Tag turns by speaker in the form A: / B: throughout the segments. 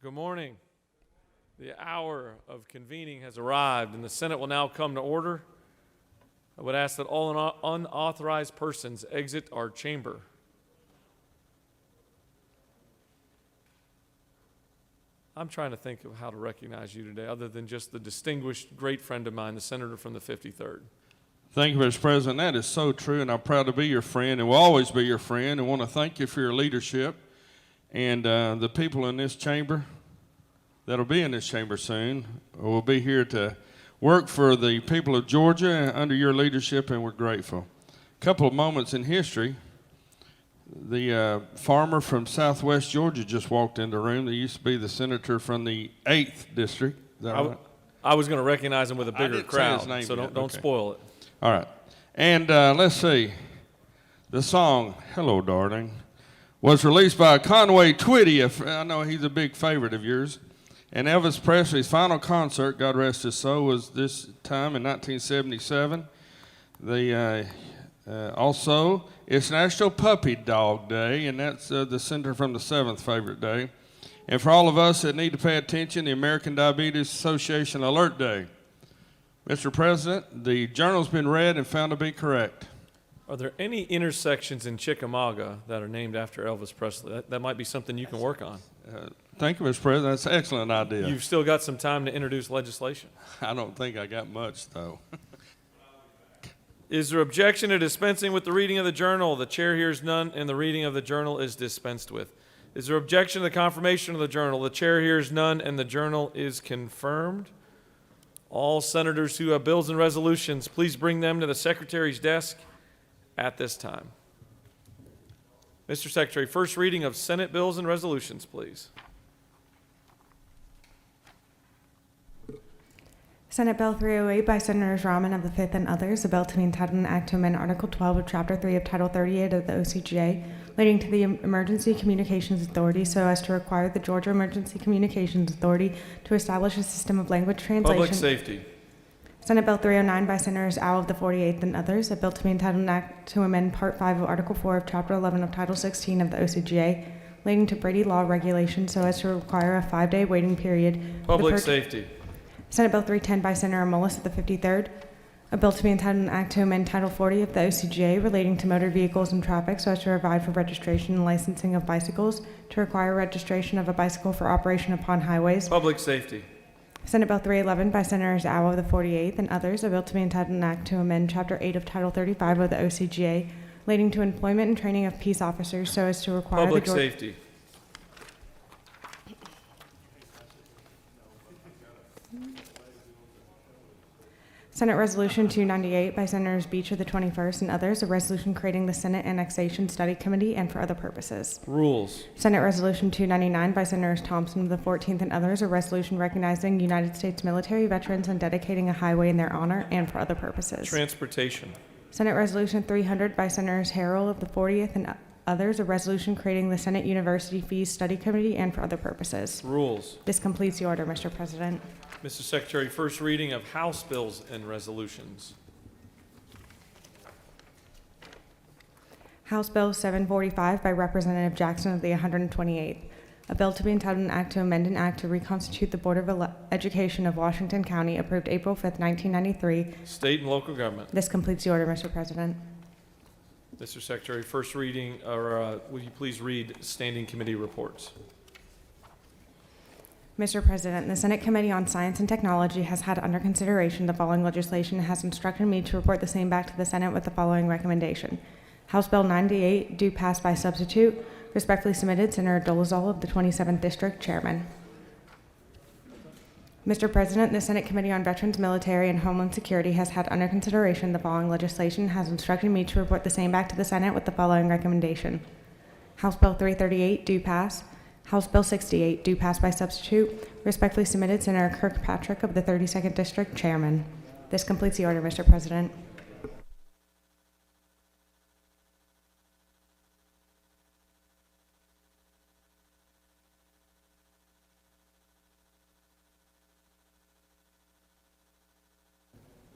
A: Good morning. The hour of convening has arrived, and the Senate will now come to order. I would ask that all unauthorized persons exit our chamber. I'm trying to think of how to recognize you today, other than just the distinguished great friend of mine, the senator from the 53rd.
B: Thank you, Mr. President. That is so true, and I'm proud to be your friend and will always be your friend, and want to thank you for your leadership. And the people in this chamber that'll be in this chamber soon will be here to work for the people of Georgia under your leadership, and we're grateful. A couple of moments in history. The farmer from southwest Georgia just walked in the room. He used to be the senator from the 8th district. Is that right?
A: I was going to recognize him with a bigger crowd, so don't spoil it.
B: All right. And let's see. The song, Hello, Darling, was released by Conway Twitty. I know he's a big favorite of yours. And Elvis Presley's final concert, God rest his soul, was this time in 1977. Also, it's National Puppy Dog Day, and that's the Senator from the 7th favorite day. And for all of us that need to pay attention, the American Diabetes Association Alert Day. Mr. President, the journal's been read and found to be correct.
A: Are there any intersections in Chickamauga that are named after Elvis Presley? That might be something you can work on.
B: Thank you, Mr. President. That's an excellent idea.
A: You've still got some time to introduce legislation.
B: I don't think I got much, though.
A: Is there objection to dispensing with the reading of the journal? The chair hears none, and the reading of the journal is dispensed with. Is there objection to the confirmation of the journal? The chair hears none, and the journal is confirmed. All senators who have bills and resolutions, please bring them to the secretary's desk at this time. Mr. Secretary, first reading of Senate bills and resolutions, please.
C: Senate Bill 308 by Senators Rahman of the 5th and others, a bill to be entitled an act to amend Article 12 of Chapter 3 of Title 38 of the OCGA relating to the Emergency Communications Authority so as to require the Georgia Emergency Communications Authority to establish a system of language translation.
A: Public safety.
C: Senate Bill 309 by Senators Al of the 48th and others, a bill to be entitled an act to amend Part 5 of Article 4 of Chapter 11 of Title 16 of the OCGA relating to Brady Law regulations so as to require a 5-day waiting period.
A: Public safety.
C: Senate Bill 310 by Senator Mullis of the 53rd, a bill to be entitled an act to amend Title 40 of the OCGA relating to motor vehicles and traffic so as to provide for registration and licensing of bicycles, to require registration of a bicycle for operation upon highways.
A: Public safety.
C: Senate Bill 311 by Senators Au of the 48th and others, a bill to be entitled an act to amend Chapter 8 of Title 35 of the OCGA relating to employment and training of peace officers so as to require
A: Public safety.
C: Senate Resolution 298 by Senators Beach of the 21st and others, a resolution creating the Senate Annexation Study Committee and for other purposes.
A: Rules.
C: Senate Resolution 299 by Senators Thompson of the 14th and others, a resolution recognizing United States military veterans and dedicating a highway in their honor and for other purposes.
A: Transportation.
C: Senate Resolution 300 by Senators Harrell of the 40th and others, a resolution creating the Senate University Fees Study Committee and for other purposes.
A: Rules.
C: This completes the order, Mr. President.
A: Mr. Secretary, first reading of House bills and resolutions.
C: House Bill 745 by Representative Jackson of the 128th, a bill to be entitled an act to amend an act to reconstitute the Board of Education of Washington County, approved April 5th, 1993.
A: State and local government.
C: This completes the order, Mr. President.
A: Mr. Secretary, first reading, or will you please read standing committee reports?
C: Mr. President, the Senate Committee on Science and Technology has had under consideration the following legislation and has instructed me to report the same back to the Senate with the following recommendation. House Bill 98, due pass by substitute, respectfully submitted, Senator Dolezal of the 27th District, Chairman. Mr. President, the Senate Committee on Veterans, Military, and Homeland Security has had under consideration the following legislation and has instructed me to report the same back to the Senate with the following recommendation. House Bill 338, due pass. House Bill 68, due pass by substitute, respectfully submitted, Senator Kirkpatrick of the 32nd District, Chairman. This completes the order, Mr. President.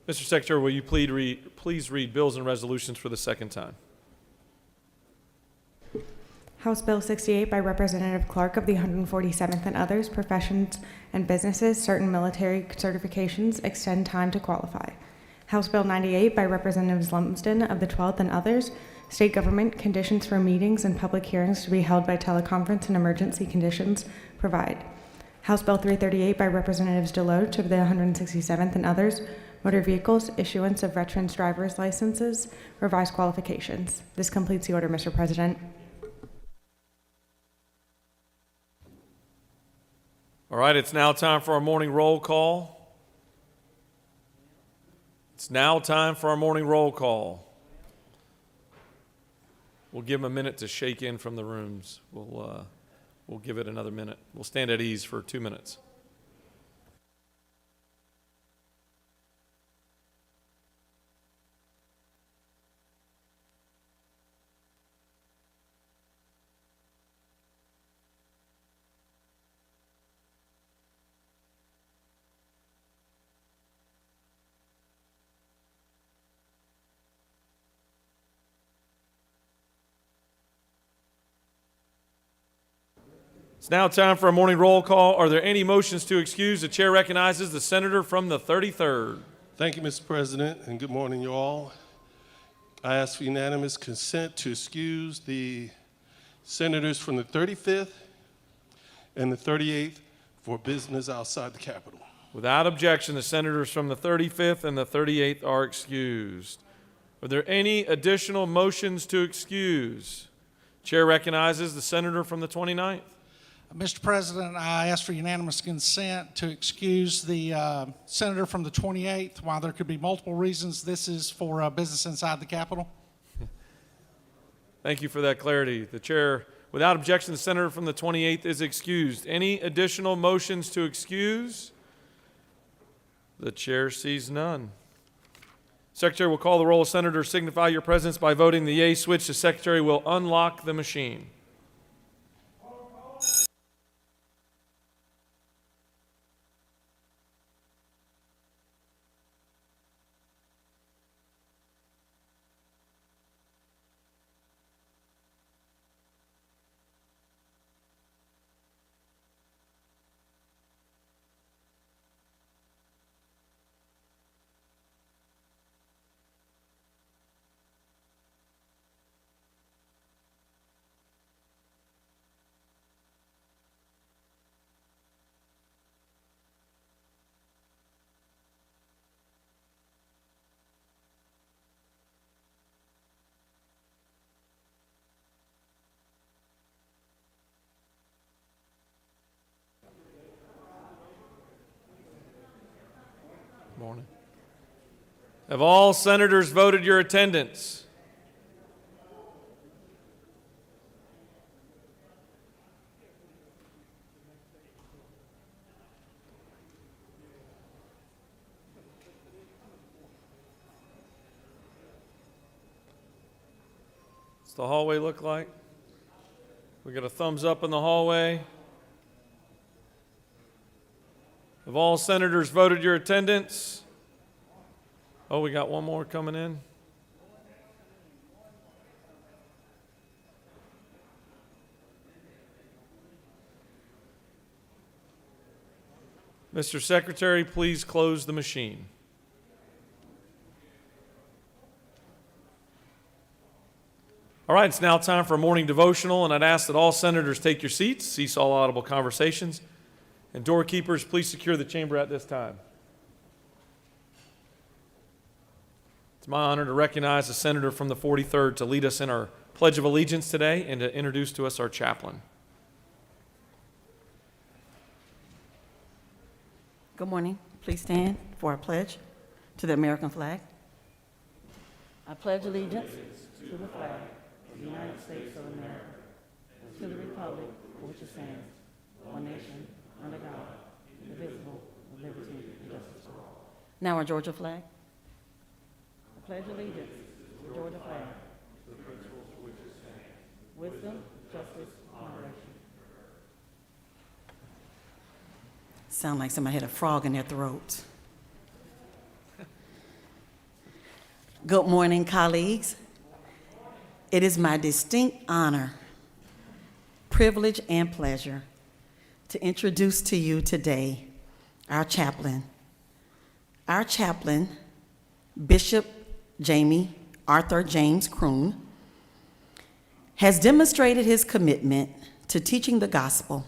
A: Mr. Secretary, will you please read bills and resolutions for the second time?
C: House Bill 68 by Representative Clark of the 147th and others, professions and businesses, certain military certifications, extend time to qualify. House Bill 98 by Representatives Lumsden of the 12th and others, state government, conditions for meetings and public hearings to be held by teleconference and emergency conditions provide. House Bill 338 by Representatives Deloach of the 167th and others, motor vehicles, issuance of veterans' driver's licenses, revised qualifications. This completes the order, Mr. President.
A: All right, it's now time for our morning roll call. It's now time for our morning roll call. We'll give them a minute to shake in from the rooms. We'll give it another minute. We'll stand at ease for 2 minutes. It's now time for a morning roll call. Are there any motions to excuse? The chair recognizes the senator from the 33rd.
D: Thank you, Mr. President, and good morning, you all. I ask for unanimous consent to excuse the senators from the 35th and the 38th for business outside the Capitol.
A: Without objection, the senators from the 35th and the 38th are excused. Are there any additional motions to excuse? Chair recognizes the senator from the 29th.
E: Mr. President, I ask for unanimous consent to excuse the senator from the 28th. While there could be multiple reasons, this is for business inside the Capitol.
A: Thank you for that clarity. The chair, without objection, the senator from the 28th is excused. Any additional motions to excuse? The chair sees none. Secretary will call the roll. Senators, signify your presence by voting the yea switch. The secretary will unlock the machine. Morning. Have all senators voted your attendance? What's the hallway look like? We got a thumbs up in the hallway. Have all senators voted your attendance? Oh, we got one more coming in. Mr. Secretary, please close the machine. All right, it's now time for a morning devotional, and I'd ask that all senators take your seats, cease all audible conversations, and doorkeepers, please secure the chamber at this time. It's my honor to recognize the senator from the 43rd to lead us in our Pledge of Allegiance today and to introduce to us our chaplain.
F: Good morning. Please stand for our pledge to the American flag. I pledge allegiance to the flag of the United States of America, to the republic for which it stands, one nation, under God, indivisible, with liberty and justice for all. Now our Georgia flag. I pledge allegiance to the Georgia flag, to the principles for which it stands, wisdom, justice, and moderation. Sound like somebody had a frog in their throat. Good morning, colleagues. It is my distinct honor privilege and pleasure to introduce to you today our chaplain. Our chaplain, Bishop Jamie Arthur James Kroon, has demonstrated his commitment to teaching the gospel,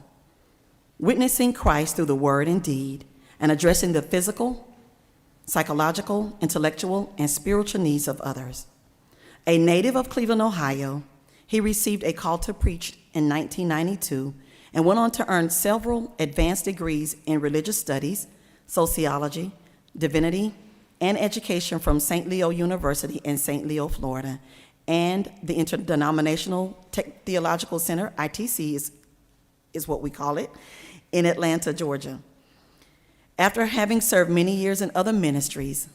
F: witnessing Christ through the word and deed, and addressing the physical, psychological, intellectual, and spiritual needs of others. A native of Cleveland, Ohio, he received a call to preach in 1992 and went on to earn several advanced degrees in religious studies, sociology, divinity, and education from St. Leo University in St. Leo, Florida, and the Interdenominational Theological Center, ITC is what we call it, in Atlanta, Georgia. After having served many years in other ministries,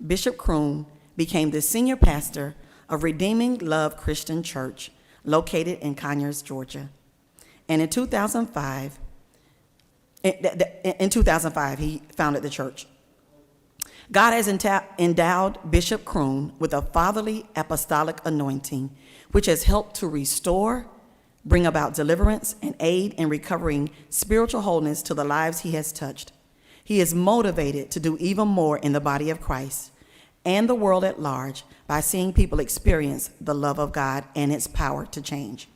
F: Bishop Kroon became the senior pastor of Redeeming Love Christian Church, located in Conyers, Georgia. And in 2005, he founded the church. God has endowed Bishop Kroon with a fatherly apostolic anointing, which has helped to restore, bring about deliverance, and aid in recovering spiritual wholeness to the lives he has touched. He is motivated to do even more in the body of Christ and the world at large by seeing people experience the love of God and its power to change.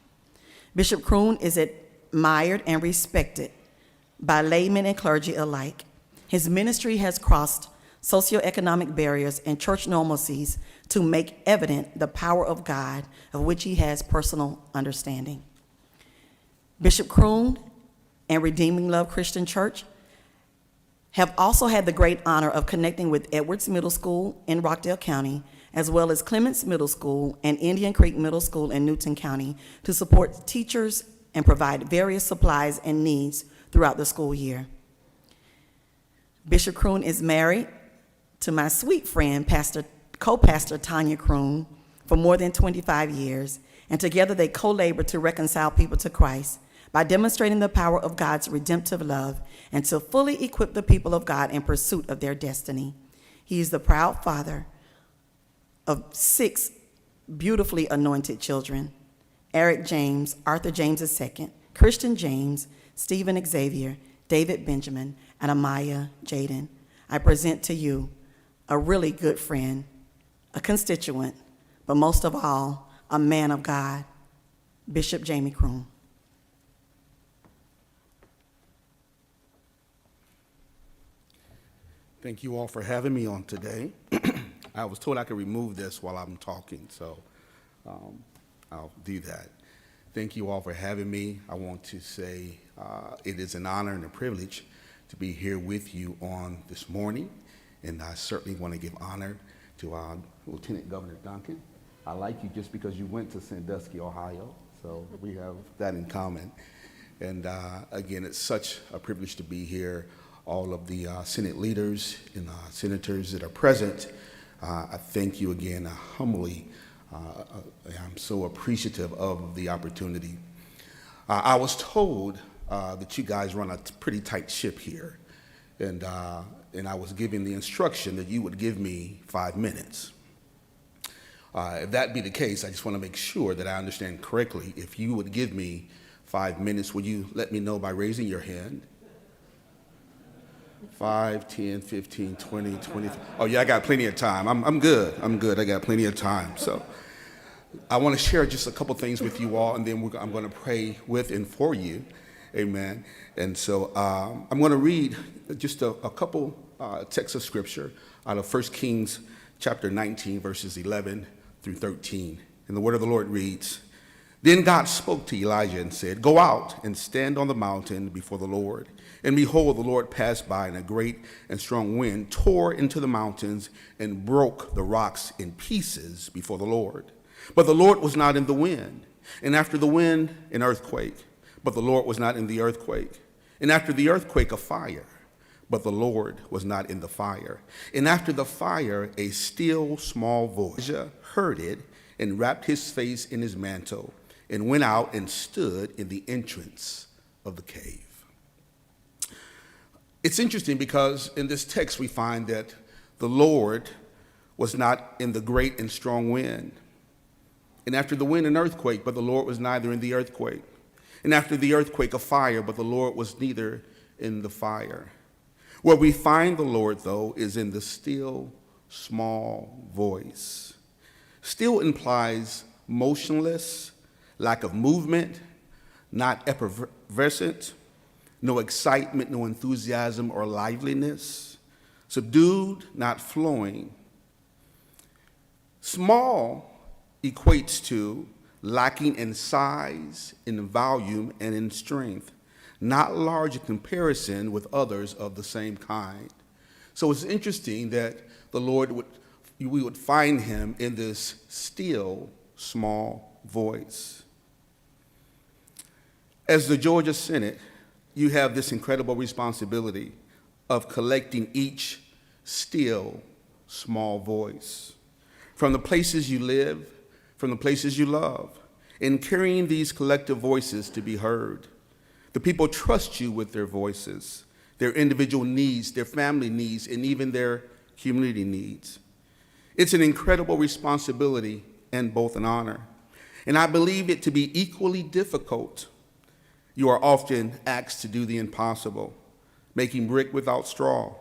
F: Bishop Kroon is admired and respected by laymen and clergy alike. His ministry has crossed socioeconomic barriers and church normalcies to make evident the power of God, of which he has personal understanding. Bishop Kroon and Redeeming Love Christian Church have also had the great honor of connecting with Edwards Middle School in Rockdale County, as well as Clements Middle School and Indian Creek Middle School in Newton County, to support teachers and provide various supplies and needs throughout the school year. Bishop Kroon is married to my sweet friend, co-pastor Tanya Kroon, for more than 25 years, and together they co-labor to reconcile people to Christ by demonstrating the power of God's redemptive love and to fully equip the people of God in pursuit of their destiny. He is the proud father of 6 beautifully anointed children: Eric James, Arthur James II, Christian James, Stephen Xavier, David Benjamin, and Amaya Jaden. I present to you a really good friend, a constituent, but most of all, a man of God, Bishop Jamie Kroon.
G: Thank you all for having me on today. I was told I could remove this while I'm talking, so I'll do that. Thank you all for having me. I want to say it is an honor and a privilege to be here with you on this morning, and I certainly want to give honor to Lieutenant Governor Duncan. I like you just because you went to Sandusky, Ohio, so we have that in common. And again, it's such a privilege to be here. All of the Senate leaders and senators that are present, I thank you again humbly. I'm so appreciative of the opportunity. I was told that you guys run a pretty tight ship here, and I was given the instruction that you would give me 5 minutes. If that be the case, I just want to make sure that I understand correctly. If you would give me 5 minutes, would you let me know by raising your hand? 5, 10, 15, 20, 20. Oh yeah, I got plenty of time. I'm good. I got plenty of time. So I want to share just a couple things with you all, and then I'm going to pray with and for you. Amen. And so I'm going to read just a couple texts of scripture out of 1 Kings chapter 19, verses 11 through 13. And the word of the Lord reads, "Then God spoke to Elijah and said, 'Go out and stand on the mountain before the Lord.' And behold, the Lord passed by, and a great and strong wind tore into the mountains and broke the rocks in pieces before the Lord. But the Lord was not in the wind. And after the wind, an earthquake. But the Lord was not in the earthquake. And after the earthquake, a fire. But the Lord was not in the fire. And after the fire, a still small voice. Elijah heard it and wrapped his face in his mantle and went out and stood in the entrance of the cave." It's interesting because in this text we find that the Lord was not in the great and strong wind. And after the wind, an earthquake, but the Lord was neither in the earthquake. and after the earthquake, a fire, but the Lord was neither in the fire. Where we find the Lord, though, is in the still, small voice. Still implies motionless, lack of movement, not effervescent, no excitement, no enthusiasm or liveliness, subdued, not flowing. Small equates to lacking in size, in volume, and in strength, not large in comparison with others of the same kind. So it's interesting that the Lord we would find him in this still, small voice. As the Georgia Senate, you have this incredible responsibility of collecting each still, small voice from the places you live, from the places you love, and carrying these collective voices to be heard. The people trust you with their voices, their individual needs, their family needs, and even their community needs. It's an incredible responsibility and both an honor. And I believe it to be equally difficult. You are often asked to do the impossible, making brick without straw,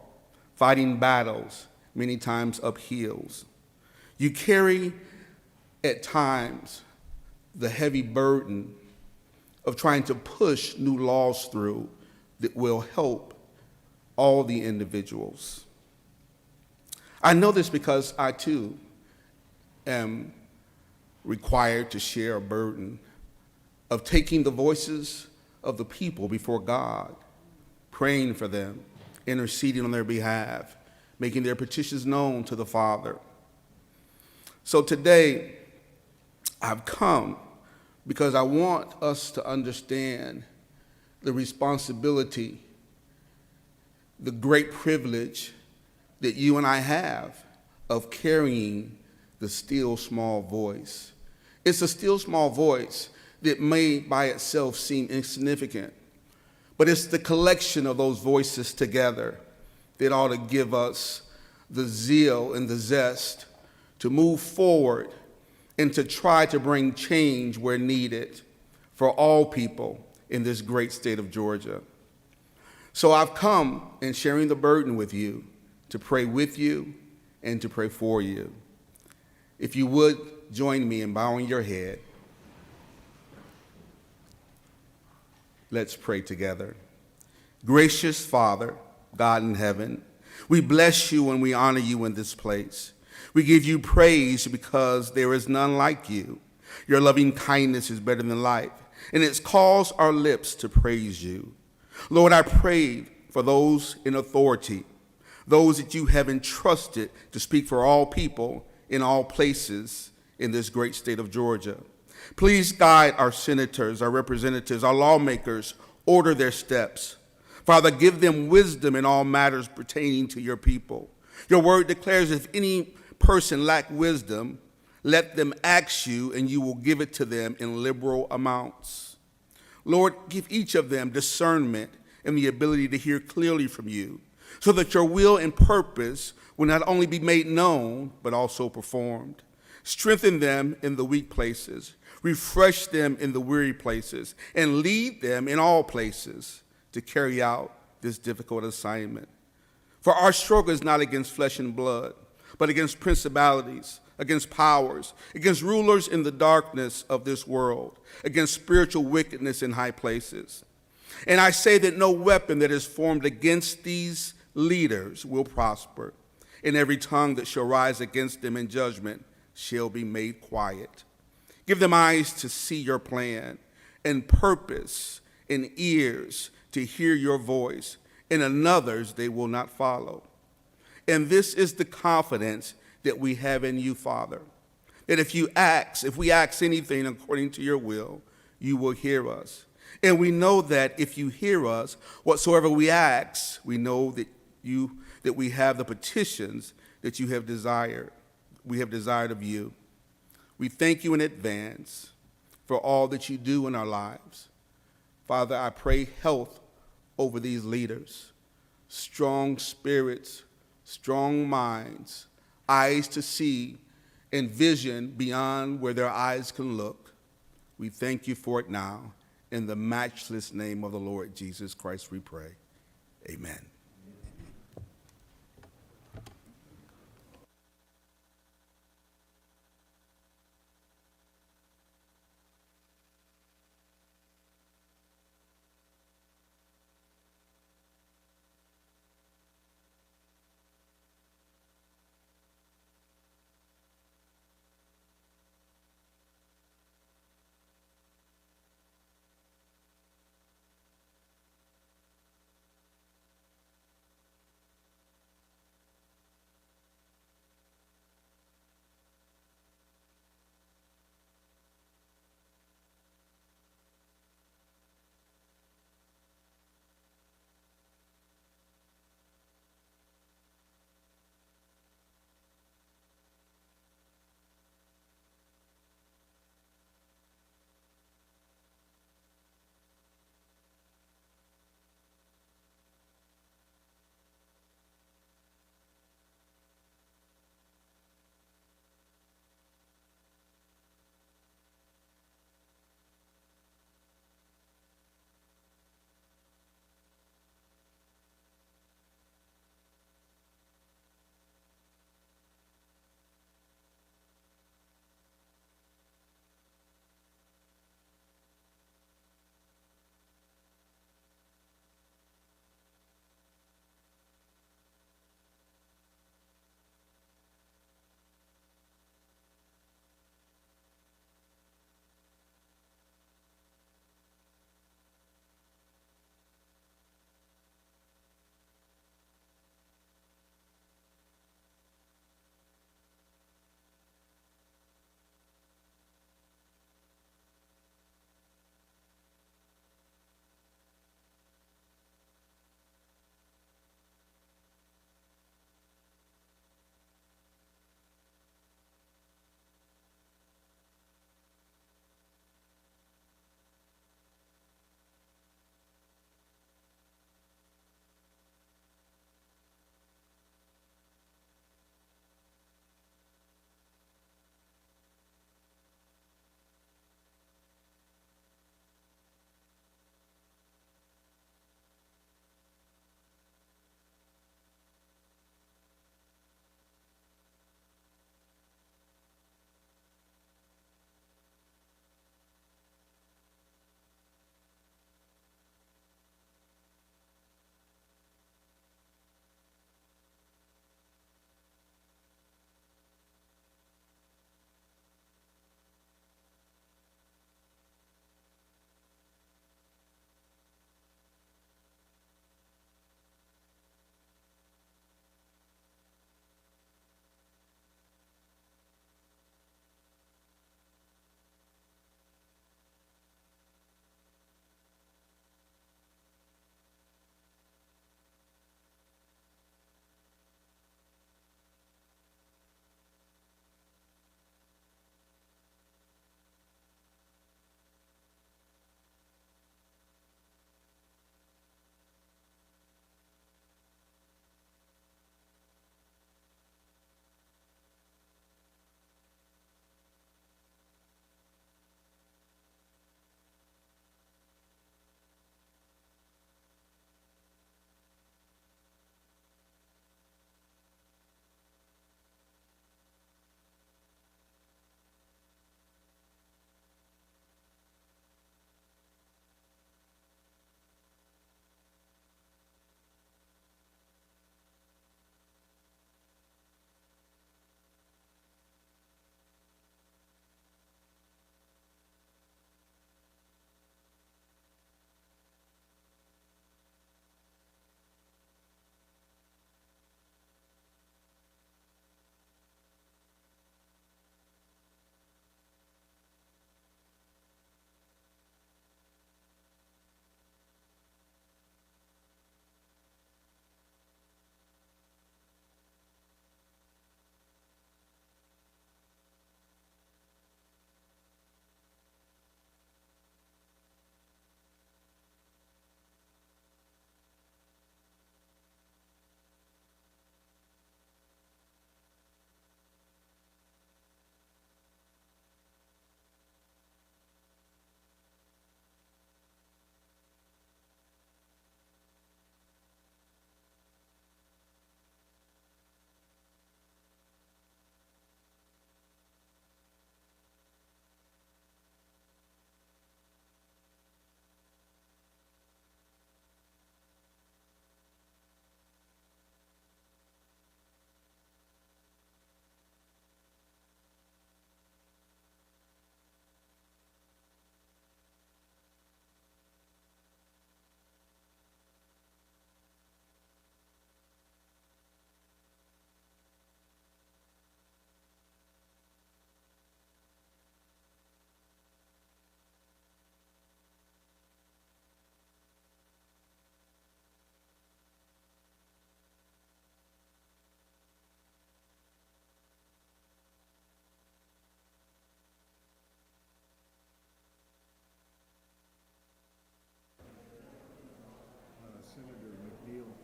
G: fighting battles, many times up hills. You carry, at times, the heavy burden of trying to push new laws through that will help all the individuals. I know this because I, too, am required to share a burden of taking the voices of the people before God, praying for them, interceding on their behalf, making their petitions known to the Father. So today, I've come because I want us to understand the responsibility, the great privilege that you and I have of carrying the still small voice. It's a still small voice that may by itself seem insignificant, but it's the collection of those voices together that ought to give us the zeal and the zest to move forward and to try to bring change where needed for all people in this great state of Georgia. So I've come in sharing the burden with you to pray with you and to pray for you. If you would join me in bowing your head, let's pray together. Gracious Father, God in heaven, we bless you and we honor you in this place. We give you praise because there is none like you. Your loving kindness is better than life, and it's caused our lips to praise you. Lord, I pray for those in authority, those that you have entrusted to speak for all people in all places in this great state of Georgia. Please guide our senators, our representatives, our lawmakers, order their steps. Father, give them wisdom in all matters pertaining to your people. Your word declares if any person lack wisdom, let them ask you, and you will give it to them in liberal amounts. Lord, give each of them discernment and the ability to hear clearly from you, so that your will and purpose will not only be made known, but also performed. Strengthen them in the weak places, refresh them in the weary places, and lead them in all places to carry out this difficult assignment. For our struggle is not against flesh and blood, but against principalities, against powers, against rulers in the darkness of this world, against spiritual wickedness in high places. And I say that no weapon that is formed against these leaders will prosper, and every tongue that shall rise against them in judgment shall be made quiet. Give them eyes to see your plan, and purpose, and ears to hear your voice, and another's they will not follow. And this is the confidence that we have in you, Father, that if we ask anything according to your will, you will hear us. And we know that if you hear us, whatsoever we ask, we know that we have the petitions that you have desired. We have desired of you. We thank you in advance for all that you do in our lives. Father, I pray health over these leaders, strong spirits, strong minds, eyes to see, and vision beyond where their eyes can look. We thank you for it now. In the matchless name of the Lord Jesus Christ, we pray. Amen.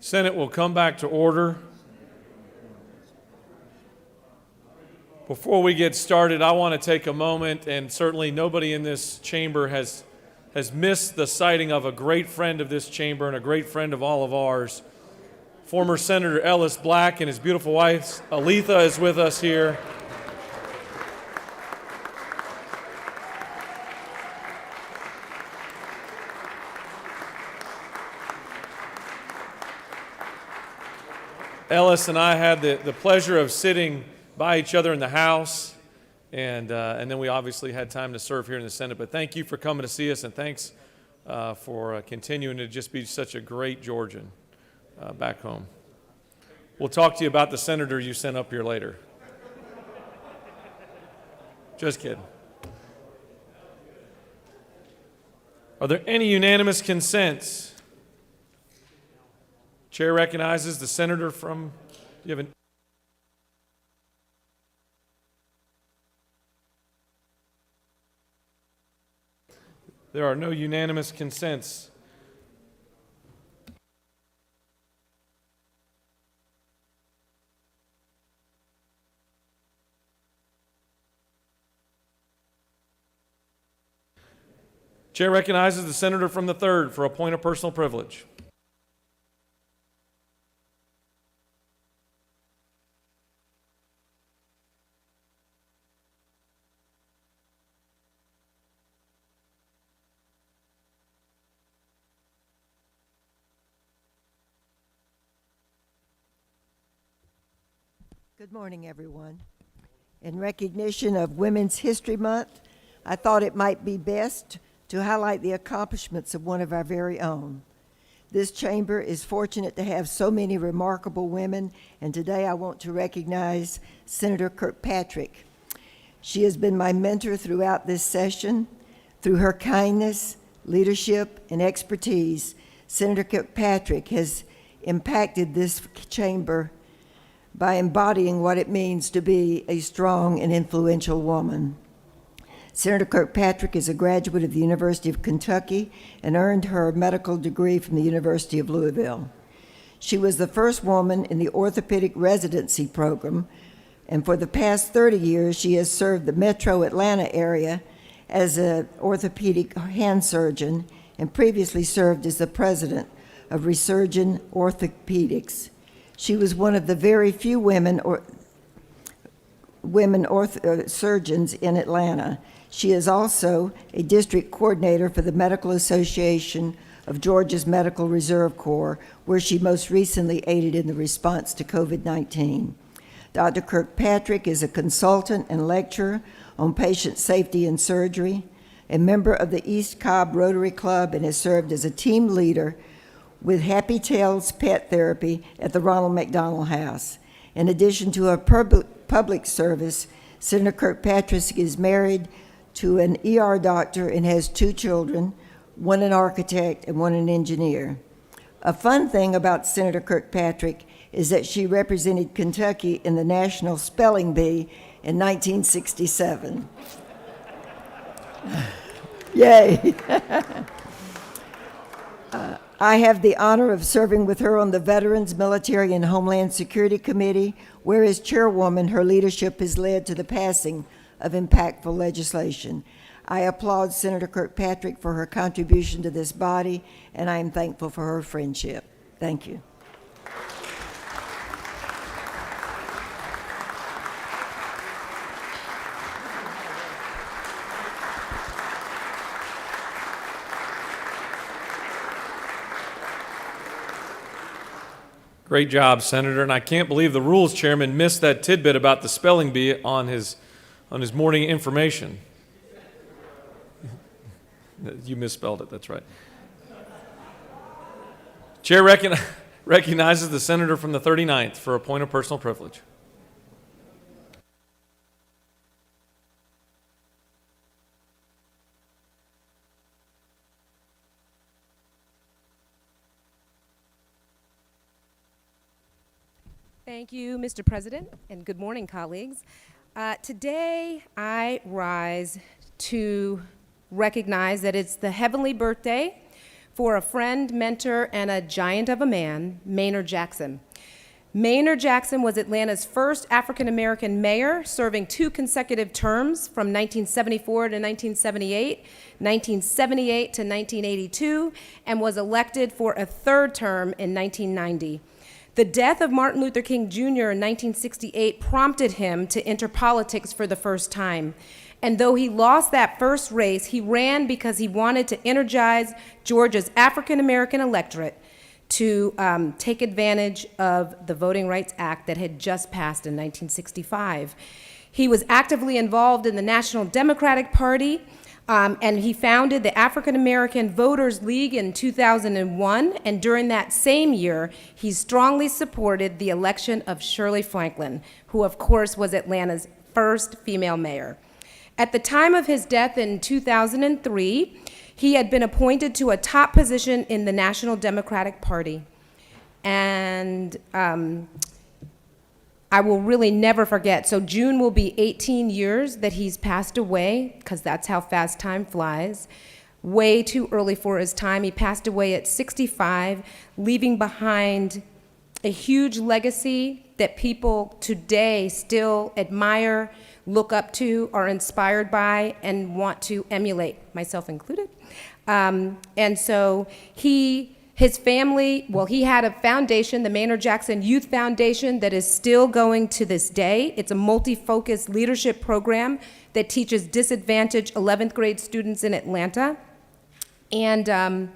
A: Senate will come back to order. Before we get started, I want to take a moment, and certainly nobody in this chamber has missed the sighting of a great friend of this chamber and a great friend of all of ours. Former Senator Ellis Black and his beautiful wife, Aletha, is with us here. Ellis and I had the pleasure of sitting by each other in the House, and then we obviously had time to serve here in the Senate. But thank you for coming to see us, and thanks for continuing to just be such a great Georgian back home. We'll talk to you about the senator you sent up here later. Just kidding. Are there any unanimous consents? Chair recognizes the senator from, you have an There are no unanimous consents. Chair recognizes the senator from the 3rd for a point of personal privilege.
H: Good morning, everyone. In recognition of Women's History Month, I thought it might be best to highlight the accomplishments of one of our very own. This chamber is fortunate to have so many remarkable women, and today I want to recognize Senator Kirkpatrick. She has been my mentor throughout this session. Through her kindness, leadership, and expertise, Senator Kirkpatrick has impacted this chamber by embodying what it means to be a strong and influential woman. Senator Kirkpatrick is a graduate of the University of Kentucky and earned her medical degree from the University of Louisville. She was the first woman in the orthopedic residency program, and for the past 30 years, she has served the metro Atlanta area as an orthopedic hand surgeon and previously served as the president of Resurgin Orthopedics. She was one of the very few women surgeons in Atlanta. She is also a district coordinator for the Medical Association of Georgia's Medical Reserve Corps, where she most recently aided in the response to COVID-19. Dr. Kirkpatrick is a consultant and lecturer on patient safety and surgery, a member of the East Cobb Rotary Club, and has served as a team leader with Happy Tales Pet Therapy at the Ronald McDonald House. In addition to her public service, Senator Kirkpatrick is married to an ER doctor and has 2 children, one an architect and one an engineer. A fun thing about Senator Kirkpatrick is that she represented Kentucky in the National Spelling Bee in 1967. Yay! I have the honor of serving with her on the Veterans, Military, and Homeland Security Committee, where as chairwoman, her leadership has led to the passing of impactful legislation. I applaud Senator Kirkpatrick for her contribution to this body, and I am thankful for her friendship. Thank you.
A: Great job, Senator. And I can't believe the Rules Chairman missed that tidbit about the spelling bee on his morning information. You misspelled it, that's right. Chair recognizes the senator from the 39th for a point of personal privilege.
I: Thank you, Mr. President, and good morning, colleagues. Today, I rise to recognize that it's the heavenly birthday for a friend, mentor, and a giant of a man, Maynard Jackson. Maynard Jackson was Atlanta's first African-American mayor, serving 2 consecutive terms from 1974 to 1978, 1978 to 1982, and was elected for a 3rd term in 1990. The death of Martin Luther King Jr. in 1968 prompted him to enter politics for the first time. And though he lost that first race, he ran because he wanted to energize Georgia's African-American electorate to take advantage of the Voting Rights Act that had just passed in 1965. He was actively involved in the National Democratic Party, and he founded the African American Voters League in 2001, and during that same year, he strongly supported the election of Shirley Franklin, who of course was Atlanta's first female mayor. At the time of his death in 2003, he had been appointed to a top position in the National Democratic Party. And I will really never forget. So June will be 18 years that he's passed away, because that's how fast time flies. Way too early for his time. He passed away at 65, leaving behind a huge legacy that people today still admire, look up to, are inspired by, and want to emulate, myself included. And so his family, well, he had a foundation, the Maynard Jackson Youth Foundation, that is still going to this day. It's a multi-focused leadership program that teaches disadvantaged 11th grade students in Atlanta. And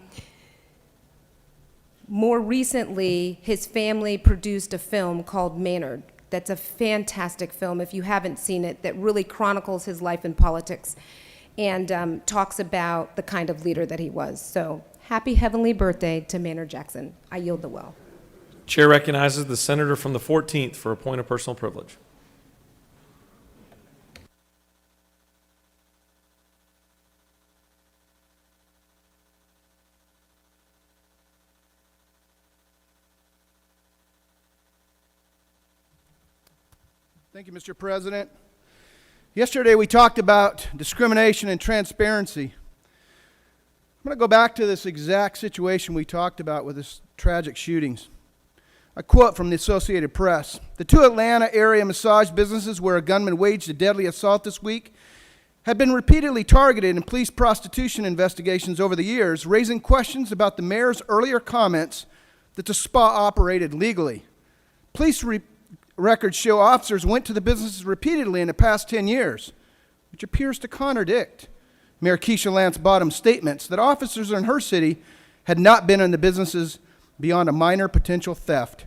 I: more recently, his family produced a film called Maynard. That's a fantastic film, if you haven't seen it, that really chronicles his life in politics and talks about the kind of leader that he was. So happy heavenly birthday to Maynard Jackson. I yield the well.
A: Chair recognizes the senator from the 14th for a point of personal privilege.
J: Thank you, Mr. President. Yesterday we talked about discrimination and transparency. I'm going to go back to this exact situation we talked about with this tragic shootings. A quote from the Associated Press. The 2 Atlanta area massage businesses where a gunman waged a deadly assault this week have been repeatedly targeted in police prostitution investigations over the years, raising questions about the mayor's earlier comments that the spa operated legally. Police records show officers went to the businesses repeatedly in the past 10 years, which appears to contradict Mayor Keisha Lance Bottom's statements that officers in her city had not been in the businesses beyond a minor potential theft.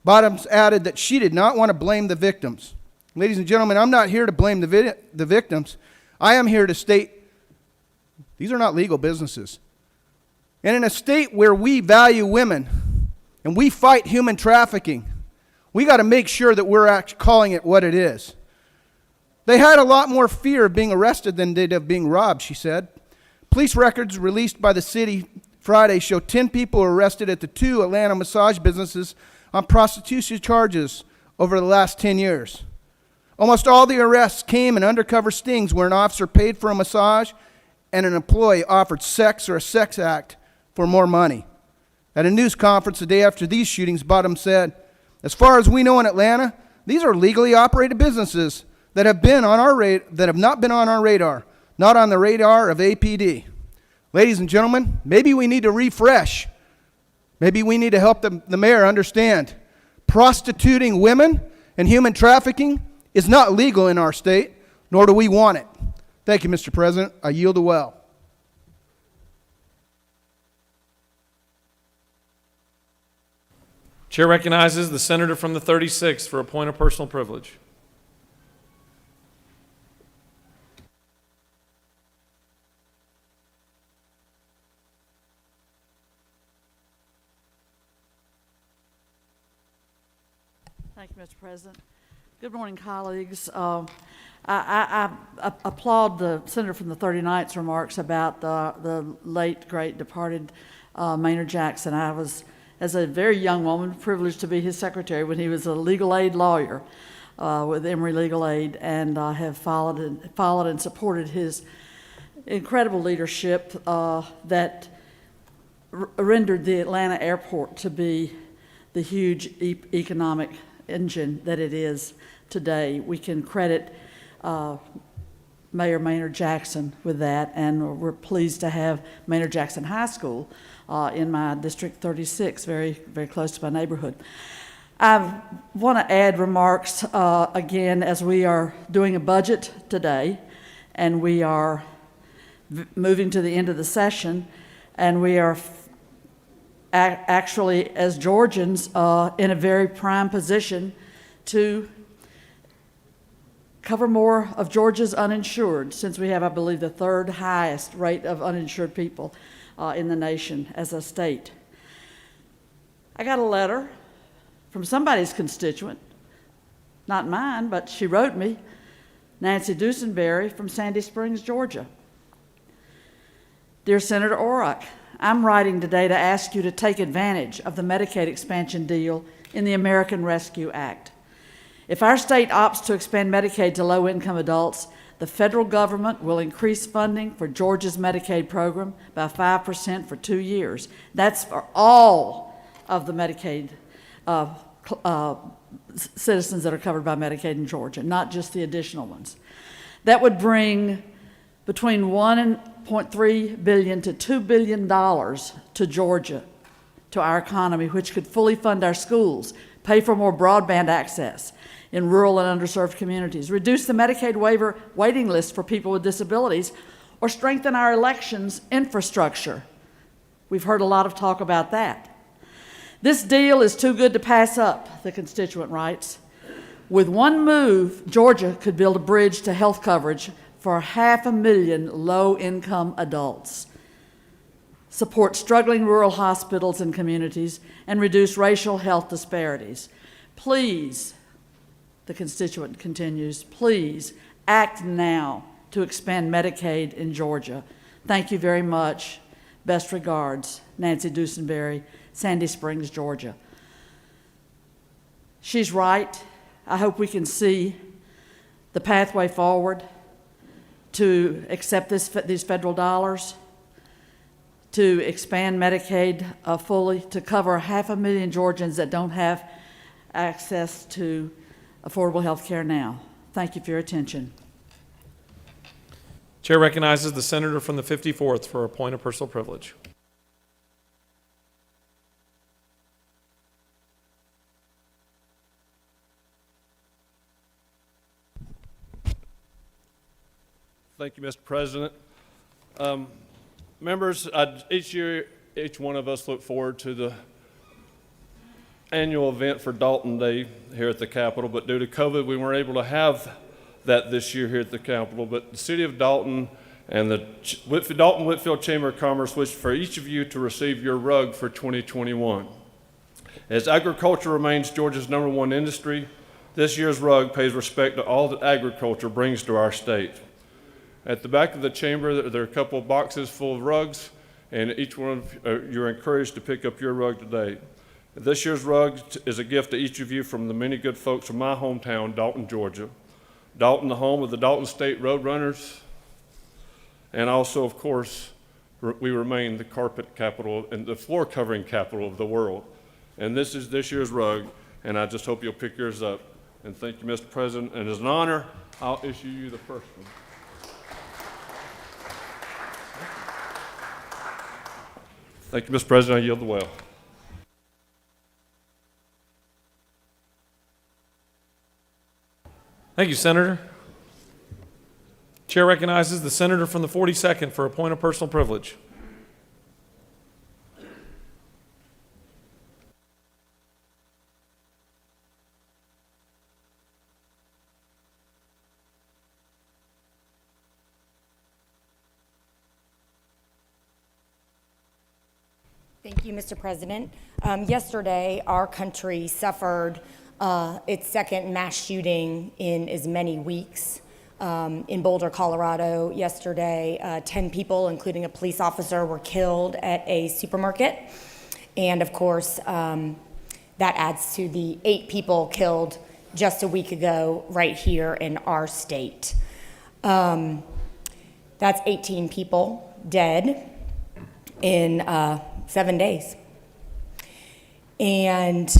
J: Bottoms added that she did not want to blame the victims. Ladies and gentlemen, I'm not here to blame the victims. I am here to state these are not legal businesses. And in a state where we value women and we fight human trafficking, we got to make sure that we're actually calling it what it is. They had a lot more fear of being arrested than they did of being robbed, she said. Police records released by the city Friday show 10 people were arrested at the 2 Atlanta massage businesses on prostitution charges over the last 10 years. Almost all the arrests came in undercover stings where an officer paid for a massage and an employee offered sex or a sex act for more money. At a news conference the day after these shootings, Bottom said, "As far as we know in Atlanta, these are legally operated businesses that have not been on our radar, not on the radar of APD." Ladies and gentlemen, maybe we need to refresh. Maybe we need to help the mayor understand prostituting women and human trafficking is not legal in our state, nor do we want it. Thank you, Mr. President. I yield the well.
A: Chair recognizes the senator from the 36th for a point of personal privilege.
F: Thank you, Mr. President. Good morning, colleagues. I applaud the senator from the 39th's remarks about the late, great, departed Maynard Jackson. I was, as a very young woman, privileged to be his secretary when he was a legal aid lawyer with Emory Legal Aid, and I have followed and supported his incredible leadership that
K: rendered the Atlanta airport to be the huge economic engine that it is today. We can credit Mayor Maynard Jackson with that, and we're pleased to have Maynard Jackson High School in my District 36, very, very close to my neighborhood. I want to add remarks again as we are doing a budget today, and we are moving to the end of the session, and we are actually, as Georgians, in a very prime position to cover more of Georgia's uninsured, since we have, I believe, the third highest rate of uninsured people in the nation as a state. I got a letter from somebody's constituent, not mine, but she wrote me, Nancy Dusenberry from Sandy Springs, Georgia. Dear Senator Orrock, I'm writing today to ask you to take advantage of the Medicaid expansion deal in the American Rescue Act. If our state opts to expand Medicaid to low-income adults, the federal government will increase funding for Georgia's Medicaid program by 5% for 2 years. That's for all of the Medicaid citizens that are covered by Medicaid in Georgia, not just the additional ones. That would bring between $1.3 billion to $2 billion to Georgia, to our economy, which could fully fund our schools, pay for more broadband access in rural and underserved communities, reduce the Medicaid waiver waiting list for people with disabilities, or strengthen our elections infrastructure. We've heard a lot of talk about that. This deal is too good to pass up, the constituent writes. With one move, Georgia could build a bridge to health coverage for 500,000 low-income adults, support struggling rural hospitals and communities, and reduce racial health disparities. Please, the constituent continues, please act now to expand Medicaid in Georgia. Thank you very much. Best regards, Nancy Dusenberry, Sandy Springs, Georgia. She's right. I hope we can see the pathway forward to accept these federal dollars, to expand Medicaid fully, to cover 500,000 Georgians that don't have access to affordable health care now. Thank you for your attention.
A: Chair recognizes the senator from the 54th for a point of personal privilege.
L: Thank you, Mr. President. Members, each year, each one of us look forward to the annual event for Dalton Day here at the Capitol, but due to COVID, we weren't able to have that this year here at the Capitol. But the City of Dalton and the Dalton Whitfield Chamber of Commerce wish for each of you to receive your rug for 2021. As agriculture remains Georgia's #1 industry, this year's rug pays respect to all that agriculture brings to our state. At the back of the chamber, there are a couple of boxes full of rugs, and each one of you're encouraged to pick up your rug today. This year's rug is a gift to each of you from the many good folks from my hometown, Dalton, Georgia. Dalton, the home of the Dalton State Roadrunners, and also, of course, we remain the carpet capital and the floor covering capital of the world. And this is this year's rug, and I just hope you'll pick yours up. And thank you, Mr. President, and as an honor, I'll issue you the first one. Thank you, Mr. President. I yield the well.
A: Thank you, Senator. Chair recognizes the senator from the 42nd for a point of personal privilege.
M: Thank you, Mr. President. Yesterday, our country suffered its second mass shooting in as many weeks. In Boulder, Colorado, yesterday, 10 people, including a police officer, were killed at a supermarket. And of course, that adds to the 8 people killed just a week ago right here in our state. That's 18 people dead in 7 days. And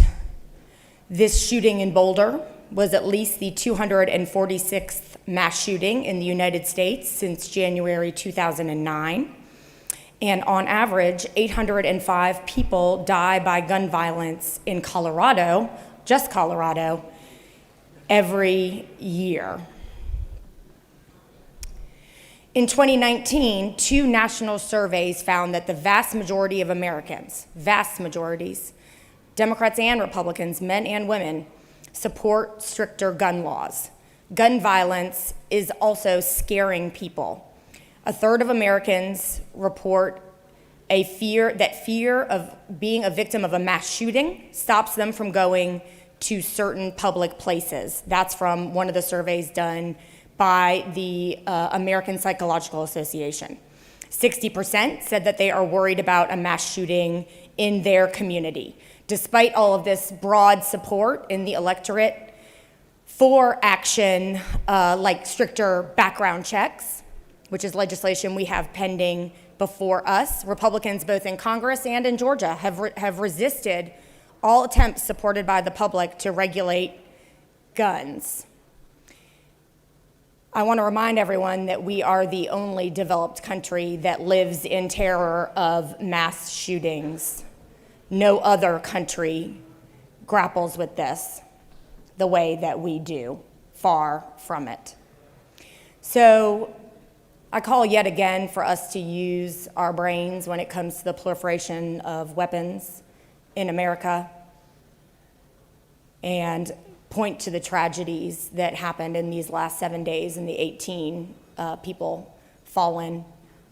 M: this shooting in Boulder was at least the 246th mass shooting in the United States since January 2009. And on average, 805 people die by gun violence in Colorado, just Colorado, every year. In 2019, 2 national surveys found that the vast majority of Americans, vast majorities, Democrats and Republicans, men and women, support stricter gun laws. Gun violence is also scaring people. A third of Americans report fear of being a victim of a mass shooting stops them from going to certain public places. That's from one of the surveys done by the American Psychological Association. 60% said that they are worried about a mass shooting in their community. Despite all of this broad support in the electorate for action like stricter background checks, which is legislation we have pending before us, Republicans both in Congress and in Georgia have resisted all attempts supported by the public to regulate guns. I want to remind everyone that we are the only developed country that lives in terror of mass shootings. No other country grapples with this the way that we do, far from it. So I call yet again for us to use our brains when it comes to the proliferation of weapons in America and point to the tragedies that happened in these last 7 days and the 18 people fallen,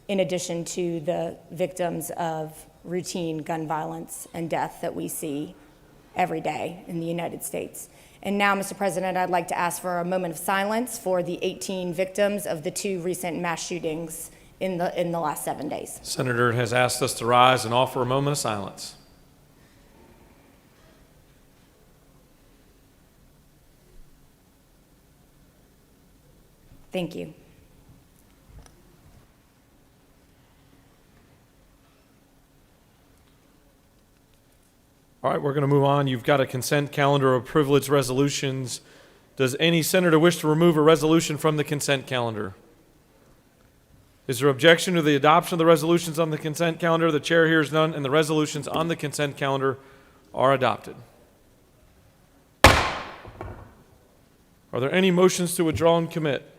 M: in addition to the victims of routine gun violence and death that we see every day in the United States. And now, Mr. President, I'd like to ask for a moment of silence for the 18 victims of the 2 recent mass shootings in the last 7 days.
A: Senator has asked us to rise and offer a moment of silence.
M: Thank you.
A: All right, we're going to move on. You've got a consent calendar of privileged resolutions. Does any senator wish to remove a resolution from the consent calendar? Is there objection to the adoption of the resolutions on the consent calendar? The chair hears none, and the resolutions on the consent calendar are adopted. Are there any motions to withdraw and commit?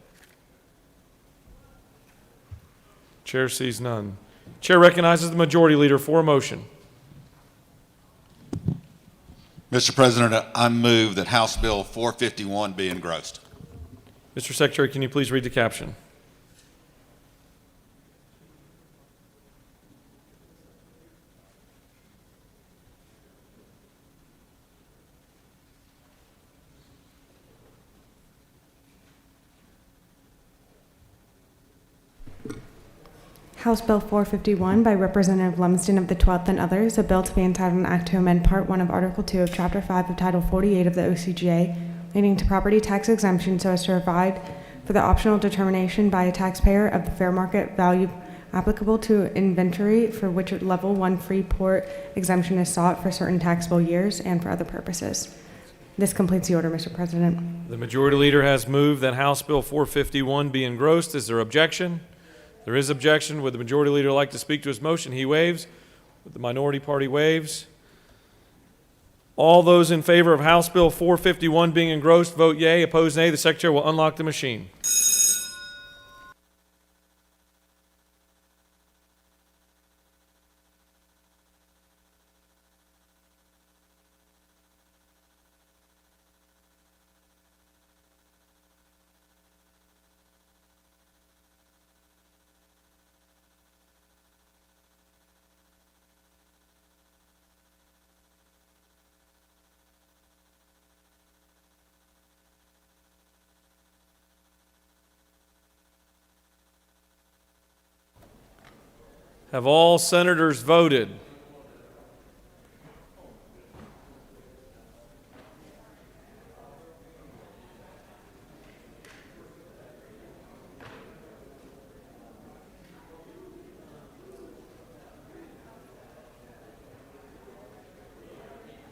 A: Chair sees none. Chair recognizes the majority leader for a motion.
N: Mr. President, I move that House Bill 451 be engrossed.
A: Mr. Secretary, can you please read the caption?
C: House Bill 451 by Representative Lumsden of the 12th and others, a bill to be entitled an act to amend Part 1 of Article 2 of Chapter 5 of Title 48 of the OCGA, leading to property tax exemption so as to provide for the optional determination by a taxpayer of the fair market value applicable to inventory for which Level 1 Freeport exemption is sought for certain taxable years and for other purposes. This completes the order, Mr. President.
A: The majority leader has moved that House Bill 451 be engrossed. Is there objection? There is objection. Would the majority leader like to speak to his motion? He waives. Would the minority party waives? All those in favor of House Bill 451 being engrossed, vote yea. Opposed, nay. The Secretary will unlock the machine. Have all senators voted?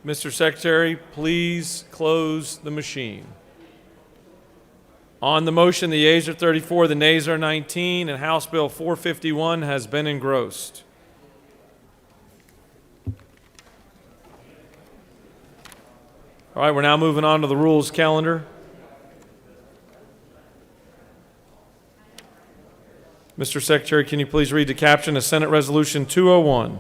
A: Mr. Secretary, please close the machine. On the motion, the yeas are 34, the nays are 19, and House Bill 451 has been engrossed. All right, we're now moving on to the rules calendar. Mr. Secretary, can you please read the caption of Senate Resolution 201?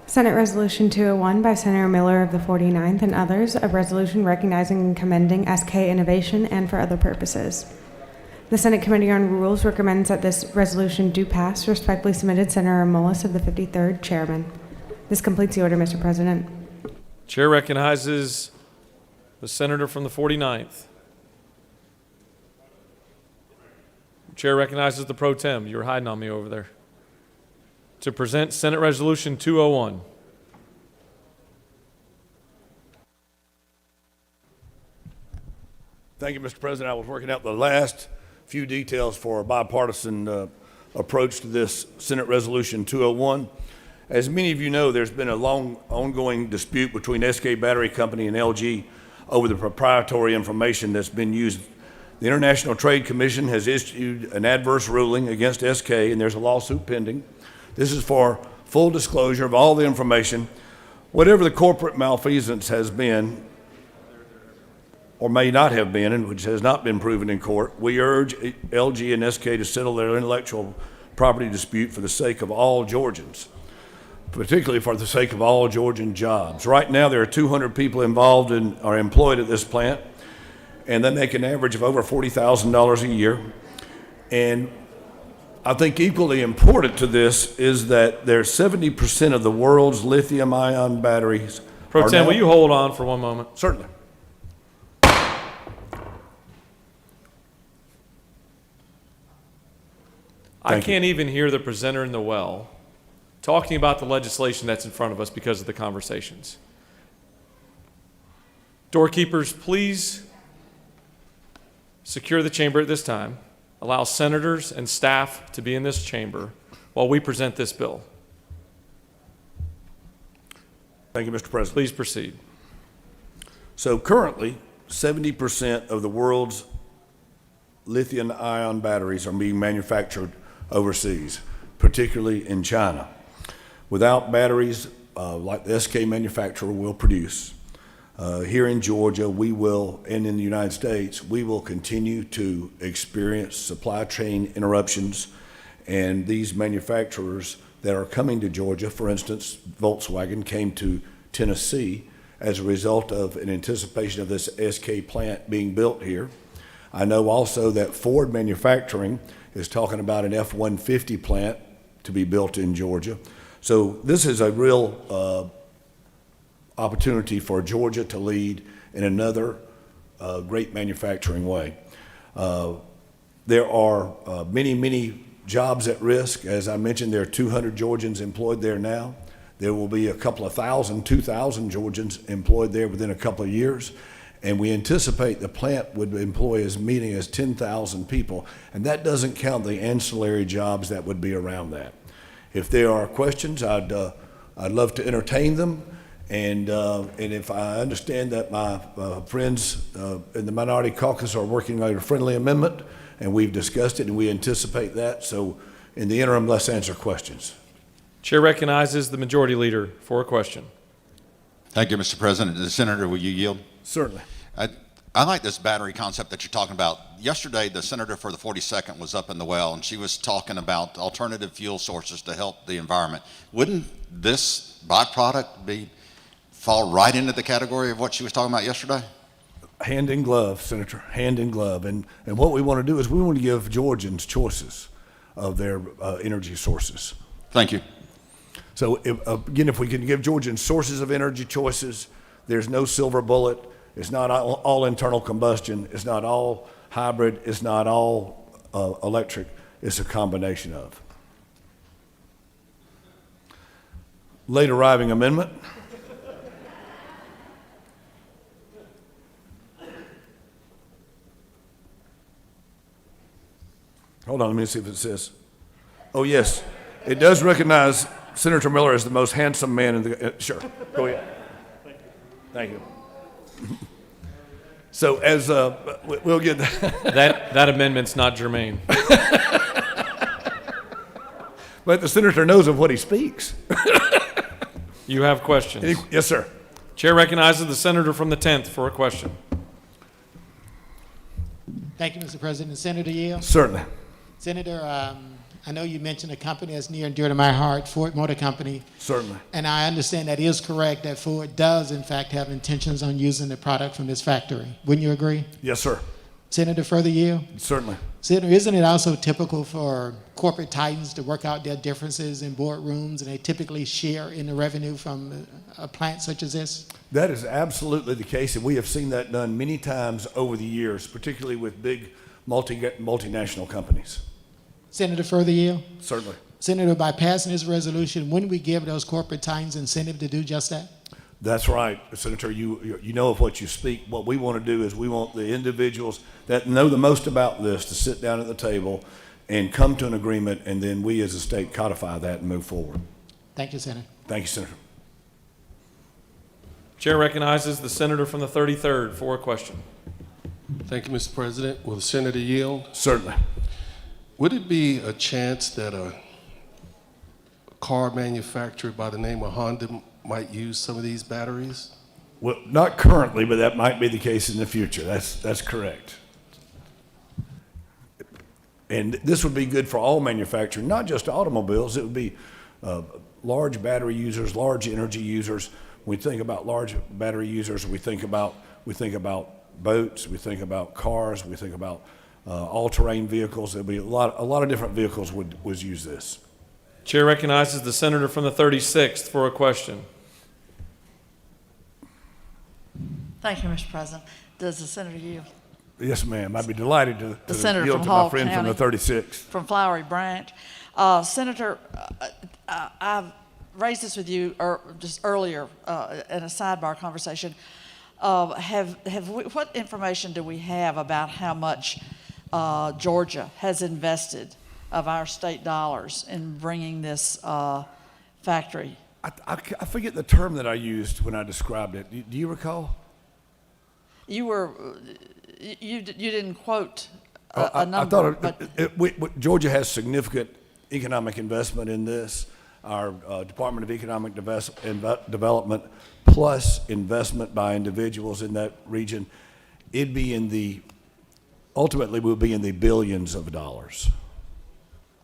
C: Senate Resolution 201 by Senator Miller of the 49th and others, a resolution recognizing and commending SK Innovation and for other purposes. The Senate Committee on Rules recommends that this resolution do pass. Respectfully submitted, Senator Mullis of the 53rd, Chairman. This completes the order, Mr. President.
A: Chair recognizes the senator from the 49th. Chair recognizes the pro tem. You were hiding on me over there. To present Senate Resolution 201.
O: Thank you, Mr. President. I was working out the last few details for a bipartisan approach to this Senate Resolution 201. As many of you know, there's been a long ongoing dispute between SK Battery Company and LG over the proprietary information that's been used. The International Trade Commission has issued an adverse ruling against SK, and there's a lawsuit pending. This is for full disclosure of all the information. Whatever the corporate malfeasance has been, or may not have been, and which has not been proven in court, we urge LG and SK to settle their intellectual property dispute for the sake of all Georgians, particularly for the sake of all Georgian jobs. Right now, there are 200 people involved and are employed at this plant, and they make an average of over $40,000 a year. And I think equally important to this is that there's 70% of the world's lithium-ion batteries.
A: Pro Tem, will you hold on for one moment?
O: Certainly.
A: I can't even hear the presenter in the well talking about the legislation that's in front of us because of the conversations. Doorkeepers, please secure the chamber at this time. Allow senators and staff to be in this chamber while we present this bill.
O: Thank you, Mr. President.
A: Please proceed.
O: So currently, 70% of the world's lithium-ion batteries are being manufactured overseas, particularly in China. Without batteries like the SK manufacturer will produce, here in Georgia, we will, and in the United States, we will continue to experience supply chain interruptions, and these manufacturers that are coming to Georgia, for instance, Volkswagen came to Tennessee as a result of an anticipation of this SK plant being built here. I know also that Ford Manufacturing is talking about an F-150 plant to be built in Georgia. So this is a real opportunity for Georgia to lead in another great manufacturing way. There are many jobs at risk. As I mentioned, there are 200 Georgians employed there now. There will be a couple of thousand, 2,000 Georgians employed there within a couple of years. And we anticipate the plant would employ as many as 10,000 people. And that doesn't count the ancillary jobs that would be around that. If there are questions, I'd love to entertain them. And if I understand that my friends in the Minority Caucus are working on a friendly amendment, and we've discussed it and we anticipate that. So in the interim, let's answer questions.
A: Chair recognizes the Majority Leader for a question.
N: Thank you, Mr. President. The Senator, will you yield?
O: Certainly.
N: I like this battery concept that you're talking about. Yesterday, the senator for the 42nd was up in the well, and she was talking about alternative fuel sources to help the environment. Wouldn't this byproduct fall right into the category of what she was talking about yesterday?
O: Hand in glove, Senator, hand in glove. And what we want to do is we want to give Georgians choices of their energy sources.
N: Thank you.
O: So again, if we can give Georgians sources of energy choices, there's no silver bullet. It's not all internal combustion. It's not all hybrid. It's not all electric. It's a combination of. Late arriving amendment. Hold on, let me see if it says. Oh, yes. It does recognize Senator Miller as the most handsome man in the, sure, go ahead. Thank you. So as, we'll get
A: That amendment's not germane.
O: But the senator knows of what he speaks.
A: You have questions.
O: Yes, sir.
A: Chair recognizes the senator from the 10th for a question.
P: Thank you, Mr. President. Senator Yale?
O: Certainly.
P: Senator, I know you mentioned a company that's near and dear to my heart, Ford Motor Company.
O: Certainly.
P: And I understand that is correct, that Ford does, in fact, have intentions on using the product from this factory. Wouldn't you agree?
O: Yes, sir.
P: Senator Further Yield?
O: Certainly.
P: Senator, isn't it also typical for corporate titans to work out their differences in boardrooms, and they typically share in the revenue from a plant such as this?
O: That is absolutely the case, and we have seen that done many times over the years, particularly with big multinational companies.
P: Senator Further Yield?
O: Certainly.
P: Senator, by passing this resolution, wouldn't we give those corporate titans incentive to do just that?
O: That's right, Senator. You know of what you speak. What we want to do is we want the individuals that know the most about this to sit down at the table and come to an agreement, and then we as a state codify that and move forward.
P: Thank you, Senator.
O: Thank you, Senator.
A: Chair recognizes the senator from the 33rd for a question.
D: Thank you, Mr. President. Will the senator yield?
O: Certainly.
D: Would it be a chance that a car manufacturer by the name of Honda might use some of these batteries?
O: Well, not currently, but that might be the case in the future. That's correct. And this would be good for all manufacturing, not just automobiles. It would be large battery users, large energy users. When we think about large battery users, we think about boats, we think about cars, we think about all-terrain vehicles. There'll be a lot of different vehicles would use this.
A: Chair recognizes the senator from the 36th for a question.
K: Thank you, Mr. President. Does the senator yield?
O: Yes, ma'am. I'd be delighted to
K: The senator
O: yield
K: from
O: to
K: Hall
O: my friend
K: County,
O: from the 36th.
K: from Flowery Branch. Senator, I've raised this with you just earlier in a sidebar conversation. What information do we have about how much Georgia has invested of our state dollars in bringing this factory?
Q: I forget the term that I used when I described it. Do you recall?
K: You didn't quote a number.
O: I thought Georgia has significant economic investment in this. Our Department of Economic Development plus investment by individuals in that region, ultimately we'll be in the billions of dollars.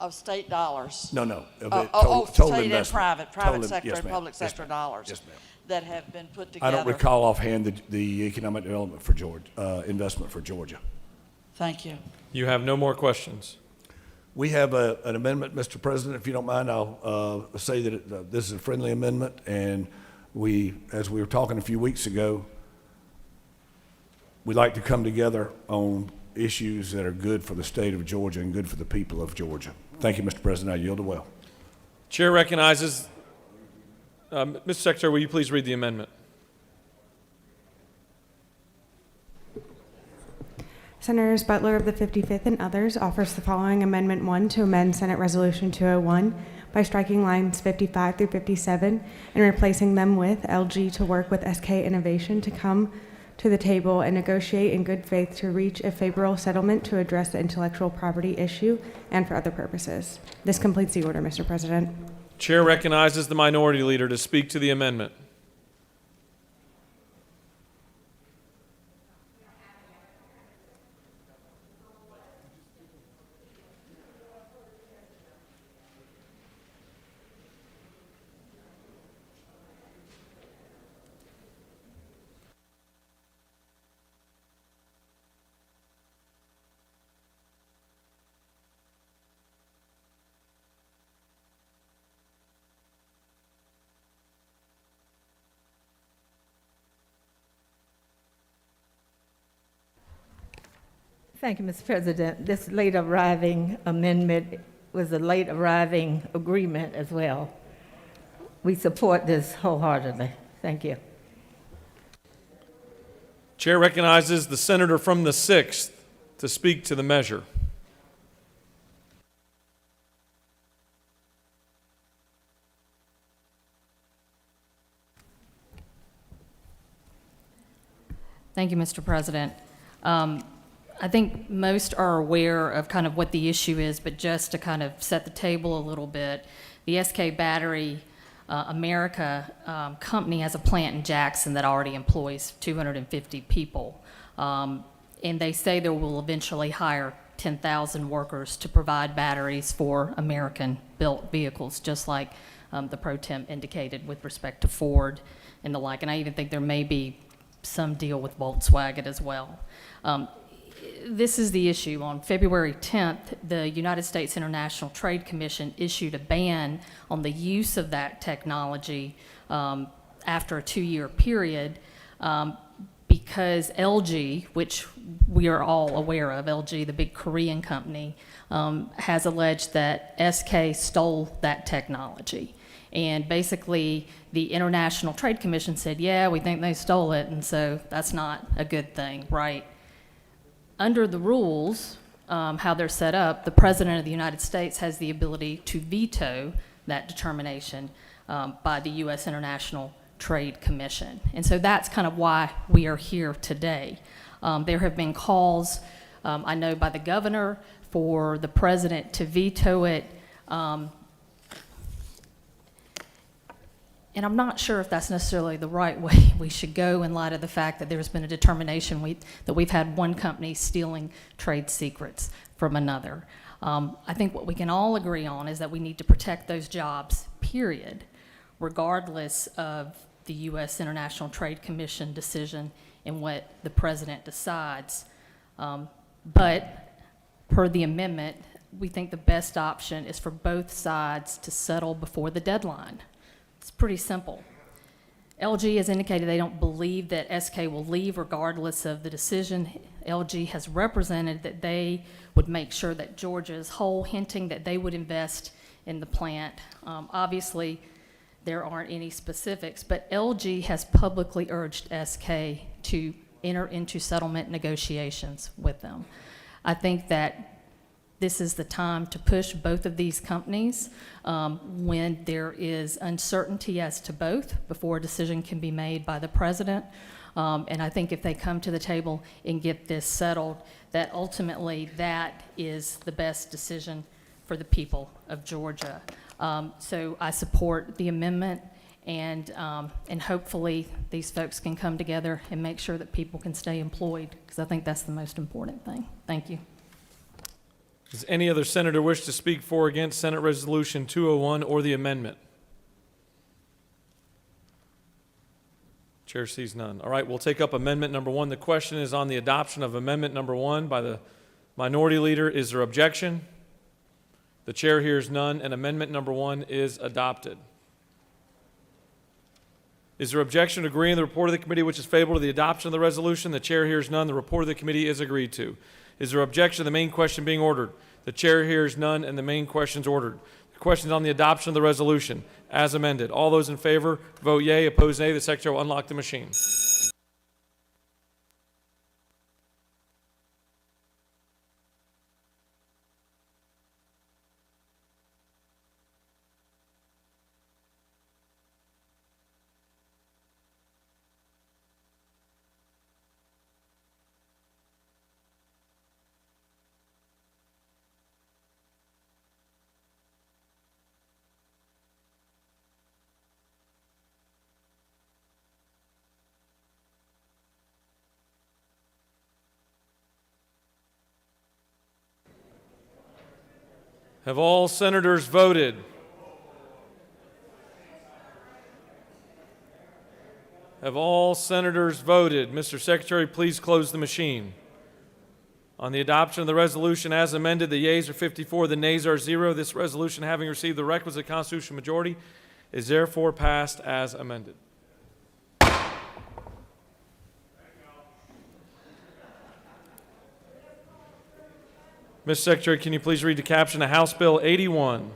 K: Of state dollars?
O: No.
K: Total state
O: investment.
K: and private sector
O: yes,
K: and
O: ma'am.
K: public sector dollars.
O: Yes, ma'am.
K: That have been put together.
O: I don't recall offhand the economic development for Georgia, investment for Georgia.
K: Thank you.
A: You have no more questions.
O: We have an amendment, Mr. President. If you don't mind, I'll say that this is a friendly amendment, and as we were talking a few weeks ago, we'd like to come together on issues that are good for the state of Georgia and good for the people of Georgia. Thank you, Mr. President. I yield the well.
A: Chair recognizes, Mr. Secretary, will you please read the amendment?
C: Senators Butler of the 55th and others offers the following Amendment 1 to amend Senate Resolution 201 by striking lines 55 through 57 and replacing them with LG to work with SK Innovation to come to the table and negotiate in good faith to reach a favorable settlement to address the intellectual property issue and for other purposes. This completes the order, Mr. President.
A: Chair recognizes the minority leader to speak to the amendment.
R: Thank you, Mr. President. This late arriving amendment was a late arriving agreement as well. We support this wholeheartedly. Thank you.
A: Chair recognizes the senator from the 6th to speak to the measure.
S: Thank you, Mr. President. I think most are aware of kind of what the issue is, but just to kind of set the table a little bit, the SK Battery America company has a plant in Jackson that already employs 250 people. And they say they will eventually hire 10,000 workers to provide batteries for American-built vehicles, just like the pro tem indicated with respect to Ford and the like. And I even think there may be some deal with Volkswagen as well. This is the issue. On February 10th, the United States International Trade Commission issued a ban on the use of that technology after a 2-year period because LG, which we are all aware of, LG, the big Korean company, has alleged that SK stole that technology. And basically, the International Trade Commission said, yeah, we think they stole it, and so that's not a good thing, right? Under the rules, how they're set up, the President of the United States has the ability to veto that determination by the U.S. International Trade Commission. And so that's kind of why we are here today. There have been calls, I know, by the governor for the President to veto it. And I'm not sure if that's necessarily the right way we should go in light of the fact that there's been a determination that we've had one company stealing trade secrets from another. I think what we can all agree on is that we need to protect those jobs, period, regardless of the U.S. International Trade Commission decision and what the President decides. But per the amendment, we think the best option is for both sides to settle before the deadline. It's pretty simple. LG has indicated they don't believe that SK will leave regardless of the decision. LG has represented that they would make sure that Georgia is whole, hinting that they would invest in the plant. Obviously, there aren't any specifics, but LG has publicly urged SK to enter into settlement negotiations with them. I think that this is the time to push both of these companies when there is uncertainty as to both before a decision can be made by the President. And I think if they come to the table and get this settled, that ultimately that is the best decision for the people of Georgia. So I support the amendment, and hopefully these folks can come together and make sure that people can stay employed, because I think that's the most important thing. Thank you.
A: Does any other senator wish to speak for or against Senate Resolution 201 or the amendment? Chair sees none. All right, we'll take up amendment number 1. The question is on the adoption of amendment number 1 by the minority leader. Is there objection? The chair hears none, and amendment number 1 is adopted. Is there objection to agreeing the report of the committee which is favorable to the adoption of the resolution? The chair hears none. The report of the committee is agreed to. Is there objection to the main question being ordered? The chair hears none, and the main question is ordered. The question is on the adoption of the resolution as amended. All those in favor, vote yea. Opposed, nay. The secretary will unlock the machine. Have all senators voted? Have all senators voted? Mr. Secretary, please close the machine. On the adoption of the resolution as amended, the yeas are 54, the nays are 0. This resolution, having received the requisite constitutional majority, is therefore passed as amended. Mr. Secretary, can you please read the caption of House Bill 81?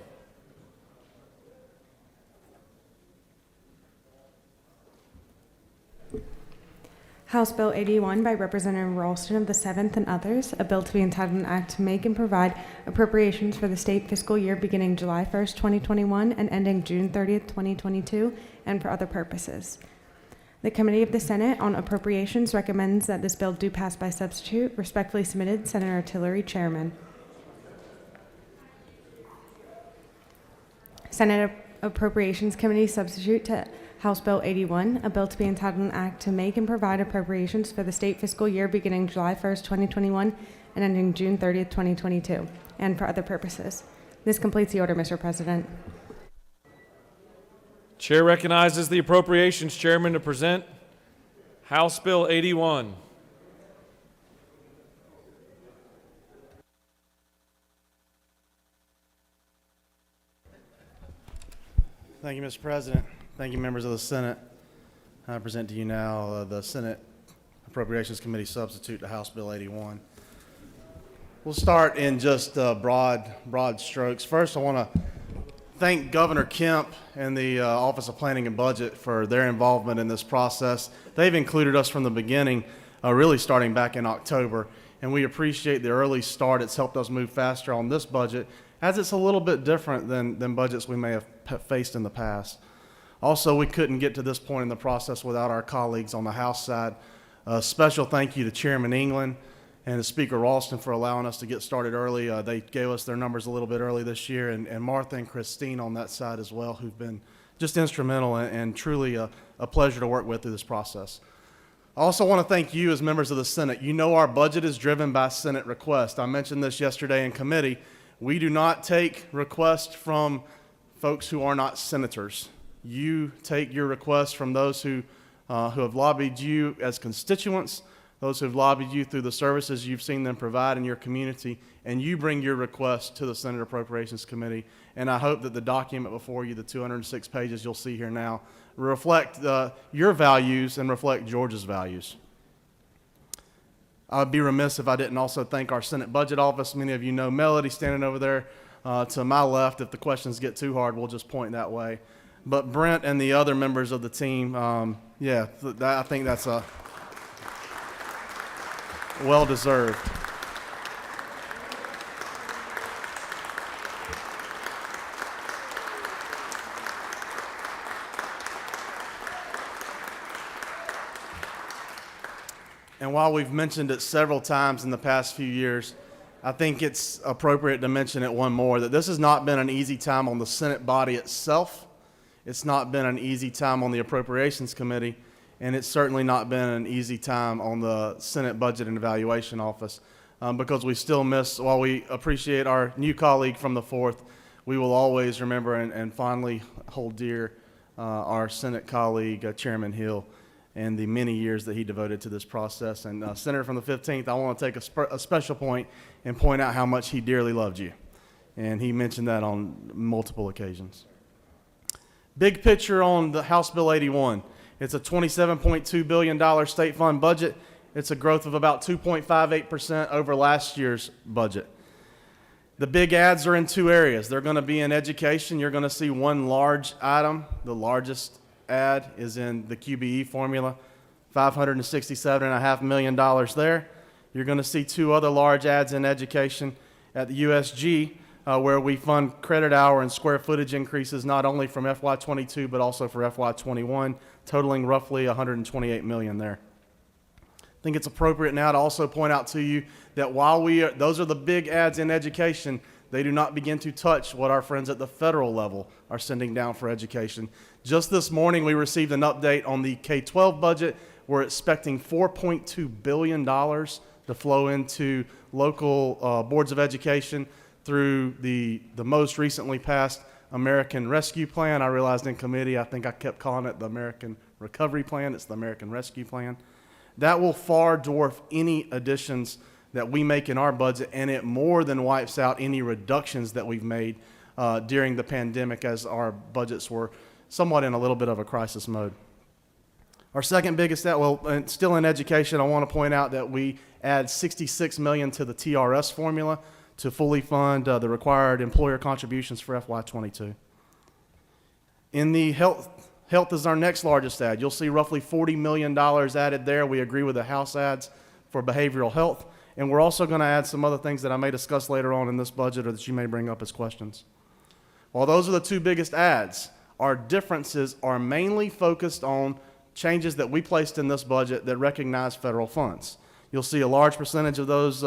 C: House Bill 81 by Representative Ralston of the 7th and others, a bill to be entitled an act to make and provide appropriations for the state fiscal year beginning July 1st, 2021 and ending June 30th, 2022, and for other purposes. The Committee of the Senate on Appropriations recommends that this bill do pass by substitute. Respectfully submitted, Senator Tillery, Chairman. Senate Appropriations Committee substitute to House Bill 81, a bill to be entitled an act to make and provide appropriations for the state fiscal year beginning July 1st, 2021 and ending June 30th, 2022, and for other purposes. This completes the order, Mr. President.
A: Chair recognizes the Appropriations Chairman to present House Bill 81.
T: Thank you, Mr. President. Thank you, members of the Senate. I present to you now the Senate Appropriations Committee substitute to House Bill 81. We'll start in just broad strokes. First, I want to thank Governor Kemp and the Office of Planning and Budget for their involvement in this process. They've included us from the beginning, really starting back in October, and we appreciate the early start. It's helped us move faster on this budget, as it's a little bit different than budgets we may have faced in the past. Also, we couldn't get to this point in the process without our colleagues on the House side. A special thank you to Chairman England and to Speaker Ralston for allowing us to get started early. They gave us their numbers a little bit early this year, and Martha and Christine on that side as well, who've been just instrumental and truly a pleasure to work with through this process. I also want to thank you as members of the Senate. You know our budget is driven by Senate request. I mentioned this yesterday in committee. We do not take requests from folks who are not senators. You take your requests from those who have lobbied you as constituents, those who have lobbied you through the services you've seen them provide in your community, and you bring your request to the Senate Appropriations Committee. And I hope that the document before you, the 206 pages you'll see here now, reflect your values and reflect Georgia's values. I'd be remiss if I didn't also thank our Senate Budget Office. Many of you know Melody standing over there to my left. If the questions get too hard, we'll just point that way. But Brent and the other members of the team, I think that's a well-deserved. And while we've mentioned it several times in the past few years, I think it's appropriate to mention it one more, that this has not been an easy time on the Senate body itself. It's not been an easy time on the Appropriations Committee, and it's certainly not been an easy time on the Senate Budget and Evaluation Office, because we still miss, while we appreciate our new colleague from the 4th, we will always remember and fondly hold dear our Senate colleague, Chairman Hill, and the many years that he devoted to this process. And Senator from the 15th, I want to take a special point and point out how much he dearly loved you. And he mentioned that on multiple occasions. Big picture on the House Bill 81. It's a $27.2 billion state fund budget. It's a growth of about 2.58% over last year's budget. The big adds are in two areas. They're going to be in education. You're going to see one large item. The largest add is in the QBE formula, $567.5 million there. You're going to see two other large adds in education at the USG, where we fund credit hour and square footage increases not only from FY22 but also for FY21, totaling roughly $128 million there. I think it's appropriate now to also point out to you that while those are the big adds in education, they do not begin to touch what our friends at the federal level are sending down for education. Just this morning, we received an update on the K-12 budget. We're expecting $4.2 billion to flow into local boards of education through the most recently passed American Rescue Plan. I realized in committee, I think I kept calling it the American Recovery Plan. It's the American Rescue Plan. That will far dwarf any additions that we make in our budget, and it more than wipes out any reductions that we've made during the pandemic, as our budgets were somewhat in a little bit of a crisis mode. Our second biggest add, and still in education, I want to point out that we add $66 million to the TRS formula to fully fund the required employer contributions for FY22. In the health is our next largest add. You'll see roughly $40 million added there. We agree with the House adds for behavioral health. And we're also going to add some other things that I may discuss later on in this budget or that you may bring up as questions. While those are the two biggest adds, our differences are mainly focused on changes that we placed in this budget that recognize federal funds. You'll see a large percentage of those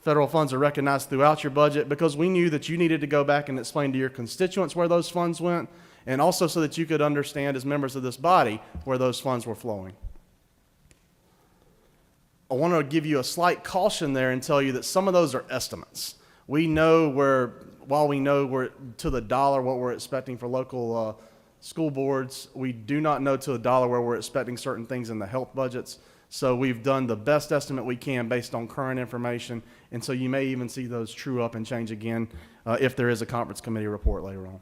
T: federal funds are recognized throughout your budget because we knew that you needed to go back and explain to your constituents where those funds went, and also so that you could understand as members of this body where those funds were flowing. I want to give you a slight caution there and tell you that some of those are estimates. We know while we know we're to the dollar what we're expecting for local school boards, we do not know to the dollar where we're expecting certain things in the health budgets. So we've done the best estimate we can based on current information, and so you may even see those true up and change again if there is a conference committee report later on.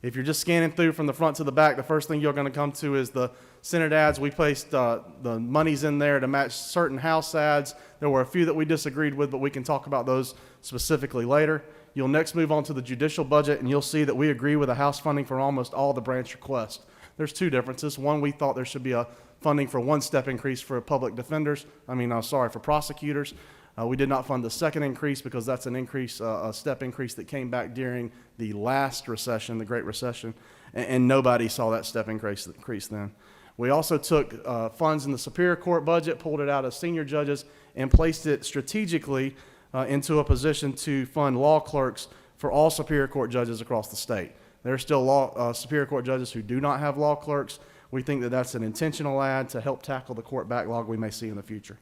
T: If you're just scanning through from the front to the back, the first thing you're going to come to is the Senate ads. We placed the monies in there to match certain House ads. There were a few that we disagreed with, but we can talk about those specifically later. You'll next move on to the judicial budget, and you'll see that we agree with the House funding for almost all the branch requests. There's two differences. One, we thought there should be a funding for one step increase for public defenders. For prosecutors. We did not fund the second increase because that's an increase, a step increase that came back during the last recession, the Great Recession, and nobody saw that step increase then. We also took funds in the Superior Court budget, pulled it out of senior judges, and placed it strategically into a position to fund law clerks for all Superior Court judges across the state. There are still Superior Court judges who do not have law clerks. We think that that's an intentional add to help tackle the court backlog we may see in the future.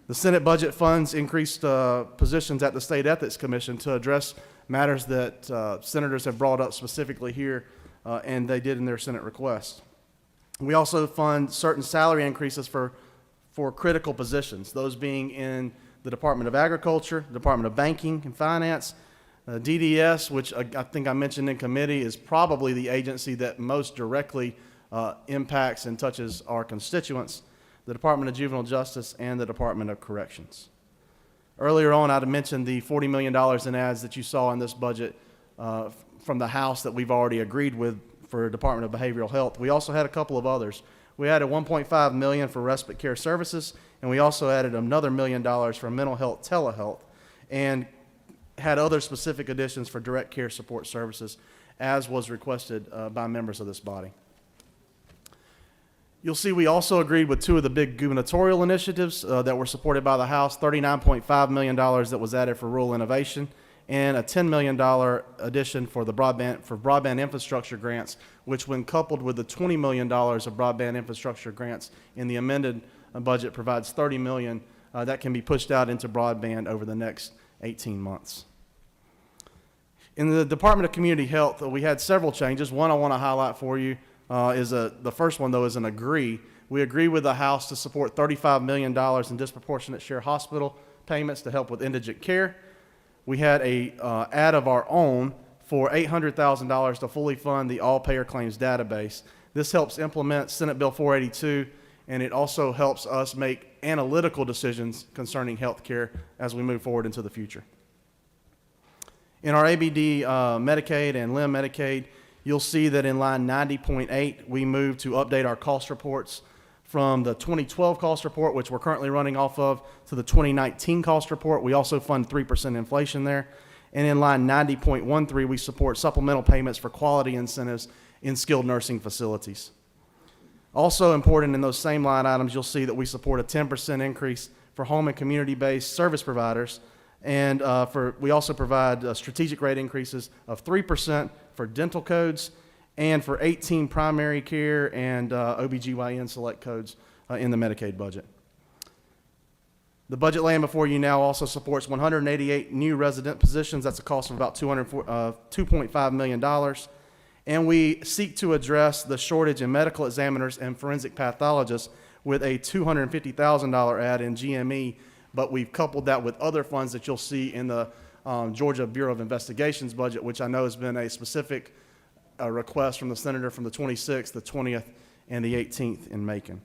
T: The Senate budget funds increased positions at the State Ethics Commission to address matters that senators have brought up specifically here, and they did in their Senate request. We also fund certain salary increases for critical positions, those being in the Department of Agriculture, Department of Banking and Finance, DDS, which I think I mentioned in committee, is probably the agency that most directly impacts and touches our constituents, the Department of Juvenile Justice, and the Department of Corrections. Earlier on, I'd mentioned the $40 million in ads that you saw in this budget from the House that we've already agreed with for Department of Behavioral Health. We also had a couple of others. We added $1.5 million for respite care services, and we also added another $1 million for mental health telehealth, and had other specific additions for direct care support services, as was requested by members of this body. You'll see we also agreed with two of the big gubernatorial initiatives that were supported by the House, $39.5 million that was added for rural innovation, and a $10 million addition for broadband infrastructure grants, which when coupled with the $20 million of broadband infrastructure grants in the amended budget provides $30 million that can be pushed out into broadband over the next 18 months. In the Department of Community Health, we had several changes. One I want to highlight for you the first one, though, is an agree. We agree with the House to support $35 million in disproportionate share hospital payments to help with indigent care. We had a ad of our own for $800,000 to fully fund the all-payer claims database. This helps implement Senate Bill 482, and it also helps us make analytical decisions concerning health care as we move forward into the future. In our ABD Medicaid and LIM Medicaid, you'll see that in line 90.8, we moved to update our cost reports from the 2012 cost report, which we're currently running off of, to the 2019 cost report. We also fund 3% inflation there. And in line 90.13, we support supplemental payments for quality incentives in skilled nursing facilities. Also important in those same line items, you'll see that we support a 10% increase for home and community-based service providers. And we also provide strategic rate increases of 3% for dental codes and for 18 primary care and OBGYN select codes in the Medicaid budget. The budget laying before you now also supports 188 new resident positions. That's a cost of about $2.5 million. And we seek to address the shortage in medical examiners and forensic pathologists with a $250,000 add in GME, but we've coupled that with other funds that you'll see in the Georgia Bureau of Investigation's budget, which I know has been a specific request from the senator from the 26th, the 20th, and the 18th in Macon.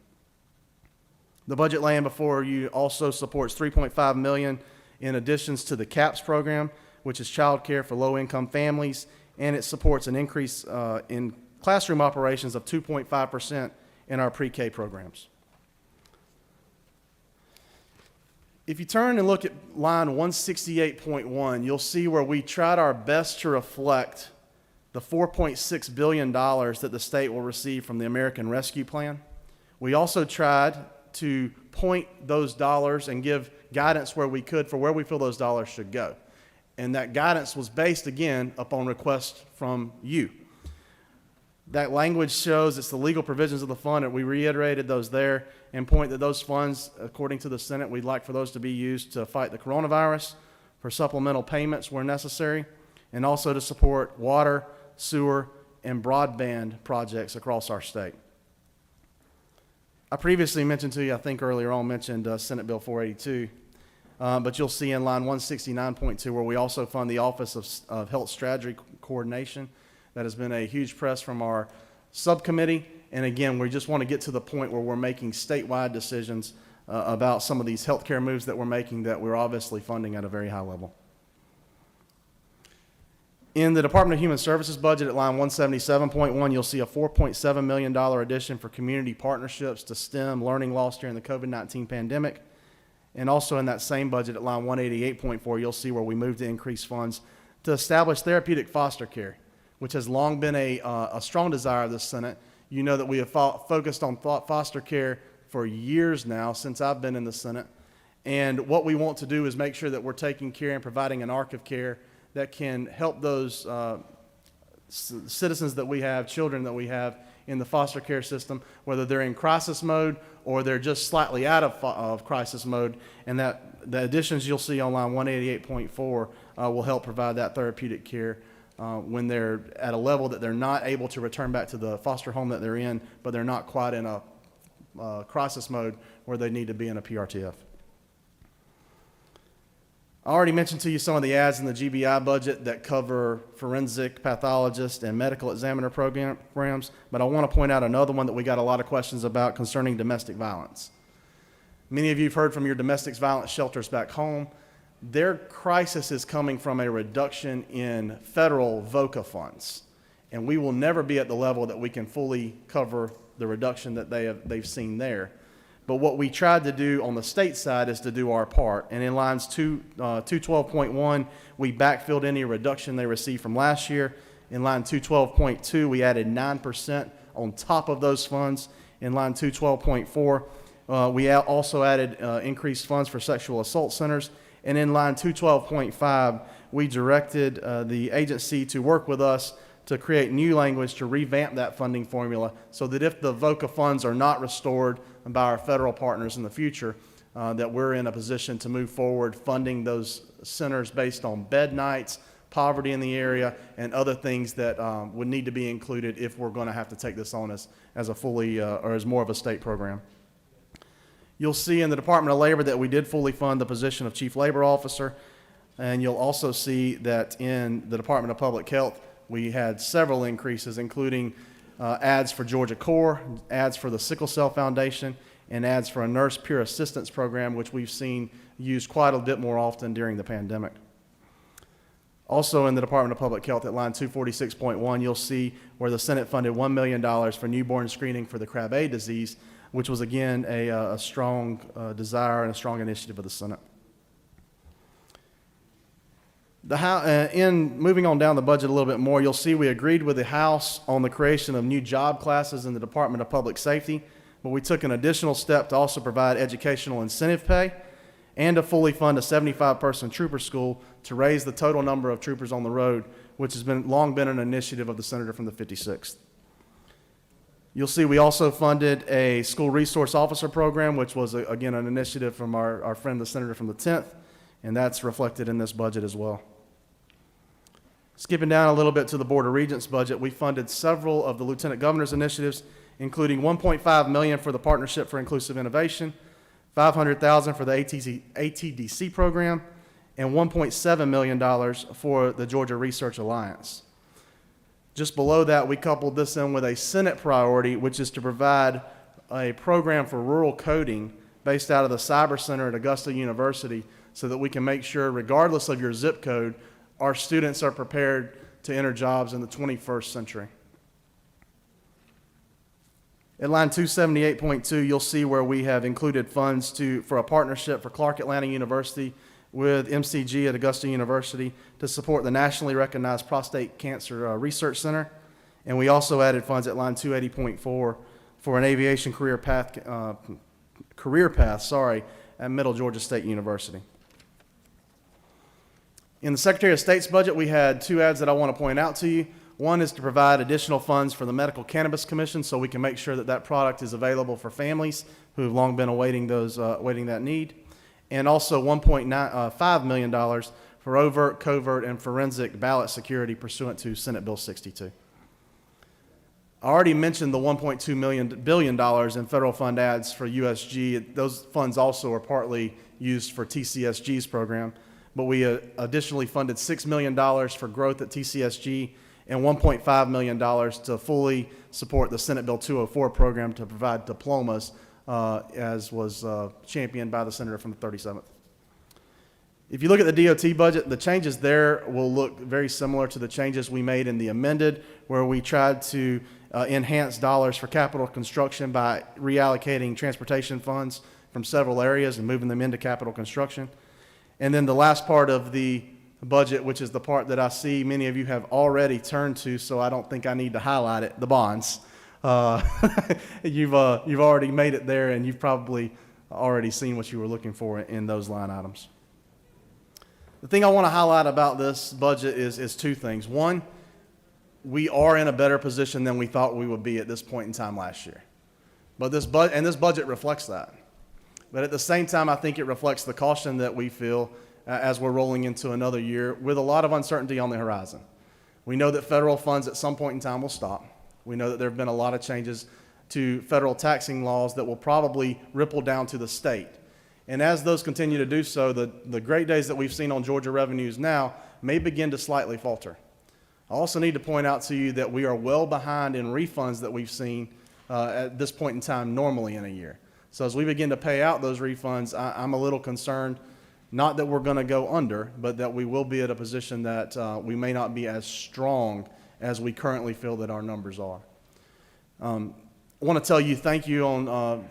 T: The budget laying before you also supports $3.5 million in additions to the CAPS program, which is child care for low-income families, and it supports an increase in classroom operations of 2.5% in our pre-K programs. If you turn and look at line 168.1, you'll see where we tried our best to reflect the $4.6 billion that the state will receive from the American Rescue Plan. We also tried to point those dollars and give guidance where we could for where we feel those dollars should go. And that guidance was based, again, upon request from you. That language shows it's the legal provisions of the fund, and we reiterated those there and point that those funds, according to the Senate, we'd like for those to be used to fight the coronavirus, for supplemental payments where necessary, and also to support water, sewer, and broadband projects across our state. I previously mentioned to you, I think earlier on, mentioned Senate Bill 482, but you'll see in line 169.2 where we also fund the Office of Health Strategy Coordination. That has been a huge press from our subcommittee. And again, we just want to get to the point where we're making statewide decisions about some of these healthcare moves that we're making that we're obviously funding at a very high level. In the Department of Human Services budget at line 177.1, you'll see a $4.7 million addition for community partnerships to stem learning loss during the COVID-19 pandemic. And also in that same budget at line 188.4, you'll see where we moved to increase funds to establish therapeutic foster care, which has long been a strong desire of the Senate. You know that we have focused on foster care for years now, since I've been in the Senate. And what we want to do is make sure that we're taking care and providing an arc of care that can help those citizens that we have, children that we have in the foster care system, whether they're in crisis mode or they're just slightly out of crisis mode. And that the additions you'll see on line 188.4 will help provide that therapeutic care when they're at a level that they're not able to return back to the foster home that they're in, but they're not quite in a crisis mode where they need to be in a PRTF. I already mentioned to you some of the ads in the GBI budget that cover forensic pathologist and medical examiner programs, but I want to point out another one that we got a lot of questions about concerning domestic violence. Many of you have heard from your domestic violence shelters back home. Their crisis is coming from a reduction in federal VOCA funds, and we will never be at the level that we can fully cover the reduction that they've seen there. But what we tried to do on the state side is to do our part. And in lines 212.1, we backfilled any reduction they received from last year. In line 212.2, we added 9% on top of those funds. In line 212.4, we also added increased funds for sexual assault centers. And in line 212.5, we directed the agency to work with us to create new language to revamp that funding formula so that if the VOCA funds are not restored by our federal partners in the future, that we're in a position to move forward funding those centers based on bed nights, poverty in the area, and other things that would need to be included if we're going to have to take this on as a fully or as more of a state program. You'll see in the Department of Labor that we did fully fund the position of Chief Labor Officer, and you'll also see that in the Department of Public Health, we had several increases, including ads for Georgia Corps, ads for the Sickle Cell Foundation, and ads for a Nurse Peer Assistance Program, which we've seen used quite a bit more often during the pandemic. Also in the Department of Public Health at line 246.1, you'll see where the Senate funded $1 million for newborn screening for the Krabbe disease, which was again a strong desire and a strong initiative of the Senate. In moving on down the budget a little bit more, you'll see we agreed with the House on the creation of new job classes in the Department of Public Safety, but we took an additional step to also provide educational incentive pay and to fully fund a 75-person trooper school to raise the total number of troopers on the road, which has long been an initiative of the senator from the 56th. You'll see we also funded a school resource officer program, which was, again, an initiative from our friend, the senator from the 10th, and that's reflected in this budget as well. Skipping down a little bit to the Board of Regents budget, we funded several of the Lieutenant Governor's initiatives, including $1.5 million for the Partnership for Inclusive Innovation, $500,000 for the ATDC program, and $1.7 million for the Georgia Research Alliance. Just below that, we coupled this in with a Senate priority, which is to provide a program for rural coding based out of the Cyber Center at Augusta University so that we can make sure, regardless of your zip code, our students are prepared to enter jobs in the 21st century. At line 278.2, you'll see where we have included funds for a partnership for Clark Atlanta University with MCG at Augusta University to support the nationally recognized prostate cancer research center. And we also added funds at line 280.4 for for an aviation career path, at Middle Georgia State University. In the Secretary of State's budget, we had two ads that I want to point out to you. One is to provide additional funds for the Medical Cannabis Commission so we can make sure that that product is available for families who have long been awaiting that need. And also $1.5 million for overt, covert, and forensic ballot security pursuant to Senate Bill 62. I already mentioned the $1.2 billion in federal fund ads for USG. Those funds also are partly used for TCSG's program, but we additionally funded $6 million for growth at TCSG and $1.5 million to fully support the Senate Bill 204 program to provide diplomas, as was championed by the senator from the 37th. If you look at the DOT budget, the changes there will look very similar to the changes we made in the amended, where we tried to enhance dollars for capital construction by reallocating transportation funds from several areas and moving them into capital construction. And then the last part of the budget, which is the part that I see many of you have already turned to, so I don't think I need to highlight it, the bonds. You've already made it there, and you've probably already seen what you were looking for in those line items. The thing I want to highlight about this budget is two things. One, we are in a better position than we thought we would be at this point in time last year. But this budget reflects that. But at the same time, I think it reflects the caution that we feel as we're rolling into another year with a lot of uncertainty on the horizon. We know that federal funds at some point in time will stop. We know that there have been a lot of changes to federal taxing laws that will probably ripple down to the state. And as those continue to do so, the great days that we've seen on Georgia revenues now may begin to slightly falter. I also need to point out to you that we are well behind in refunds that we've seen at this point in time normally in a year. So as we begin to pay out those refunds, I'm a little concerned, not that we're going to go under, but that we will be at a position that we may not be as strong as we currently feel that our numbers are. I want to tell you thank you on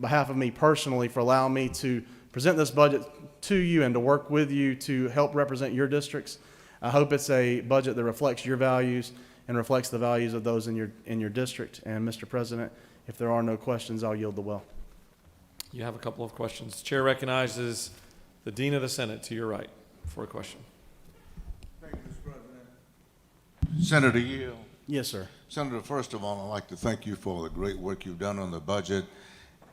T: behalf of me personally for allowing me to present this budget to you and to work with you to help represent your districts. I hope it's a budget that reflects your values and reflects the values of those in your district. And Mr. President, if there are no questions, I'll yield the well.
A: You have a couple of questions. The chair recognizes the Dean of the Senate to your right for a question.
U: Thank you, Mr. President. Senator Yield.
T: Yes, sir.
U: Senator, first of all, I'd like to thank you for the great work you've done on the budget.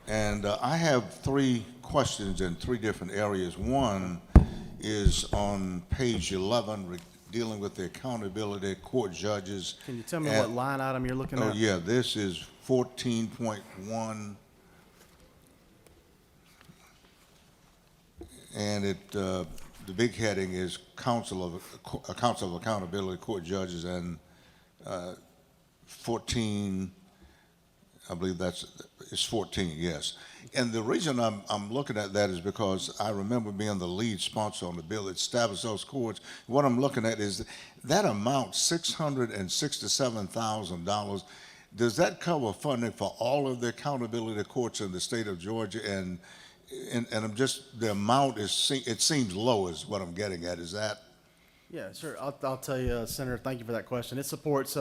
U: And I have three questions in three different areas. One is on page 11, dealing with the accountability court judges.
T: Can you tell me what line item you're looking at?
U: Oh, yeah, this is 14.1. And the big heading is Council of Accountability Court Judges, and 14, I believe it's 14, yes. And the reason I'm looking at that is because I remember being the lead sponsor on the bill that established those courts. What I'm looking at is that amount, $667,000. Does that cover funding for all of the accountability courts in the state of Georgia? And I'm just, the amount it seems low is what I'm getting at. Is that?
T: Yeah, sure. I'll tell you, Senator, thank you for that question. It supports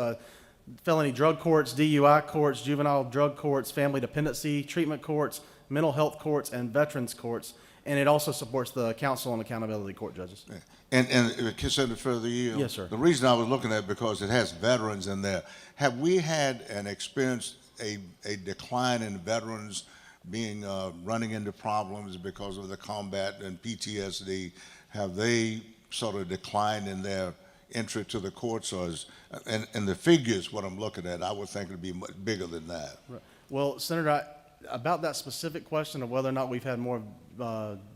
T: felony drug courts, DUI courts, juvenile drug courts, family dependency treatment courts, mental health courts, and veterans courts. And it also supports the Council on Accountability Court Judges.
U: Yeah. And consider further yield?
T: Yes, sir.
U: The reason I was looking at it because it has veterans in there. Have we had an experience, a decline in veterans being running into problems because of the combat and PTSD? Have they sort of declined in their entry to the courts? Or and the figures, what I'm looking at, I would think it would be much bigger than that.
T: Right. Well, Senator, about that specific question of whether or not we've had more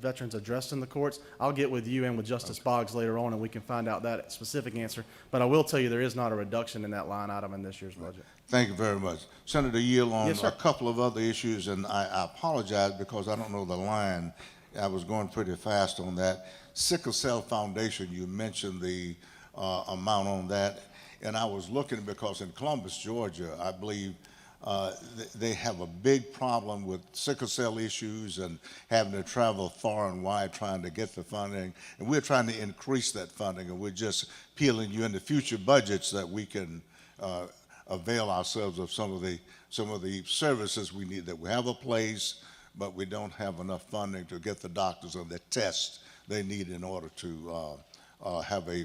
T: veterans addressed in the courts, I'll get with you and with Justice Boggs later on, and we can find out that specific answer. But I will tell you there is not a reduction in that line item in this year's budget.
U: Thank you very much. Senator Yield, on
T: Yes, sir.
U: a couple of other issues, and I apologize because I don't know the line. I was going pretty fast on that. Sickle Cell Foundation, you mentioned the amount on that, and I was looking because in Columbus, Georgia, I believe they have a big problem with sickle cell issues and having to travel far and wide trying to get the funding. And we're trying to increase that funding, and we're just peeling you into future budgets that we can avail ourselves of some of the services we need. That we have a place, but we don't have enough funding to get the doctors and the tests they need in order to have a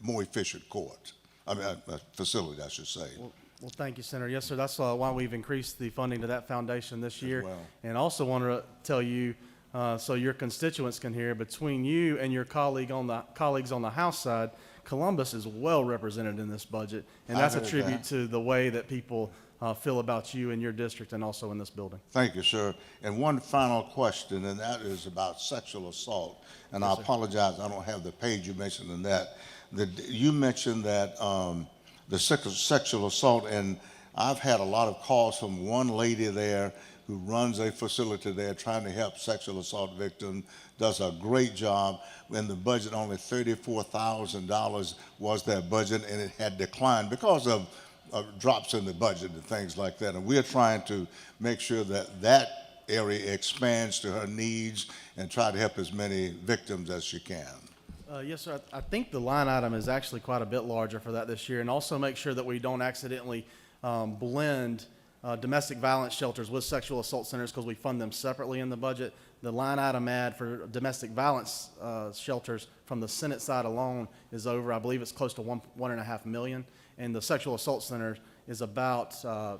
U: more efficient court. I mean, a facility, I should say.
T: Well, thank you, Senator. Yes, sir. That's why we've increased the funding to that foundation this year.
U: well.
T: And also want to tell you, so your constituents can hear, between you and your colleagues on the House side, Columbus is well represented in this budget, and that's a tribute to the way that people feel about you and your district, and also in this building.
U: Thank you, sir. And one final question, and that is about sexual assault. And I apologize, I don't have the page you mentioned in that. You mentioned that the sexual assault, and I've had a lot of calls from one lady there who runs a facility there trying to help sexual assault victims, does a great job. In the budget, only $34,000 was their budget, and it had declined because of drops in the budget and things like that. And we're trying to make sure that that area expands to her needs and try to help as many victims as she can.
T: Yes, sir. I think the line item is actually quite a bit larger for that this year, and also make sure that we don't accidentally blend domestic violence shelters with sexual assault centers, because we fund them separately in the budget. The line item ad for domestic violence shelters from the Senate side alone is over, I believe it's close to $1.5 million, and the sexual assault center is about 5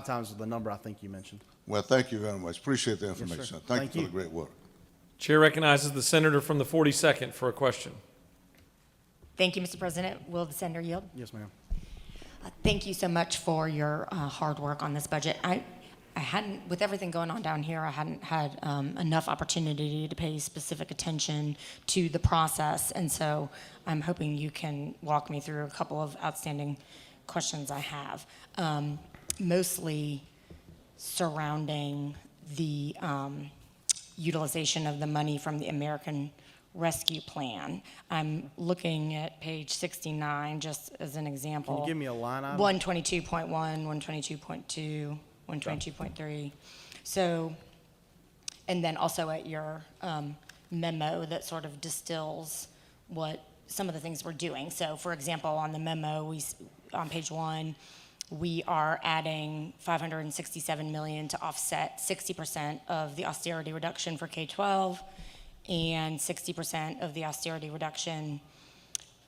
T: times the number I think you mentioned.
U: Well, thank you very much. Appreciate the
T: Yes,
U: information.
T: sir.
U: Thank you for the great work.
A: Chair recognizes the senator from the 42nd for a question.
M: Thank you, Mr. President. Will the senator yield?
T: Yes, ma'am.
M: Thank you so much for your hard work on this budget. I hadn't, with everything going on down here, I hadn't had enough opportunity to pay specific attention to the process, and so I'm hoping you can walk me through a couple of outstanding questions I have, mostly surrounding the utilization of the money from the American Rescue Plan. I'm looking at page 69 just as an example.
T: Can you give me a line item?
M: 122.1, 122.2, 122.3. So, and then also at your memo that sort of distills what some of the things we're doing. So, for example, on the memo, on page 1, we are adding $567 million to offset 60% of the austerity reduction for K-12 and 60% of the austerity reduction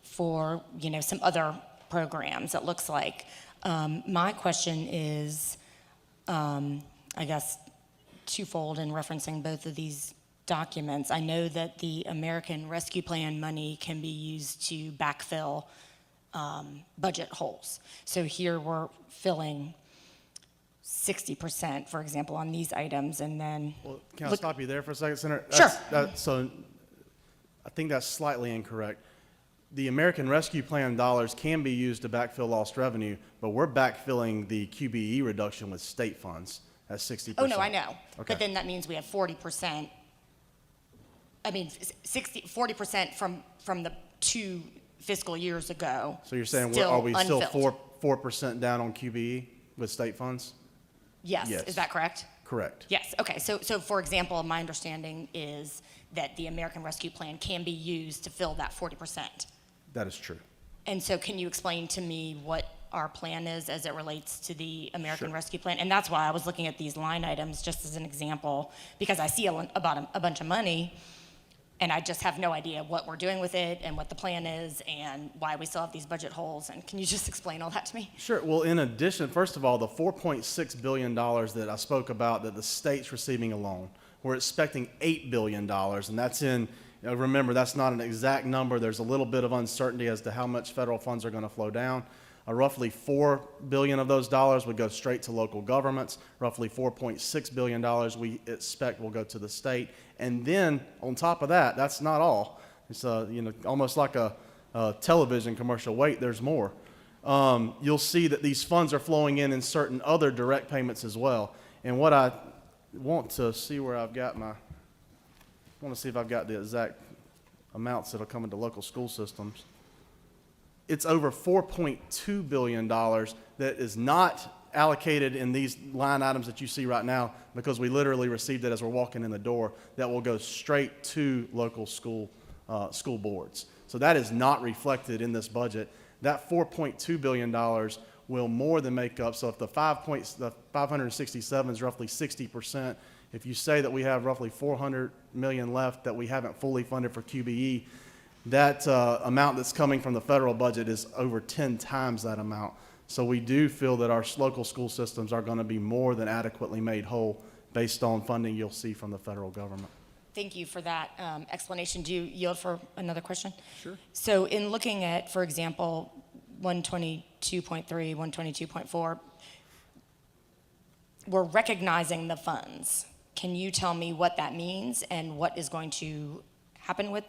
M: for, some other programs, it looks like. My question is, I guess, twofold in referencing both of these documents. I know that the American Rescue Plan money can be used to backfill budget holes. So here we're filling 60%, for example, on these items, and then...
T: Well, can I stop you there for a second, Senator?
M: Sure.
T: So I think that's slightly incorrect. The American Rescue Plan dollars can be used to backfill lost revenue, but we're backfilling the QBE reduction with state funds at 60%.
M: Oh, no, I know.
T: Okay.
M: But then that means we have 40%, 40% from the 2 fiscal years ago.
T: So you're saying,
M: still
T: are we still
M: unfilled.
T: 4% down on QBE with state funds?
M: Yes. Is that correct?
T: Correct.
M: Yes, okay. So for example, my understanding is that the American Rescue Plan can be used to fill that 40%.
T: That is true.
M: And so can you explain to me what our plan is as it relates to the American
T: Sure.
M: Rescue Plan? And that's why I was looking at these line items just as an example, because I see about a bunch of money, and I just have no idea what we're doing with it and what the plan is and why we still have these budget holes. And can you just explain all that to me?
T: Sure. Well, in addition, first of all, the $4.6 billion that I spoke about that the state's receiving alone, we're expecting $8 billion, and that's in, remember, that's not an exact number. There's a little bit of uncertainty as to how much federal funds are going to flow down. Roughly $4 billion of those dollars would go straight to local governments. Roughly $4.6 billion we expect will go to the state. And then on top of that, that's not all. It's almost like a television commercial. Wait, there's more. You'll see that these funds are flowing in certain other direct payments as well. And what I want to see where I've got I want to see if I've got the exact amounts that'll come into local school systems. It's over $4.2 billion that is not allocated in these line items that you see right now, because we literally received it as we're walking in the door, that will go straight to local school boards. So that is not reflected in this budget. That $4.2 billion will more than make up. So if the 567 is roughly 60%, if you say that we have roughly 400 million left that we haven't fully funded for QBE, that amount that's coming from the federal budget is over 10 times that amount. So we do feel that our local school systems are going to be more than adequately made whole based on funding you'll see from the federal government.
M: Thank you for that explanation. Do you yield for another question?
T: Sure.
M: So in looking at, for example, 122.3, 122.4, we're recognizing the funds. Can you tell me what that means and what is going to happen with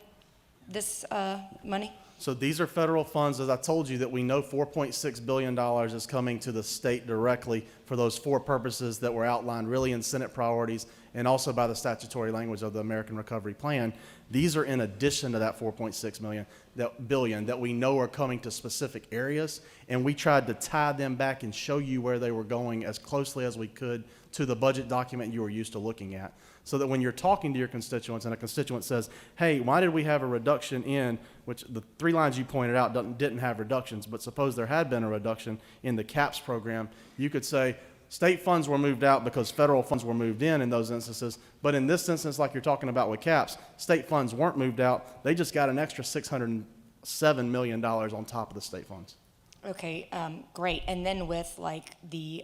M: this money?
T: So these are federal funds. As I told you, that we know $4.6 billion is coming to the state directly for those four purposes that were outlined really in Senate priorities and also by the statutory language of the American Recovery Plan. These are in addition to that $4.6 billion that we know are coming to specific areas, and we tried to tie them back and show you where they were going as closely as we could to the budget document you were used to looking at, so that when you're talking to your constituents and a constituent says, hey, why did we have a reduction in, which the 3 lines you pointed out didn't have reductions, but suppose there had been a reduction in the CAPS program, you could say, state funds were moved out because federal funds were moved in those instances. But in this instance, like you're talking about with CAPS, state funds weren't moved out. They just got an extra $607 million on top of the state funds.
M: Okay, great. And then with like the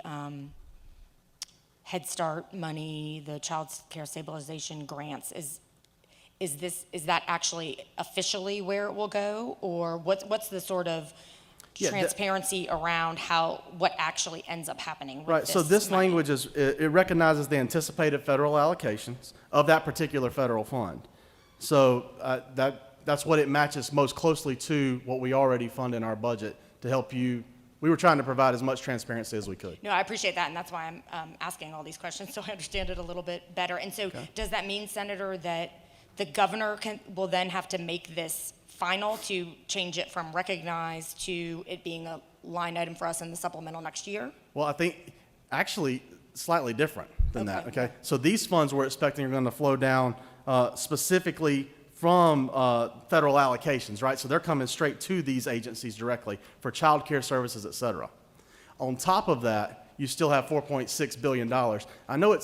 M: Head Start money, the Child Care Stabilization grants, is that actually officially where it will go, or what's the sort of transparency around what actually ends up happening with
T: Right, so this
M: money?
T: language it recognizes the anticipated federal allocations of that particular federal fund. So that's what it matches most closely to what we already fund in our budget to help you. We were trying to provide as much transparency as we could.
M: No, I appreciate that, and that's why I'm asking all these questions, so I understand it a little bit better. And so does that mean, Senator, that the governor will then have to make this final to change it from recognized to it being a line item for us in the supplemental next year?
T: Well, I think actually slightly different than that, okay? So these funds we're expecting are going to flow down specifically from federal allocations, right? So they're coming straight to these agencies directly for child care services, et cetera. On top of that, you still have $4.6 billion. I know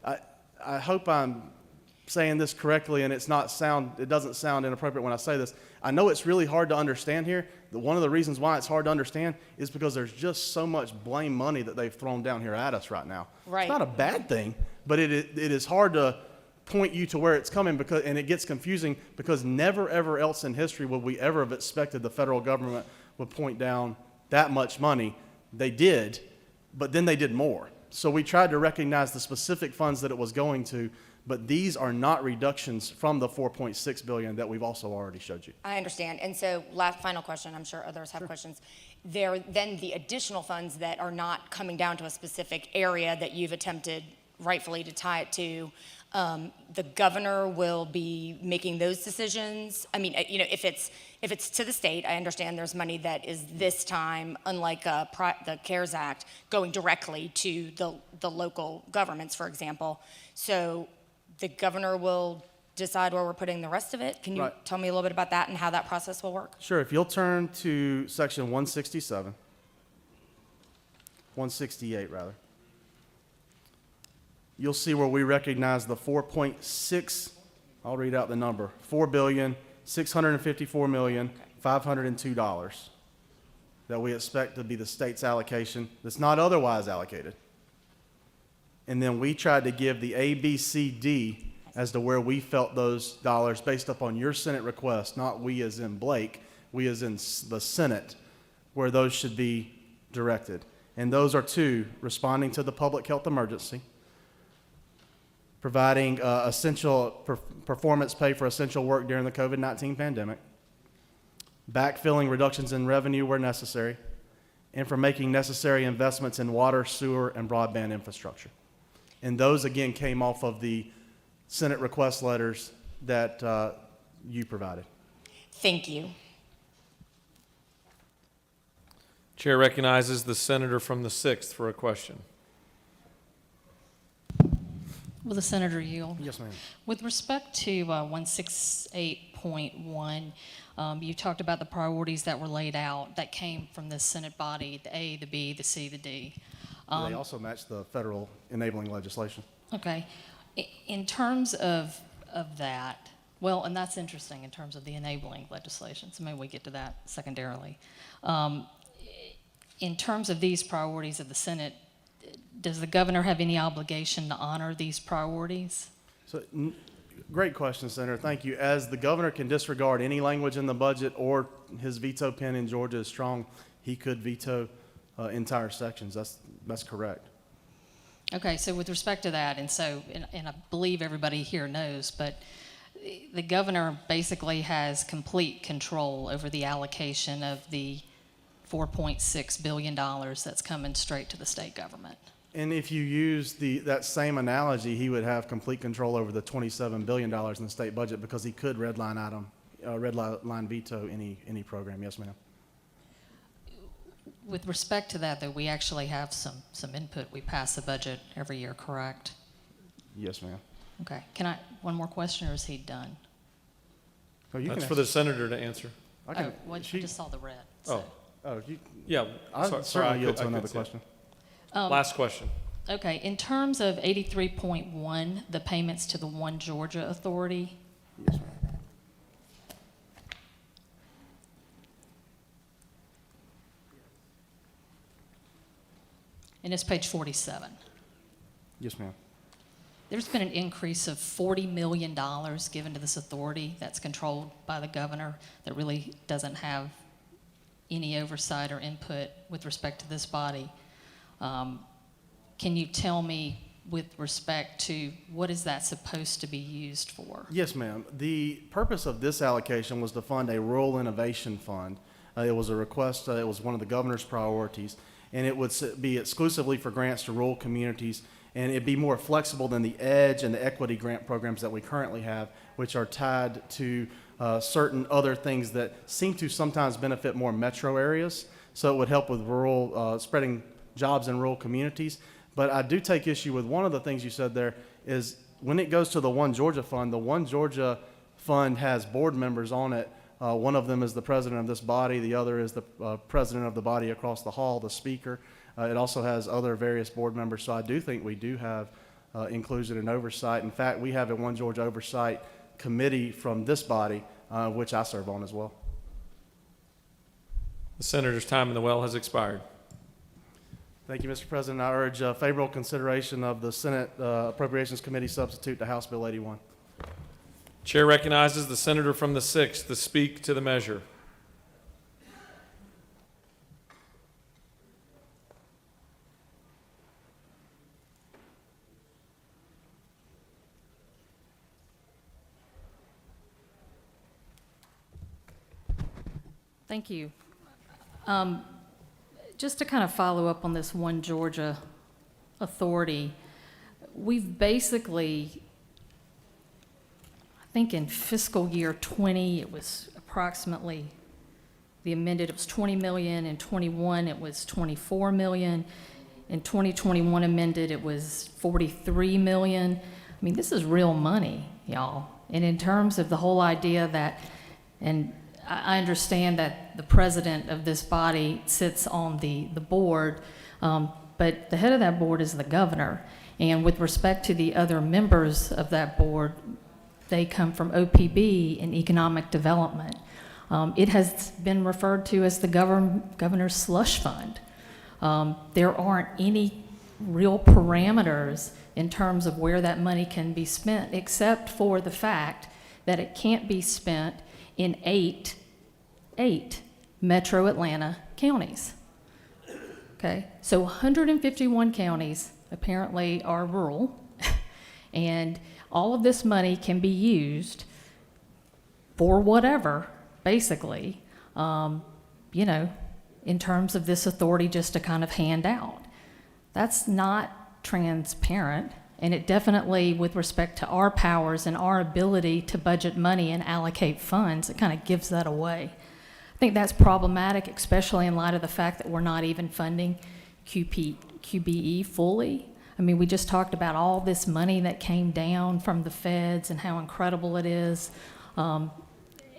T: I hope I'm saying this correctly and it doesn't sound inappropriate when I say this. I know it's really hard to understand here. One of the reasons why it's hard to understand is because there's just so much blame money that they've thrown down here at us right now.
M: Right.
T: It's not a bad thing, but it is hard to point you to where it's coming, and it gets confusing because never ever else in history would we ever have expected the federal government would point down that much money. They did, but then they did more. So we tried to recognize the specific funds that it was going to, but these are not reductions from the $4.6 billion that we've also already showed you.
M: I understand. And so final question, I'm sure others have questions. Then the additional funds that are not coming down to a specific area that you've attempted rightfully to tie it to, the governor will be making those decisions. I mean, if it's to the state, I understand there's money that is this time, unlike the CARES Act, going directly to the local governments, for example. So the governor will decide where we're putting the rest of it. Can you tell me a little bit about that and how that process will work?
T: Sure. If you'll turn to section 167, 168 rather, you'll see where we recognize the 4.6, I'll read out the number, $4,654,502 that we expect to be the state's allocation that's not otherwise allocated. And then we tried to give the A, B, C, D as to where we felt those dollars based upon your Senate request, not we as in Blake, we as in the Senate, where those should be directed. And those are two: responding to the public health emergency, providing essential performance pay for essential work during the COVID-19 pandemic, backfilling reductions in revenue where necessary, and for making necessary investments in water, sewer, and broadband infrastructure. And those, again, came off of the Senate request letters that you provided.
M: Thank you.
A: Chair recognizes the senator from the 6th for a question.
S: Will the senator yield?
T: Yes, ma'am.
S: With respect to 168.1, you talked about the priorities that were laid out that came from the Senate body, the A, the B, the C, the D.
T: They also match the federal enabling legislation.
S: Okay. In terms of that, well, and that's interesting in terms of the enabling legislation, so maybe we get to that secondarily. In terms of these priorities of the Senate, does the governor have any obligation to honor these priorities?
T: So, great question, Senator. Thank you. As the governor can disregard any language in the budget or his veto pen in Georgia is strong, he could veto entire sections. That's correct.
S: Okay, so with respect to that, and I believe everybody here knows, but the governor basically has complete control over the allocation of the $4.6 billion that's coming straight to the state government.
T: And if you use that same analogy, he would have complete control over the $27 billion in the state budget because he could red line veto any program. Yes, ma'am.
S: With respect to that, though, we actually have some input. We pass the budget every year, correct?
T: Yes, ma'am.
S: Okay. Can I, one more question, or is he done?
T: Oh,
A: That's for the senator to answer.
S: Well, I just saw the red. So.
A: Yeah.
T: I'll certainly yield to another question.
A: Last question.
S: Okay. In terms of 83.1, the payments to the One Georgia Authority.
T: Yes, ma'am.
S: And it's page 47.
T: Yes, ma'am.
S: There's been an increase of $40 million given to this authority that's controlled by the governor that really doesn't have any oversight or input with respect to this body. Can you tell me with respect to what is that supposed to be used for?
T: Yes, ma'am. The purpose of this allocation was to fund a rural innovation fund. It was a request, it was one of the governor's priorities, and it would be exclusively for grants to rural communities, and it'd be more flexible than the EDGE and the equity grant programs that we currently have, which are tied to certain other things that seem to sometimes benefit more metro areas. So it would help with rural, spreading jobs in rural communities. But I do take issue with one of the things you said there is when it goes to the One Georgia Fund, the One Georgia Fund has board members on it. One of them is the president of this body. The other is the president of the body across the hall, the speaker. It also has other various board members. So I do think we do have inclusion and oversight. In fact, we have a One Georgia Oversight Committee from this body, which I serve on as well.
A: The senator's time in the well has expired.
T: Thank you, Mr. President. I urge favorable consideration of the Senate Appropriations Committee substitute to House Bill 81.
A: Chair recognizes the senator from the 6th to speak to the measure.
S: Thank you. Just to kind of follow up on this One Georgia Authority, we've basically, I think in fiscal year 20, it was approximately, the amended, it was 20 million. In 21, it was 24 million. In 2021 amended, it was 43 million. I mean, this is real money, y'all. And in terms of the whole idea that, and I understand that the president of this body sits on the board, but the head of that board is the governor. And with respect to the other members of that board, they come from OPB and economic development. It has been referred to as the governor's slush fund. There aren't any real parameters in terms of where that money can be spent, except for the fact that it can't be spent in eight metro Atlanta counties. Okay, so 151 counties apparently are rural, and all of this money can be used for whatever, basically, you know, in terms of this authority just to kind of hand out. That's not transparent, and it definitely, with respect to our powers and our ability to budget money and allocate funds, it kind of gives that away. I think that's problematic, especially in light of the fact that we're not even funding QBE fully. I mean, we just talked about all this money that came down from the feds and how incredible it is. And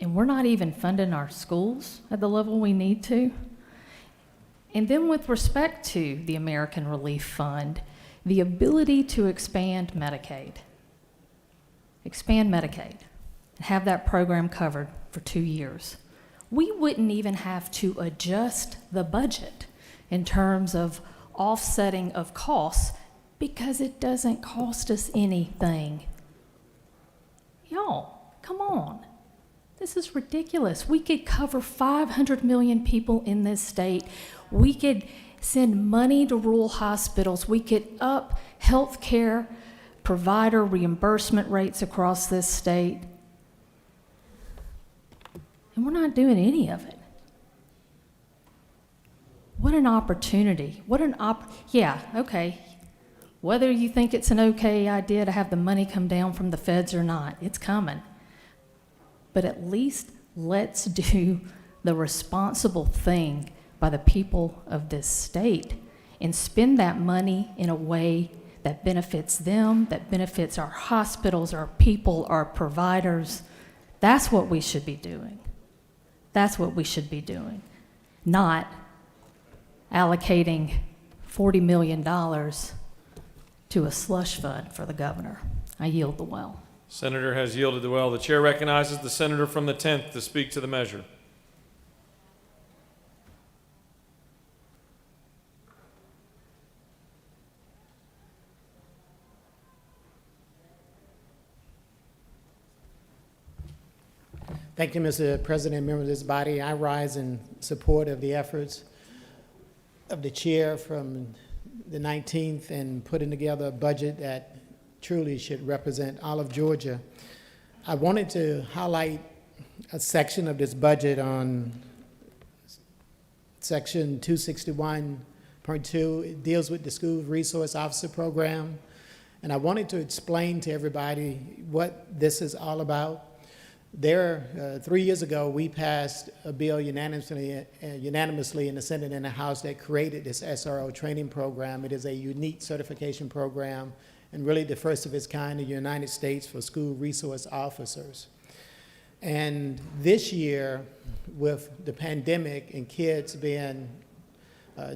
S: we're not even funding our schools at the level we need to. And then with respect to the American Relief Fund, the ability to expand Medicaid, and have that program covered for 2 years. We wouldn't even have to adjust the budget in terms of offsetting of costs because it doesn't cost us anything. Y'all, come on. This is ridiculous. We could cover 500 million people in this state. We could send money to rural hospitals. We could up health care provider reimbursement rates across this state. And we're not doing any of it. What an opportunity. Yeah, okay. Whether you think it's an okay idea to have the money come down from the feds or not, it's coming. But at least let's do the responsible thing by the people of this state and spend that money in a way that benefits them, that benefits our hospitals, our people, our providers. That's what we should be doing. That's what we should be doing, not allocating $40 million to a slush fund for the governor. I yield the well.
A: Senator has yielded the well. The chair recognizes the senator from the 10th to speak to the measure.
P: Thank you, Mr. President, members of this body. I rise in support of the efforts of the chair from the 19th in putting together a budget that truly should represent all of Georgia. I wanted to highlight a section of this budget on section 261.2. It deals with the School Resource Officer Program. And I wanted to explain to everybody what this is all about. 3 years ago, we passed a bill unanimously in the Senate and the House that created this SRO training program. It is a unique certification program and really the first of its kind in the United States for school resource officers. And this year, with the pandemic and kids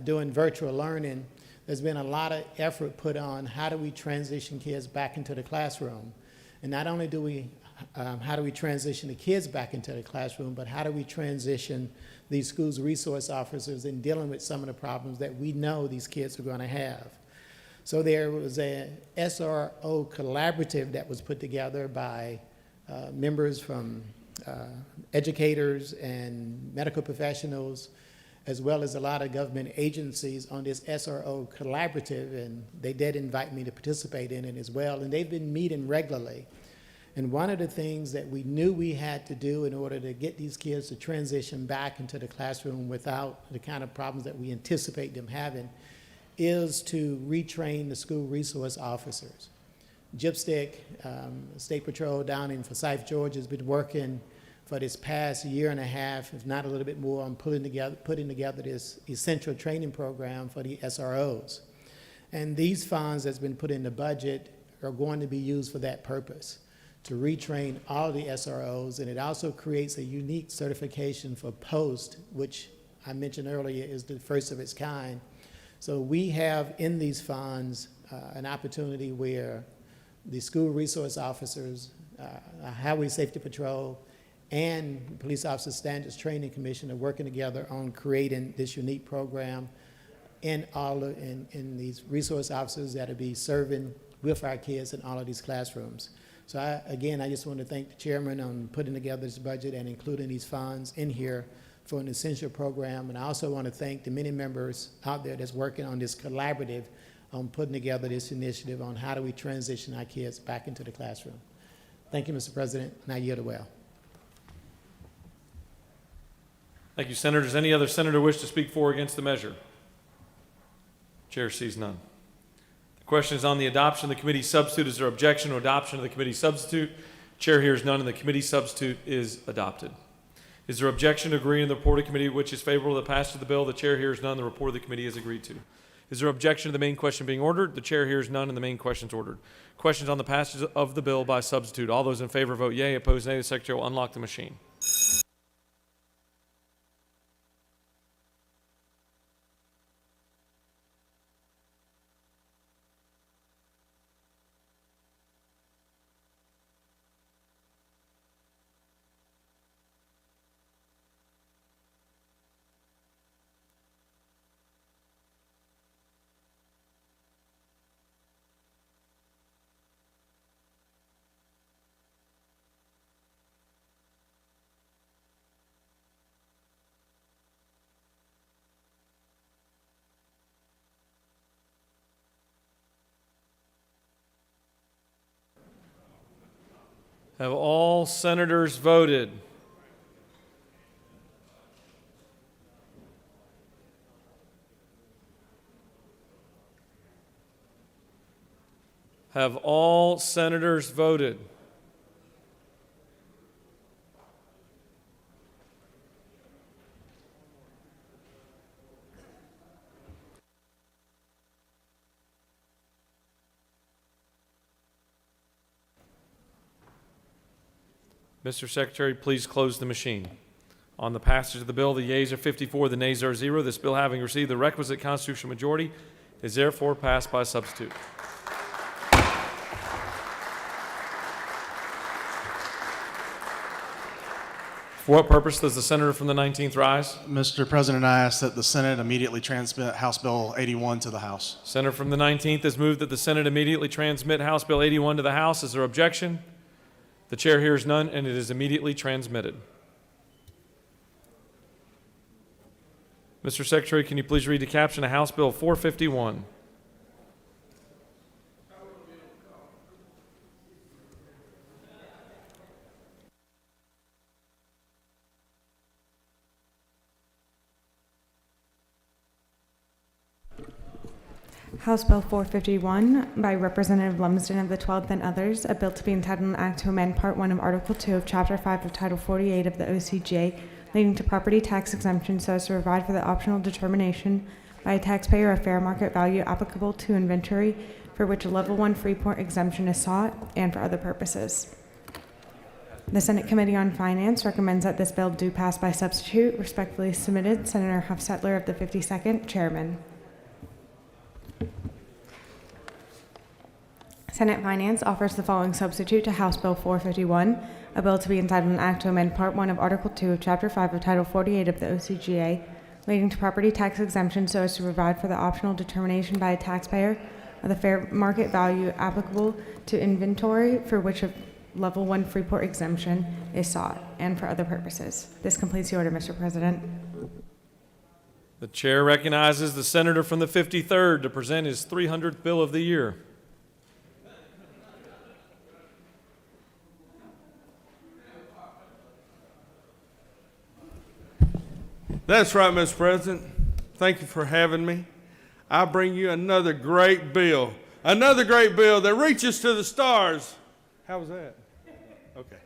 P: doing virtual learning, there's been a lot of effort put on how do we transition kids back into the classroom. And not only do we how do we transition the kids back into the classroom, but how do we transition these schools resource officers in dealing with some of the problems that we know these kids are going to have. So there was a SRO collaborative that was put together by members from educators and medical professionals, as well as a lot of government agencies on this SRO collaborative, and they did invite me to participate in it as well, and they've been meeting regularly. And one of the things that we knew we had to do in order to get these kids to transition back into the classroom without the kind of problems that we anticipate them having is to retrain the school resource officers. GIPSTIC, State Patrol down in Forsyth, Georgia, has been working for this past year and a half, if not a little bit more, on putting together this essential training program for the SROs. And these funds that's been put in the budget are going to be used for that purpose, to retrain all of the SROs, and it also creates a unique certification for POST, which I mentioned earlier is the first of its kind. So we have in these funds an opportunity where the school resource officers, Highway Safety Patrol, and Police Officer Standards Training Commission are working together on creating this unique program in these resource officers that will be serving with our kids in all of these classrooms. So I just want to thank the chairman on putting together this budget and including these funds in here for an essential program. And I also want to thank the many members out there that's working on this collaborative on putting together this initiative on how do we transition our kids back into the classroom. Thank you, Mr. President, and I yield the well.
A: Thank you, Senator. Does any other senator wish to speak for or against the measure? Chair sees none. The question is on the adoption of the committee substitute. Is there objection to adoption of the committee substitute? Chair hears none, and the committee substitute is adopted. Is there objection to agreeing to the report of the committee which is favorable to the passage of the bill? The chair hears none. The report of the committee is agreed to. Is there objection to the main question being ordered? The chair hears none, and the main question is ordered. Questions on the passage of the bill by substitute. All those in favor vote yea. Opposed, nay. The secretary will unlock the machine. Have all senators voted? Have all senators voted? Mr. Secretary, please close the machine. On the passage of the bill, the yeas are 54, the nays are 0. This bill, having received the requisite constitutional majority, is therefore passed by substitute. For what purpose does the senator from the 19th rise?
T: Mr. President, I ask that the Senate immediately transmit House Bill 81 to the House.
A: Senator from the 19th has moved that the Senate immediately transmit House Bill 81 to the House. Is there objection? The chair hears none, and it is immediately transmitted. Mr. Secretary, can you please read the caption of House Bill 451?
C: House Bill 451 by Representative Lumsden of the 12th and others, a bill to be entitled an act to amend Part 1 of Article 2 of Chapter 5 of Title 48 of the OCGA leading to property tax exemption so as to provide for the optional determination by a taxpayer of fair market value applicable to inventory for which a Level 1 Freeport exemption is sought and for other purposes. The Senate Committee on Finance recommends that this bill do pass by substitute. Respectfully submitted, Senator Huffstetler of the 52nd, Chairman. Senate Finance offers the following substitute to House Bill 451, a bill to be entitled an act to amend Part 1 of Article 2 of Chapter 5 of Title 48 of the OCGA leading to property tax exemption so as to provide for the optional determination by a taxpayer of the fair market value applicable to inventory for which a Level 1 Freeport exemption is sought and for other purposes. This completes the order, Mr. President.
A: The chair recognizes the senator from the 53rd to present his 300th bill of the year.
B: That's right, Mr. President. Thank you for having me. I bring you another great bill that reaches to the stars. How was that? Okay.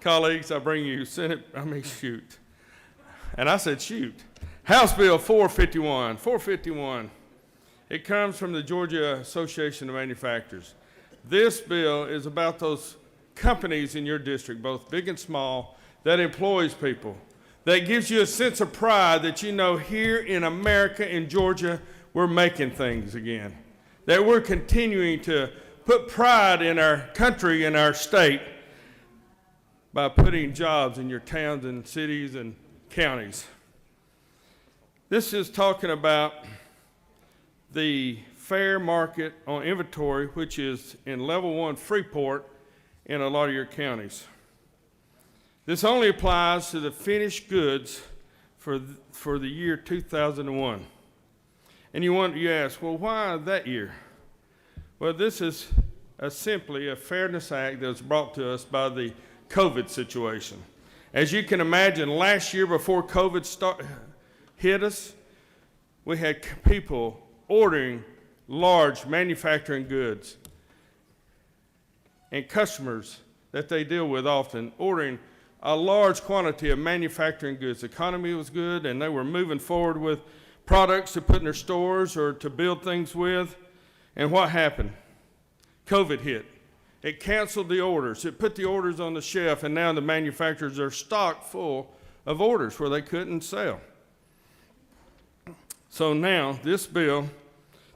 B: Colleagues, I bring you shoot. And I said shoot. House Bill 451. 451. It comes from the Georgia Association of Manufacturers. This bill is about those companies in your district, both big and small, that employs people, that gives you a sense of pride that you know here in America, in Georgia, we're making things again, that we're continuing to put pride in our country and our state by putting jobs in your towns and cities and counties. This is talking about the fair market on inventory, which is in Level 1 Freeport in a lot of your counties. This only applies to the finished goods for the year 2001. And you ask, well, why that year? Well, this is simply a fairness act that was brought to us by the COVID situation. As you can imagine, last year before COVID hit us, we had people ordering large manufacturing goods, and customers that they deal with often ordering a large quantity of manufacturing goods. The economy was good, and they were moving forward with products to put in their stores or to build things with. And what happened? COVID hit. It canceled the orders. It put the orders on the shelf, and now the manufacturers are stocked full of orders where they couldn't sell. So now, this bill,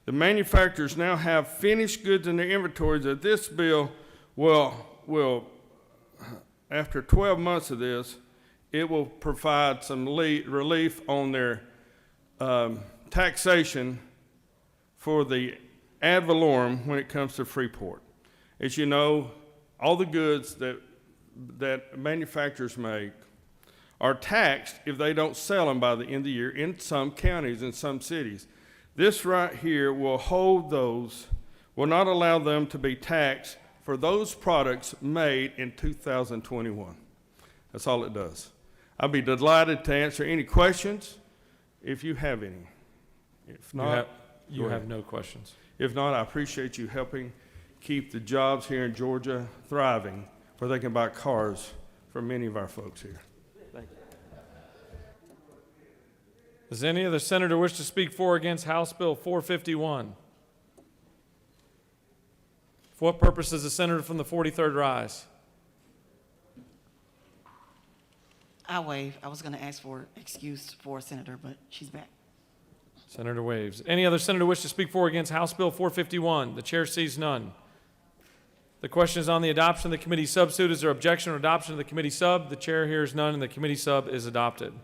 B: the manufacturers now have finished goods in their inventories that this bill will, after 12 months of this, it will provide some relief on their taxation for the ad valorem when it comes to Freeport. As you know, all the goods that manufacturers make are taxed if they don't sell them by the end of the year in some counties and some cities. This right here will hold those, will not allow them to be taxed for those products made in 2021. That's all it does. I'll be delighted to answer any questions if you have any. If not,
A: You have no questions.
B: If not, I appreciate you helping keep the jobs here in Georgia thriving, where they can buy cars for many of our folks here. Thank you.
A: Does any other senator wish to speak for or against House Bill 451? For what purpose does the senator from the 43rd rise?
F: I waive. I was going to ask for excuse for Senator, but she's back.
A: Senator waves. Any other senator wish to speak for or against House Bill 451? The chair sees none. The question is on the adoption of the committee substitute. Is there objection or adoption of the committee sub? The chair hears none, and the committee sub is adopted.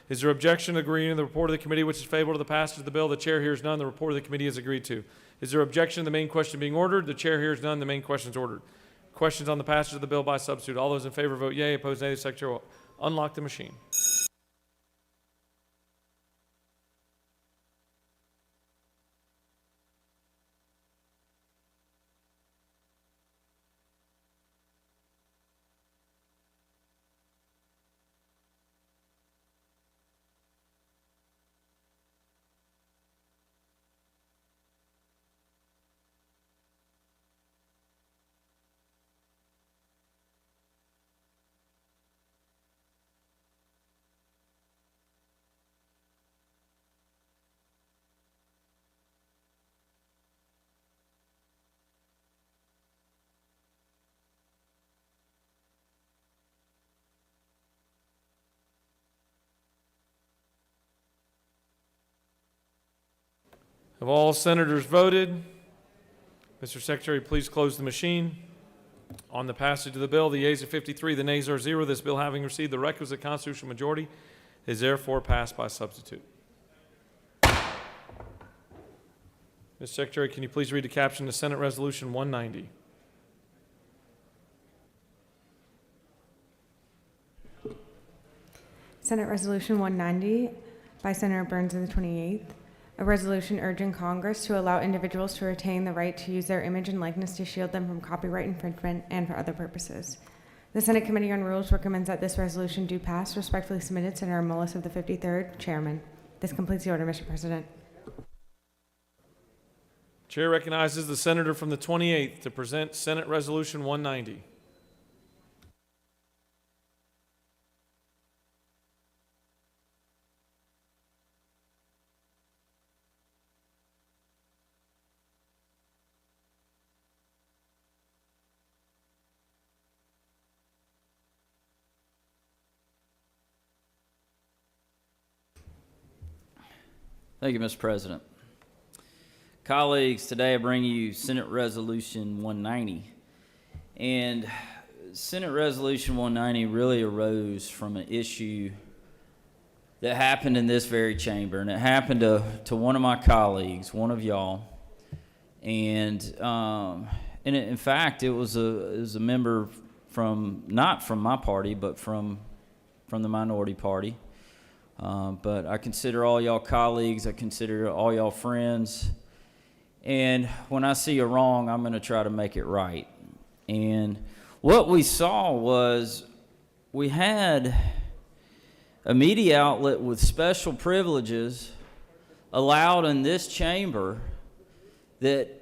A: Is there objection to agreeing to the report of the committee which is favorable to the passage of the bill? The chair hears none. The report of the committee is agreed to. Is there objection to the main question being ordered? The chair hears none. The main question is ordered. Questions on the passage of the bill by substitute. All those in favor vote yea. Opposed nay. The secretary will unlock the machine. Have all senators voted? Mr. Secretary, please close the machine. On the passage of the bill, the yeas are 53, the nays are 0. This bill, having received the requisite constitutional majority, is therefore passed by substitute. Mr. Secretary, can you please read the caption to Senate Resolution 190?
C: Senate Resolution 190 by Senator Burns of the 28th. A resolution urging Congress to allow individuals to retain the right to use their image and likeness to shield them from copyright infringement and for other purposes. The Senate Committee on Rules recommends that this resolution do pass. Respectfully submitted, Senator Mullis of the 53rd, Chairman. This completes the order, Mr. President.
A: Chair recognizes the senator from the 28th to present Senate Resolution 190.
V: Thank you, Mr. President. Colleagues, today I bring you Senate Resolution 190. And Senate Resolution 190 really arose from an issue that happened in this very chamber. And it happened to one of my colleagues, one of y'all. And in fact, it was a member from, not from my party, but from the minority party. But I consider all y'all colleagues, I consider all y'all friends, and when I see a wrong, I'm going to try to make it right. And what we saw was we had a media outlet with special privileges allowed in this chamber that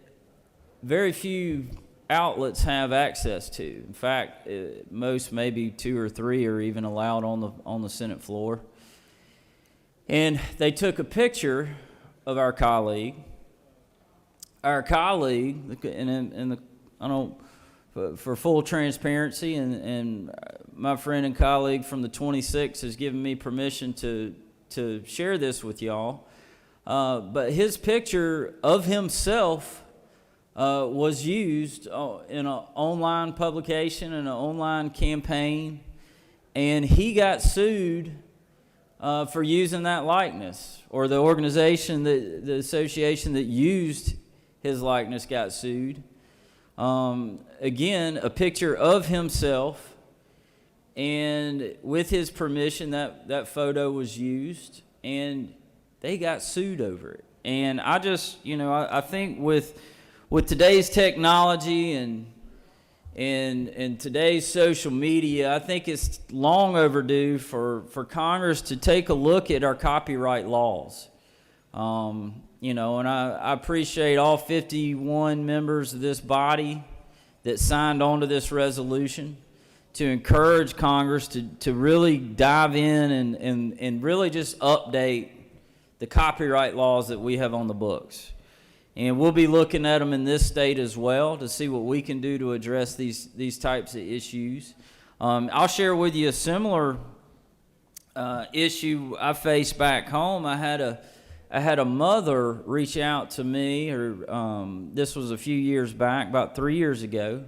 V: very few outlets have access to. In fact, most, maybe 2 or 3, are even allowed on the Senate floor. And they took a picture of our colleague. Our colleague, and I don't, for full transparency, and my friend and colleague from the 26th has given me permission to share this with y'all. But his picture of himself was used in an online publication and an online campaign, and he got sued for using that likeness, or the organization, the association that used his likeness got sued. Again, a picture of himself, and with his permission, that photo was used, and they got sued over it. And I just, I think with today's technology and today's social media, I think it's long overdue for Congress to take a look at our copyright laws. And I appreciate all 51 members of this body that signed on to this resolution to encourage Congress to really dive in and really just update the copyright laws that we have on the books. And we'll be looking at them in this state as well to see what we can do to address these types of issues. I'll share with you a similar issue I faced back home. I had a mother reach out to me, this was a few years back, about 3 years ago,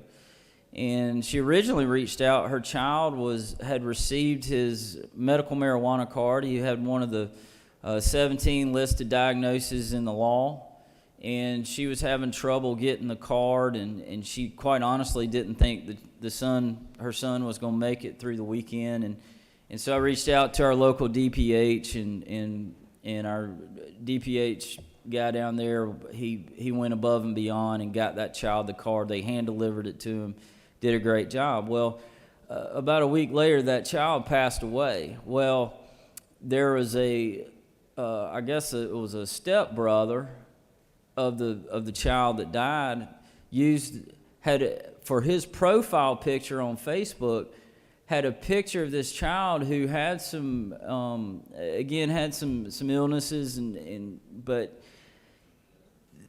V: and she originally reached out. Her child had received his medical marijuana card. He had one of the 17 listed diagnoses in the law, and she was having trouble getting the card, and she quite honestly didn't think that her son was going to make it through the weekend, and so I reached out to our local DPH, and our DPH guy down there, he went above and beyond and got that child the card. They hand-delivered it to him, did a great job. Well, about a week later, that child passed away. Well, there was I guess it was a stepbrother of the child that died, had for his profile picture on Facebook, had a picture of this child who had some illnesses, but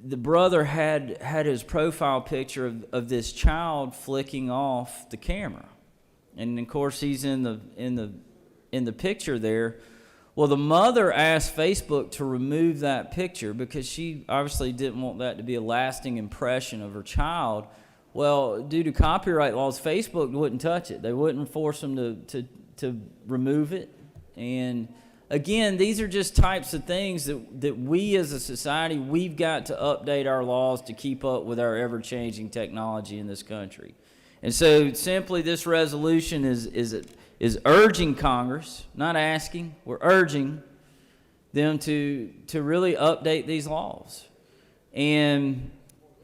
V: the brother had his profile picture of this child flicking off the camera, and of course he's in the picture there. Well, the mother asked Facebook to remove that picture because she obviously didn't want that to be a lasting impression of her child. Well, due to copyright laws, Facebook wouldn't touch it. They wouldn't force them to remove it. And again, these are just types of things that we as a society, we've got to update our laws to keep up with our ever-changing technology in this country. And so simply this resolution is urging Congress, not asking, we're urging them to really update these laws. And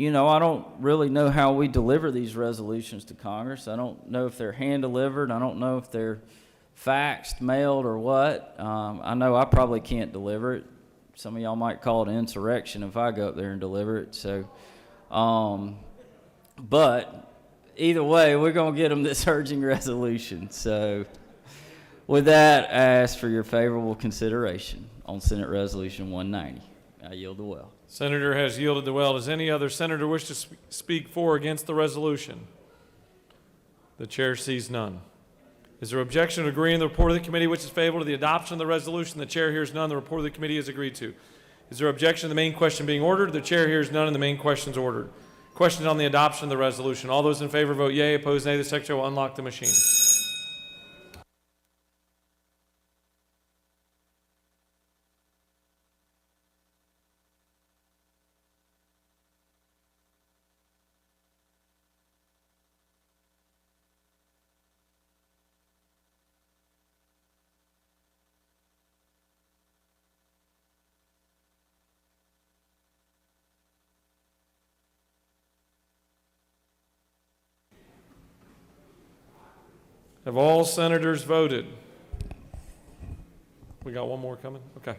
V: I don't really know how we deliver these resolutions to Congress. I don't know if they're hand-delivered. I don't know if they're faxed, mailed, or what. I know I probably can't deliver it. Some of y'all might call it an insurrection if I go up there and deliver it. So, but either way, we're going to get them this urging resolution. So with that, I ask for your favorable consideration on Senate Resolution 190. I yield the well.
A: Senator has yielded the well. Does any other senator wish to speak for or against the resolution? The chair sees none. Is there objection to agreeing the report of the committee which is favorable to the adoption of the resolution? The chair hears none. The report of the committee is agreed to. Is there objection to the main question being ordered? The chair hears none, and the main question is ordered. Questions on the adoption of the resolution. All those in favor vote yea. Opposed, nay. The secretary will unlock the machine. Have all senators voted? We got one more coming? Okay.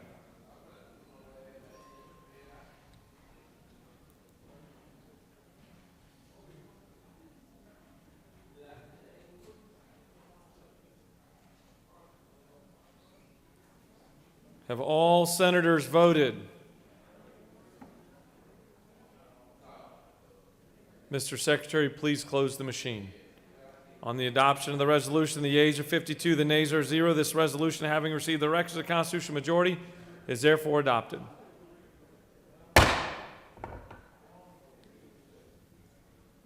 A: Have all senators voted? Mr. Secretary, please close the machine. On the adoption of the resolution, the yeas are 52, the nays are 0. This resolution, having received the requisite constitutional majority, is therefore adopted.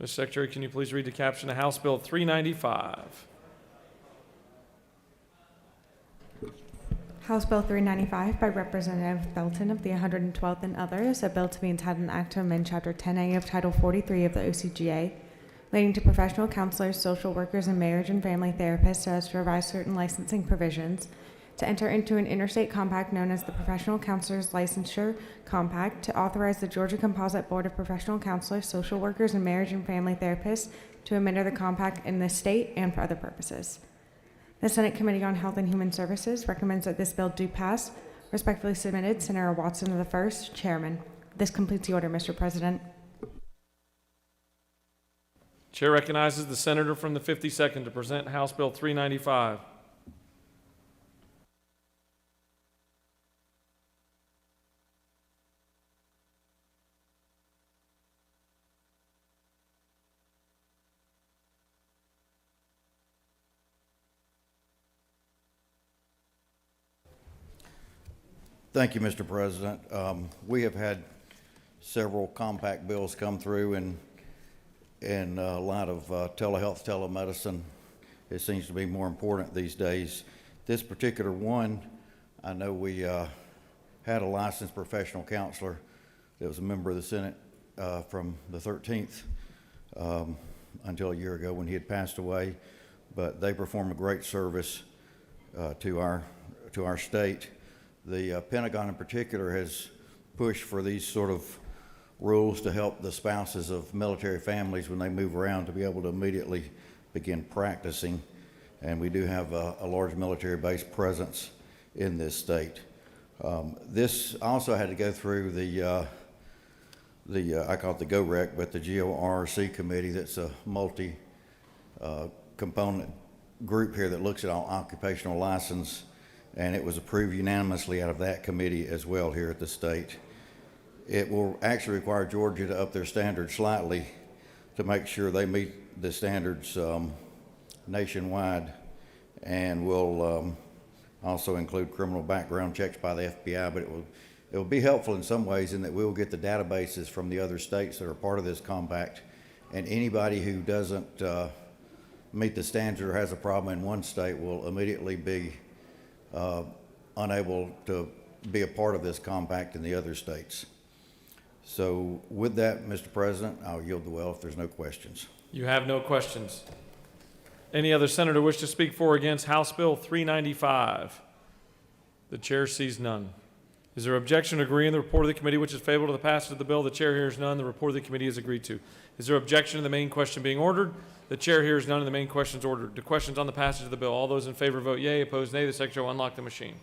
A: Mr. Secretary, can you please read the caption of House Bill 395?
C: House Bill 395 by Representative Belton of the 112th and others, a bill to be entitled an act to amend Chapter 10A of Title 43 of the OCGA, relating to professional counselors, social workers, and marriage and family therapists so as to revise certain licensing provisions, to enter into an interstate compact known as the Professional Counselors Licensure Compact, to authorize the Georgia Composite Board of Professional Counselors, Social Workers, and Marriage and Family Therapists to amend the compact in this state and for other purposes. The Senate Committee on Health and Human Services recommends that this bill do pass. Respectfully submitted, Senator Watson of the 1st, Chairman. This completes the order, Mr. President.
A: Chair recognizes the senator from the 52nd to present House Bill 395.
E: Thank you, Mr. President. We have had several compact bills come through in a lot of telehealth, telemedicine. It seems to be more important these days. This particular one, I know we had a licensed professional counselor that was a member of the Senate from the 13th until a year ago when he had passed away, but they perform a great service to our state. The Pentagon in particular has pushed for these sort of rules to help the spouses of military families when they move around to be able to immediately begin practicing. And we do have a large military base presence in this state. This also had to go through I call it the GOREC, but the GORC committee. That's a multi-component group here that looks at all occupational license, and it was approved unanimously out of that committee as well here at the state. It will actually require Georgia to up their standards slightly to make sure they meet the standards nationwide, and will also include criminal background checks by the FBI, but it will be helpful in some ways in that we will get the databases from the other states that are part of this compact, and anybody who doesn't meet the standards or has a problem in one state will immediately be unable to be a part of this compact in the other states. So with that, Mr. President, I'll yield the well if there's no questions.
A: You have no questions. Any other senator wish to speak for or against House Bill 395? The chair sees none. Is there objection to agreeing the report of the committee which is favorable to the passage of the bill? The chair hears none. The report of the committee is agreed to. Is there objection to the main question being ordered? The chair hears none and the main question is ordered. The questions on the passage of the bill. All those in favor vote yea, opposed nay. The secretary will unlock the machine.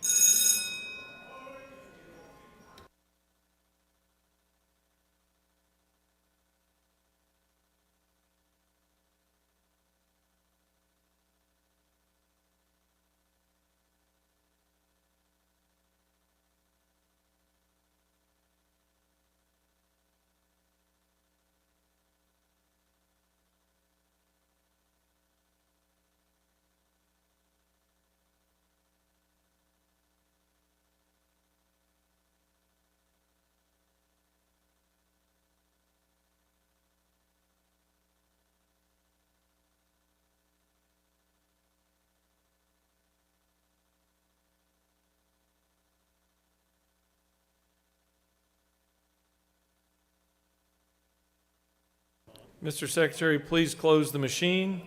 A: Mr. Secretary, please close the machine.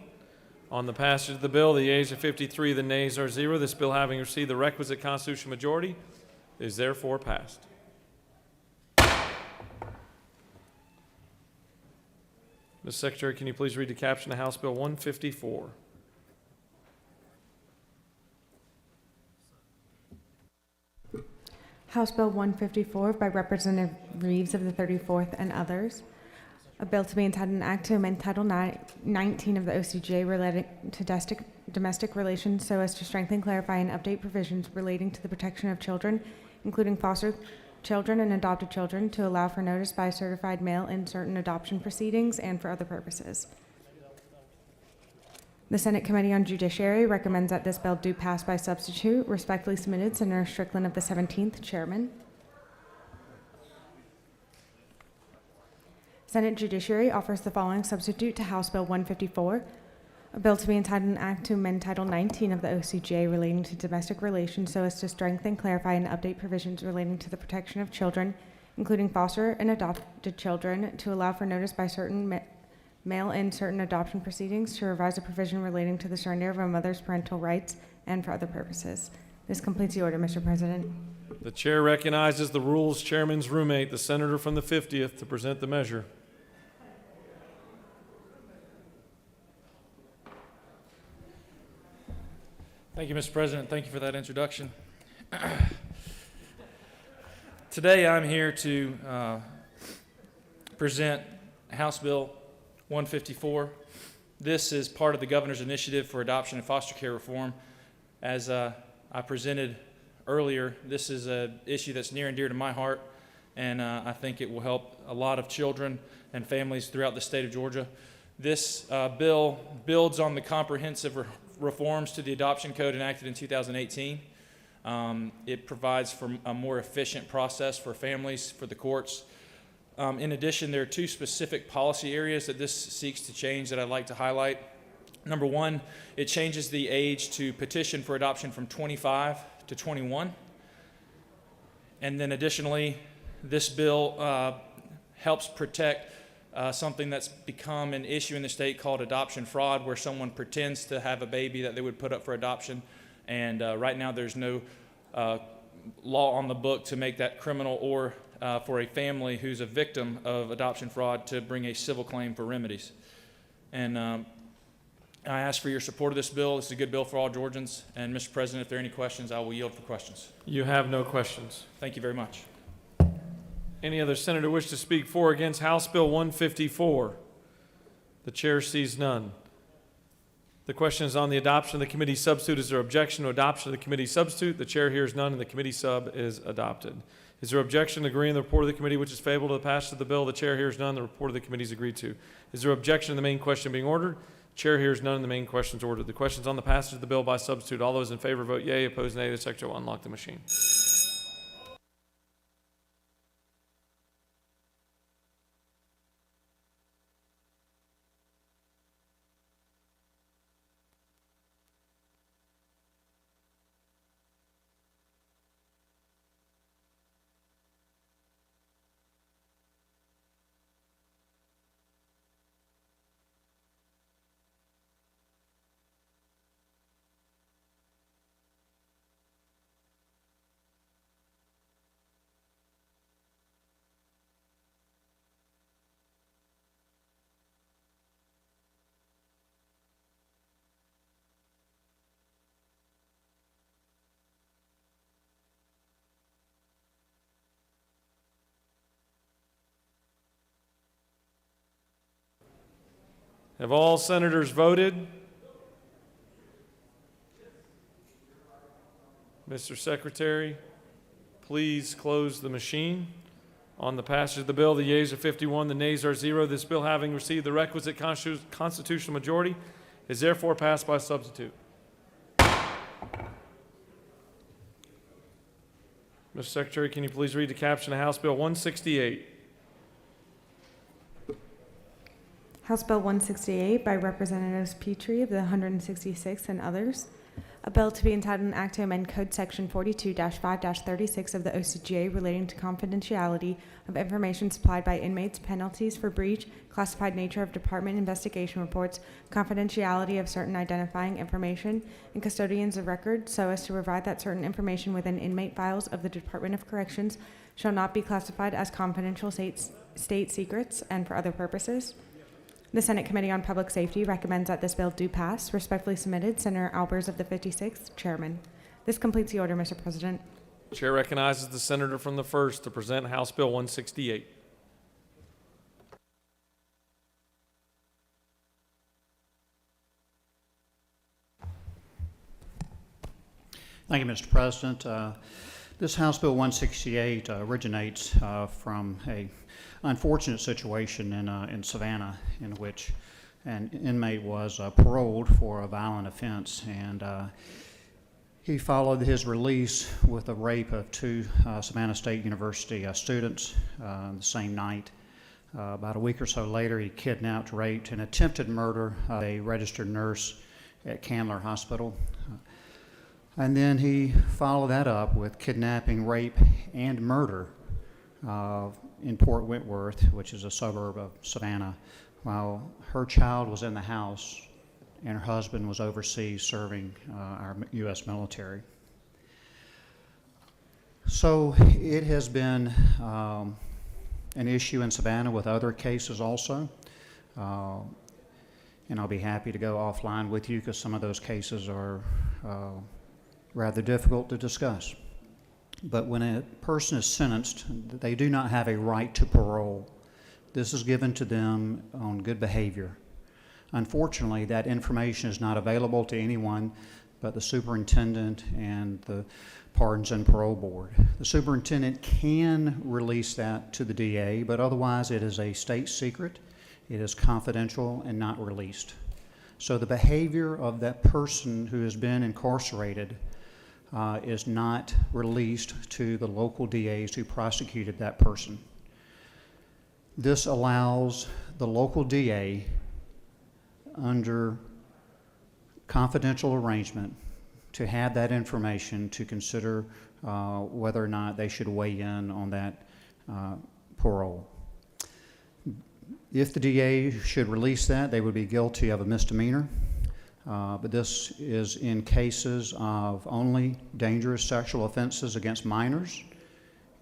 A: On the passage of the bill, the yeas are 53, the nays are 0. This bill, having received the requisite constitutional majority, is therefore passed. Ms. Secretary, can you please read the caption of House Bill 154?
C: House Bill 154 by Representative Reeves of the 34th and others. A bill to be entitled an act to amend Title 19 of the OCGA relating to domestic relations so as to strengthen, clarify, and update provisions relating to the protection of children including foster children and adopted children, to allow for notice by a certified mail in certain adoption proceedings and for other purposes. The Senate Committee on Judiciary recommends that this bill do pass by substitute. Respectfully submitted, Senator Strickland of the 17th, Chairman. Senate Judiciary offers the following substitute to House Bill 154, a bill to be entitled an act to amend Title 19 of the OCGA relating to domestic relations so as to strengthen, clarify, and update provisions relating to the protection of children, including foster and adopted children, to allow for notice by certain mail-in certain adoption proceedings, to revise a provision relating to the surrender of a mother's parental rights, and for other purposes. This completes the order, Mr. President.
A: The chair recognizes the rules chairman's roommate, the senator from the 50th, to present the measure.
G: Thank you, Mr. President. Thank you for that introduction. Today I'm here to present House Bill 154. This is part of the Governor's Initiative for Adoption and Foster Care Reform. As I presented earlier, this is an issue that's near and dear to my heart, and I think it will help a lot of children and families throughout the state of Georgia. This bill builds on the comprehensive reforms to the adoption code enacted in 2018. It provides for a more efficient process for families, for the courts. In addition, there are two specific policy areas that this seeks to change that I'd like to highlight. Number one, it changes the age to petition for adoption from 25 to 21. And then additionally, this bill helps protect something that's become an issue in the state called adoption fraud, where someone pretends to have a baby that they would put up for adoption. And right now there's no law on the book to make that criminal, or for a family who's a victim of adoption fraud to bring a civil claim for remedies. And I ask for your support of this bill. It's a good bill for all Georgians. And Mr. President, if there are any questions, I will yield for questions.
A: You have no questions.
G: Thank you very much.
A: Any other senator wish to speak for or against House Bill 154? The chair sees none. The question is on the adoption of the committee substitute. Is there objection to adoption of the committee substitute? The chair hears none, and the committee sub is adopted. Is there objection to agreeing to the report of the committee which is favorable to the passage of the bill? The chair hears none. The report of the committee is agreed to. Is there objection to the main question being ordered? Chair hears none, and the main question is ordered. The question is on the passage of the bill by substitute. All those in favor vote yea. Opposed, nay. The secretary will unlock the machine. Have all senators voted? Mr. Secretary, please close the machine. On the passage of the bill, the yeas are 51, the nays are 0. This bill, having received the requisite constitutional majority, is therefore passed by substitute. Mr. Secretary, can you please read the caption of House Bill 168?
C: House Bill 168 by Representatives Petrie of the 166th and others. A bill to be entitled an act to amend Code Section 42-5-36 of the OCGA relating to confidentiality of information supplied by inmates, penalties for breach, classified nature of department investigation reports, confidentiality of certain identifying information, and custodians of records, so as to provide that certain information within inmate files of the Department of Corrections shall not be classified as confidential state secrets and for other purposes. The Senate Committee on Public Safety recommends that this bill do pass. Respectfully submitted, Senator Albers of the 56th, Chairman. This completes the order, Mr. President.
A: Chair recognizes the senator from the 1st to present House Bill 168.
W: Thank you, Mr. President.
H: This House Bill 168 originates from a unfortunate situation in Savannah, in which an inmate was paroled for a violent offense, and he followed his release with a rape of two Savannah State University students the same night. About a week or so later, he kidnapped, raped, and attempted murder of a registered nurse at Candler Hospital. And then he followed that up with kidnapping, rape, and murder in Port Wentworth, which is a suburb of Savannah, while her child was in the house and her husband was overseas serving our U.S. military. So it has been an issue in Savannah with other cases also. And I'll be happy to go offline with you because some of those cases are rather difficult to discuss. But when a person is sentenced, they do not have a right to parole. This is given to them on good behavior. Unfortunately, that information is not available to anyone but the superintendent and the Pardons and Parole Board. The superintendent can release that to the DA, but otherwise it is a state secret. It is confidential and not released. So the behavior of that person who has been incarcerated is not released to the local DAs who prosecuted that person. This allows the local DA, under confidential arrangement, to have that information to consider whether or not they should weigh in on that parole. If the DA should release that, they would be guilty of a misdemeanor. But this is in cases of only dangerous sexual offenses against minors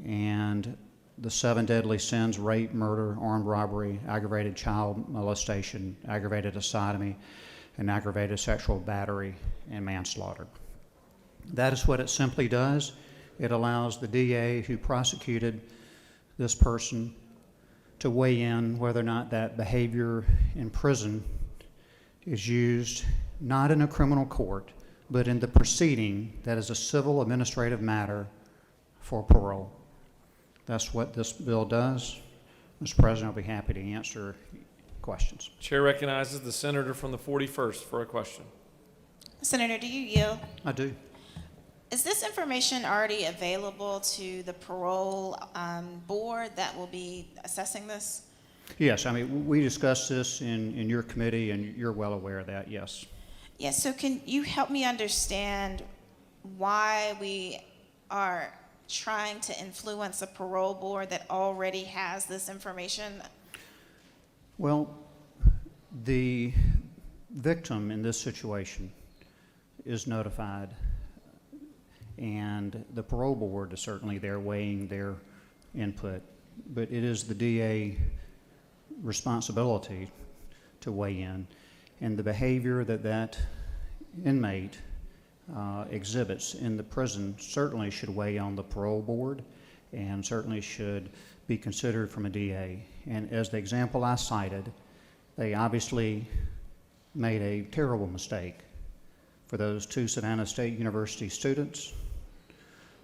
H: and the 7 deadly sins: rape, murder, armed robbery, aggravated child molestation, aggravated sodomy, and aggravated sexual battery and manslaughter. That is what it simply does. It allows the DA who prosecuted this person to weigh in whether or not that behavior in prison is used not in a criminal court, but in the proceeding that is a civil administrative matter for parole. That's what this bill does. Mr. President, I'll be happy to answer questions.
A: Chair recognizes the senator from the 41st for a question.
W: Senator, do you yield?
H: I do.
W: Is this information already available to the parole board that will be assessing this?
H: Yes, I mean, we discussed this in your committee, and you're well aware of that, yes.
W: Yes, so can you help me understand why we are trying to influence a parole board that already has this information?
H: Well, the victim in this situation is notified, and the parole board is certainly there weighing their input, but it is the DA responsibility to weigh in, and the behavior that that inmate exhibits in the prison certainly should weigh on the parole board and certainly should be considered from a DA. And as the example I cited, they obviously made a terrible mistake for those 2 Savannah State University students,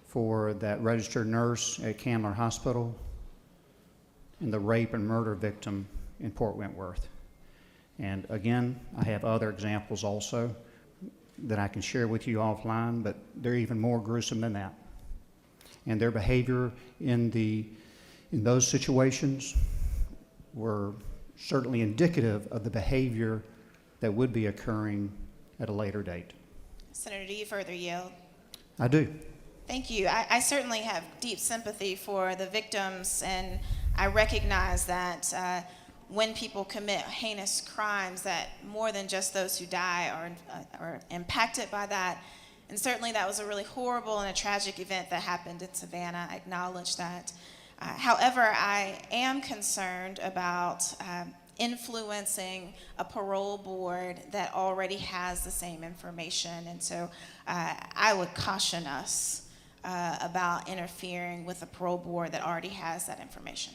H: for that registered nurse at Candler Hospital, and the rape and murder victim in Port Wentworth. And again, I have other examples also that I can share with you offline, but they're even more gruesome than that. And their behavior in those situations were certainly indicative of the behavior that would be occurring at a later date.
W: Senator, do you further yield?
H: I do.
W: Thank you. I certainly have deep sympathy for the victims, and I recognize that when people commit heinous crimes, that more than just those who die are impacted by that. And certainly that was a really horrible and a tragic event that happened in Savannah. I acknowledge that. However, I am concerned about influencing a parole board that already has the same information. And so I would caution us about interfering with a parole board that already has that information.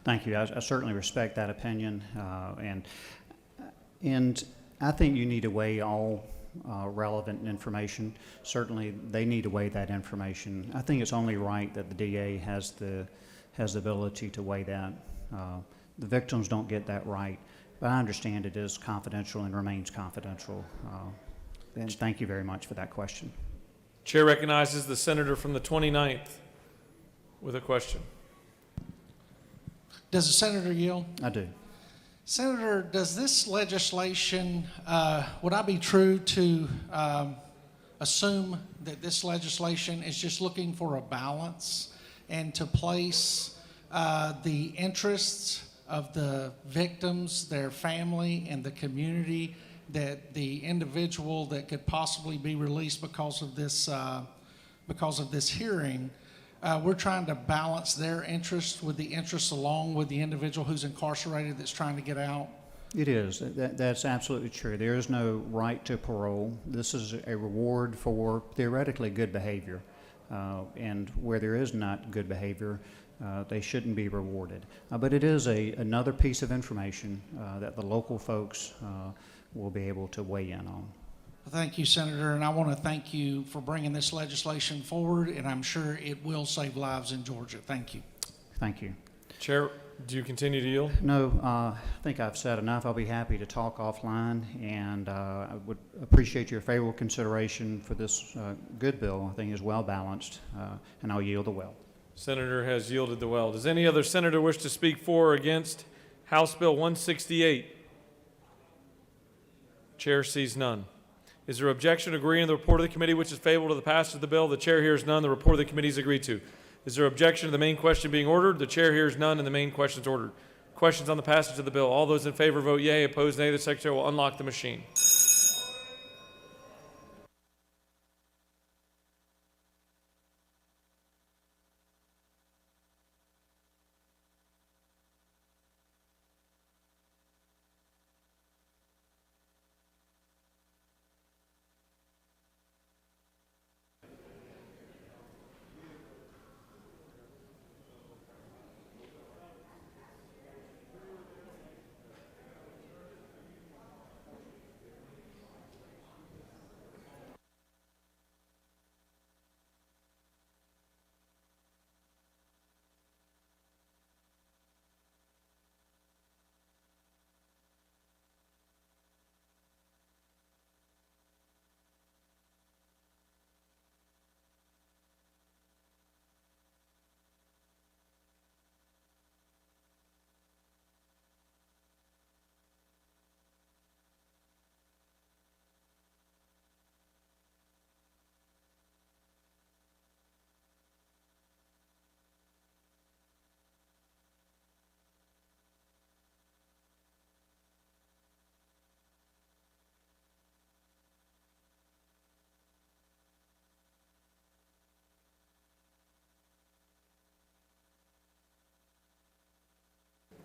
H: Thank you. I certainly respect that opinion, and I think you need to weigh all relevant information. Certainly, they need to weigh that information. I think it's only right that the DA has the ability to weigh that. The victims don't get that right, but I understand it is confidential and remains confidential. And thank you very much for that question.
A: Chair recognizes the senator from the 29th with a question.
I: Does the senator yield?
H: I do.
I: Senator, does this legislation, would I be true to assume that this legislation is just looking for a balance and to place the interests of the victims, their family, and the community, that the individual that could possibly be released because of this hearing, we're trying to balance their interests with the interests along with the individual who's incarcerated that's trying to get out?
H: It is. That's absolutely true. There is no right to parole. This is a reward for theoretically good behavior. And where there is not good behavior, they shouldn't be rewarded. But it is another piece of information that the local folks will be able to weigh in on.
I: Thank you, Senator, and I want to thank you for bringing this legislation forward, and I'm sure it will save lives in Georgia. Thank you.
H: Thank you.
A: Chair, do you continue to yield?
H: No, I think I've said enough. I'll be happy to talk offline, and I would appreciate your favorable consideration for this good bill. I think it's well balanced, and I'll yield the well.
A: Senator has yielded the well. Does any other senator wish to speak for or against House Bill 168? Chair sees none. Is there objection to agreeing to the report of the committee which is favorable to the passage of the bill? The chair hears none. The report of the committee is agreed to. Is there objection to the main question being ordered? The chair hears none, and the main question is ordered. Questions on the passage of the bill? All those in favor vote yea. Opposed, nay. The secretary will unlock the machine.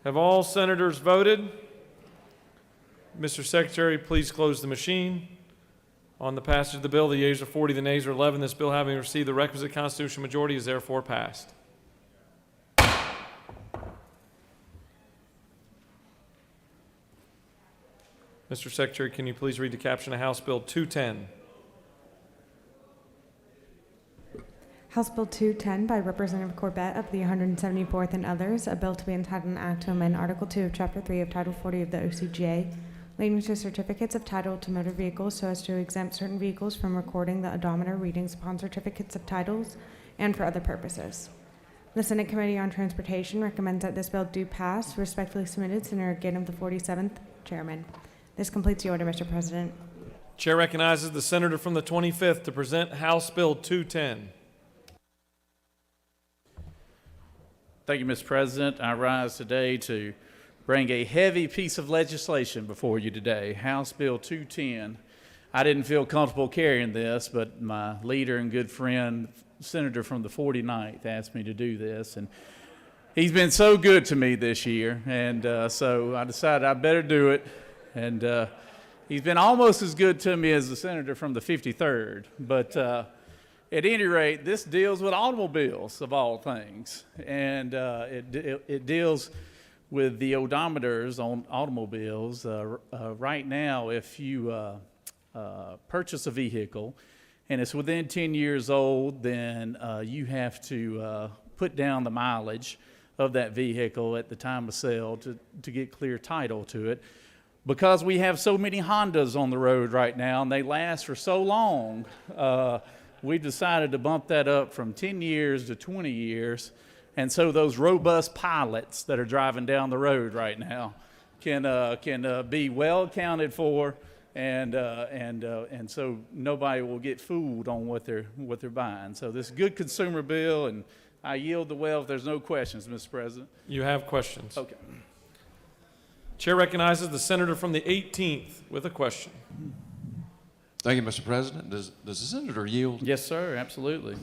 A: Have all senators voted? Mr. Secretary, please close the machine. On the passage of the bill, the yeas are 40, the nays are 11. This bill, having received the requisite constitutional majority, is therefore passed. Mr. Secretary, can you please read the caption of House Bill 210?
C: House Bill 210 by Representative Corbett of the 174th and others, a bill to be entitled an act to amend Article 2 of Chapter 3 of Title 40 of the OCGA, leading to certificates of title to motor vehicles so as to exempt certain vehicles from recording the odometer readings upon certificates of titles and for other purposes. The Senate Committee on Transportation recommends that this bill do pass. Respectfully submitted, Senator Ginn of the 47th, Chairman. This completes the order, Mr. President.
A: Chair recognizes the senator from the 25th to present House Bill 210.
J: Thank you, Mr. President. I rise today to bring a heavy piece of legislation before you today, House Bill 210. I didn't feel comfortable carrying this, but my leader and good friend, Senator from the 49th, asked me to do this. And he's been so good to me this year, and so I decided I better do it. And he's been almost as good to me as the senator from the 53rd. But at any rate, this deals with automobiles, of all things. And it deals with the odometers on automobiles. Right now, if you purchase a vehicle and it's within 10 years old, then you have to put down the mileage of that vehicle at the time of sale to get clear title to it. Because we have so many Hondas on the road right now and they last for so long, we decided to bump that up from 10 years to 20 years. And so those robust pilots that are driving down the road right now can be well accounted for, and so nobody will get fooled on what they're buying. So this is a good consumer bill, and I yield the well if there's no questions, Mr. President.
A: You have questions.
J: Okay.
A: Chair recognizes the senator from the 18th with a question.
L: Thank you, Mr. President. Does the senator yield?
J: Yes, sir, absolutely.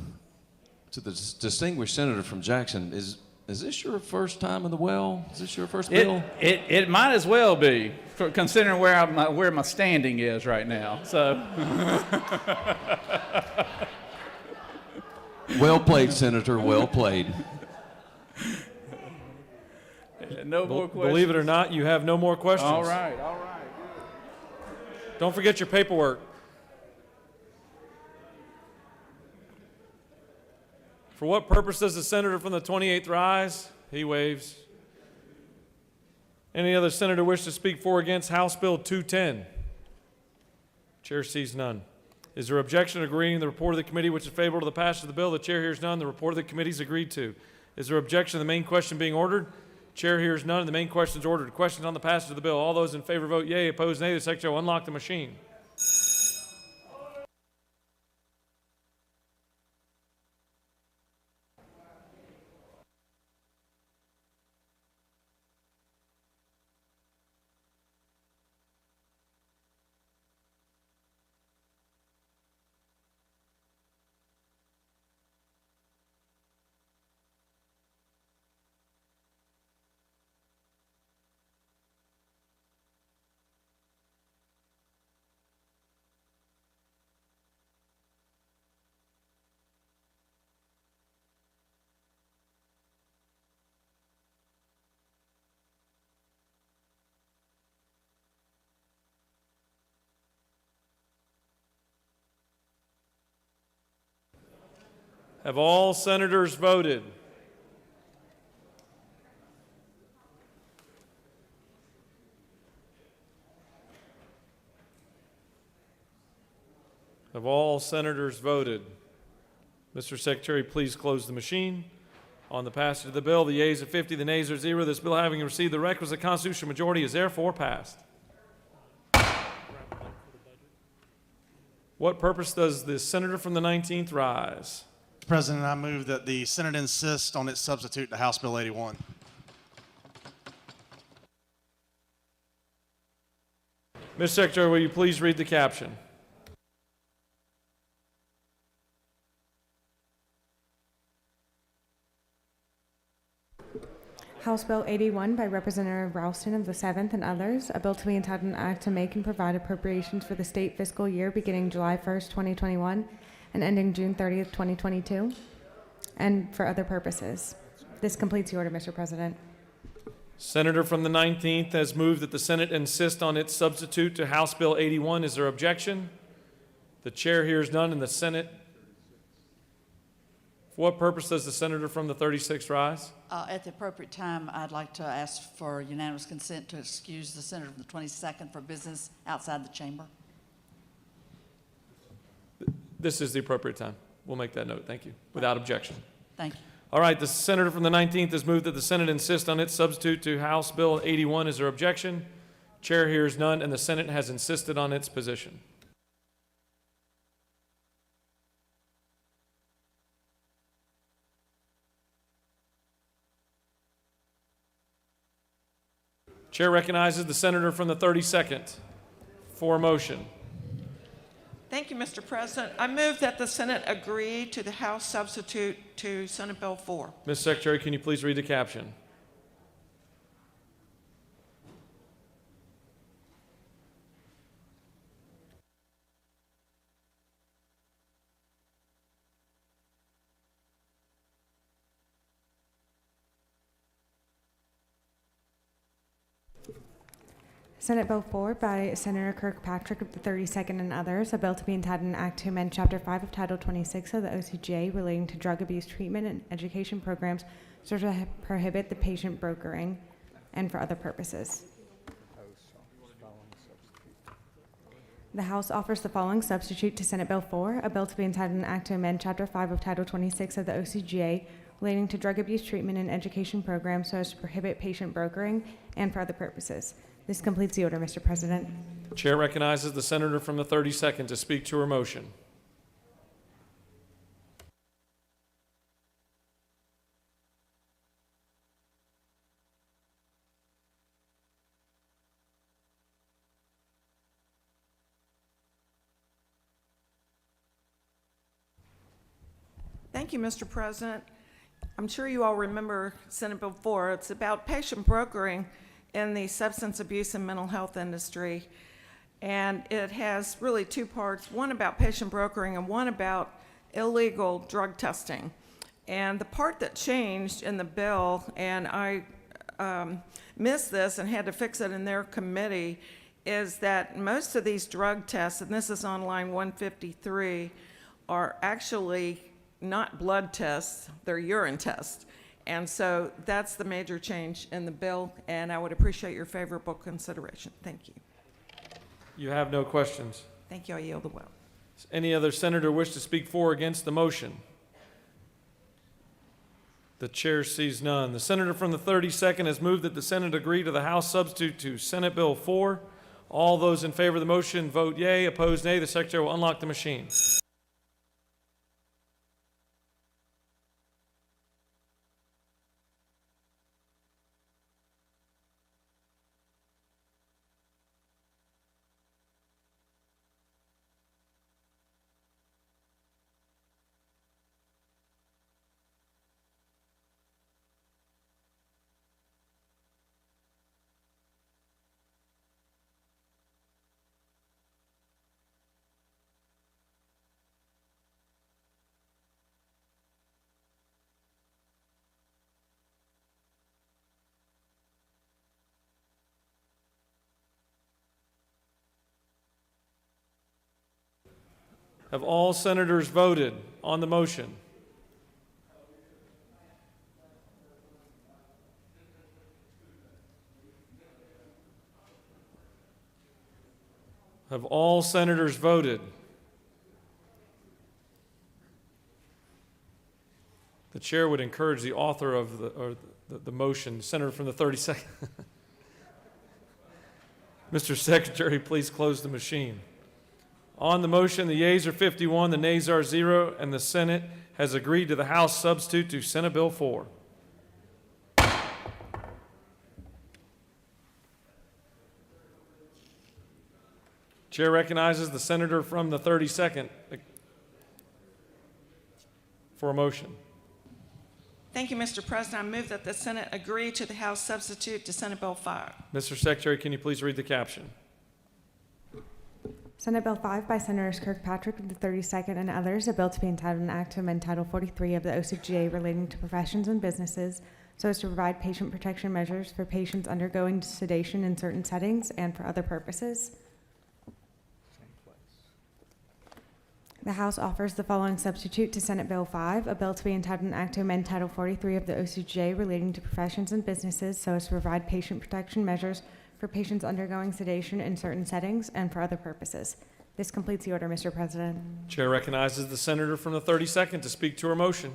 L: To the distinguished senator from Jackson, is this your first time in the well? Is this your first bill?
J: It might as well be, considering where my standing is right now. So.
L: Well played, Senator. Well played.
J: No more questions.
A: Believe it or not, you have no more questions.
J: All right.
A: Don't forget your paperwork. For what purpose does the senator from the 28th rise? He waves. Any other senator wish to speak for or against House Bill 210? Chair sees none. Is there objection to agreeing to the report of the committee which is favorable to the passage of the bill? The chair hears none. The report of the committee is agreed to. Is there objection to the main question being ordered? Chair hears none, and the main question is ordered. Questions on the passage of the bill. All those in favor vote yea. Opposed, nay. The secretary will unlock the machine. Have all senators voted? Have all senators voted? Mr. Secretary, please close the machine. On the passage of the bill, the yeas are 50, the nays are 0. This bill, having received the requisite constitutional majority, is therefore passed. What purpose does the senator from the 19th rise?
T: Mr. President, I move that the Senate insist on its substitute to House Bill 81.
A: Mr. Secretary, will you please read the caption?
C: House Bill 81 by Representative Ralston of the 7th and others, a bill to be entitled an act to make and provide appropriations for the state fiscal year beginning July 1st, 2021 and ending June 30th, 2022, and for other purposes. This completes the order, Mr. President.
A: Senator from the 19th has moved that the Senate insist on its substitute to House Bill 81. Is there objection? The chair hears none, and the Senate. For what purpose does the senator from the 36th rise?
K: At the appropriate time, I'd like to ask for unanimous consent to excuse the senator from the 22nd for business outside the chamber.
A: This is the appropriate time. We'll make that note. Thank you. Without objection.
K: Thank you.
A: All right, the senator from the 19th has moved that the Senate insist on its substitute to House Bill 81. Is there objection? Chair hears none, and the Senate has insisted on its position. Chair recognizes the senator from the 32nd for a motion.
N: Thank you, Mr. President. I move that the Senate agree to the House substitute to Senate Bill 4.
A: Ms. Secretary, can you please read the caption?
C: Senate Bill 4 by Senator Kirkpatrick of the 32nd and others, a bill to be entitled an act to amend Chapter 5 of Title 26 of the OCGA relating to drug abuse treatment and education programs so to prohibit the patient brokering and for other purposes. The House offers the following substitute to Senate Bill 4, a bill to be entitled an act to amend Chapter 5 of Title 26 of the OCGA relating to drug abuse treatment and education programs so as to prohibit patient brokering and for other purposes. This completes the order, Mr. President.
A: The chair recognizes the senator from the 32nd to speak to her motion.
N: Thank you, Mr. President. I'm sure you all remember Senate Bill 4. It's about patient brokering in the substance abuse and mental health industry. And it has really two parts, one about patient brokering and one about illegal drug testing. And the part that changed in the bill, and I missed this and had to fix it in their committee, is that most of these drug tests, and this is on line 153, are actually not blood tests, they're urine tests. And so that's the major change in the bill, and I would appreciate your favorable consideration. Thank you.
A: You have no questions.
N: Thank you. I yield the will.
A: Does any other senator wish to speak for or against the motion? The chair sees none. The senator from the 32nd has moved that the Senate agree to the House substitute to Senate Bill 4. All those in favor of the motion vote yea. Opposed, nay. The secretary will unlock the machine. Have all senators voted on the motion? Have all senators voted? The chair would encourage the author of the motion, senator from the 32nd. Mr. Secretary, please close the machine. On the motion, the yeas are 51, the nays are 0, and the Senate has agreed to the House substitute to Senate Bill 4. Chair recognizes the senator from the 32nd for a motion.
N: Thank you, Mr. President. I move that the Senate agree to the House substitute to Senate Bill 5.
A: Mr. Secretary, can you please read the caption?
C: Senate Bill 5 by Senators Kirkpatrick of the 32nd and others, a bill to be entitled an act to amend Title 43 of the OCGA relating to professions and businesses so as to provide patient protection measures for patients undergoing sedation in certain settings and for other purposes. The House offers the following substitute to Senate Bill 5, a bill to be entitled an act to amend Title 43 of the OCGA relating to professions and businesses so as to provide patient protection measures for patients undergoing sedation in certain settings and for other purposes. This completes the order, Mr. President.
A: Chair recognizes the senator from the 32nd to speak to her motion.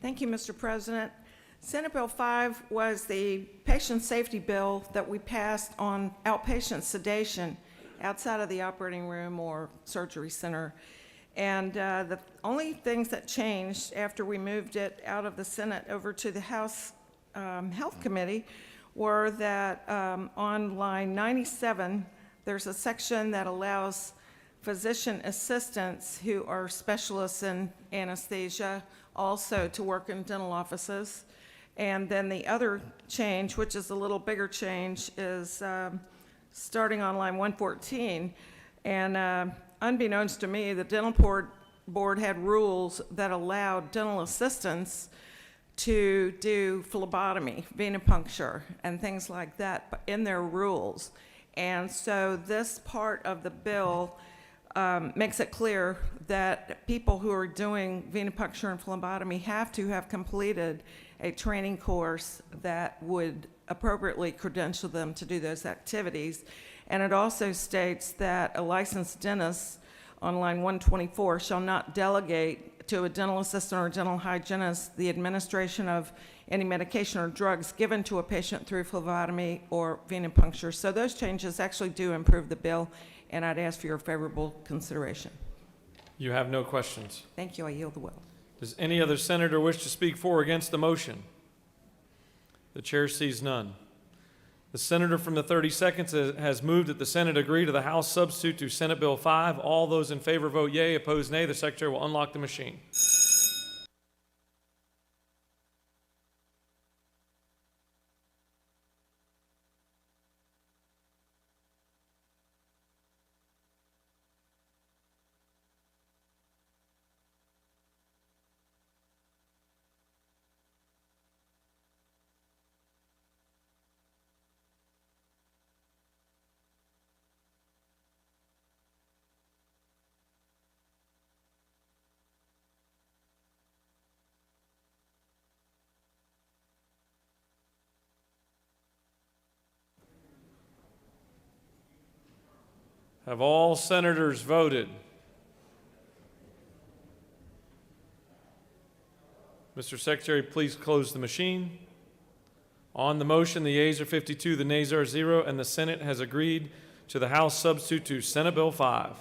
N: Thank you, Mr. President. Senate Bill 5 was the patient safety bill that we passed on outpatient sedation outside of the operating room or surgery center. And the only things that changed after we moved it out of the Senate over to the House Health Committee were that on line 97, there's a section that allows physician assistants who are specialists in anesthesia also to work in dental offices. And then the other change, which is a little bigger change, is starting on line 114. And unbeknownst to me, the dental board had rules that allowed dental assistants to do phlebotomy, venipuncture, and things like that in their rules. And so this part of the bill makes it clear that people who are doing venipuncture and phlebotomy have to have completed a training course that would appropriately credential them to do those activities. And it also states that a licensed dentist on line 124 shall not delegate to a dental assistant or dental hygienist the administration of any medication or drugs given to a patient through phlebotomy or venipuncture. So those changes actually do improve the bill, and I'd ask for your favorable consideration.
A: You have no questions.
N: Thank you. I yield the will.
A: Does any other senator wish to speak for or against the motion? The chair sees none. The senator from the 32nd has moved that the Senate agree to the House substitute to Senate Bill 5. All those in favor vote yea, opposed nay. The secretary will unlock the machine. Have all senators voted? Mr. Secretary, please close the machine. On the motion, the yeas are 52, the nays are 0, and the Senate has agreed to the House substitute to Senate Bill 5.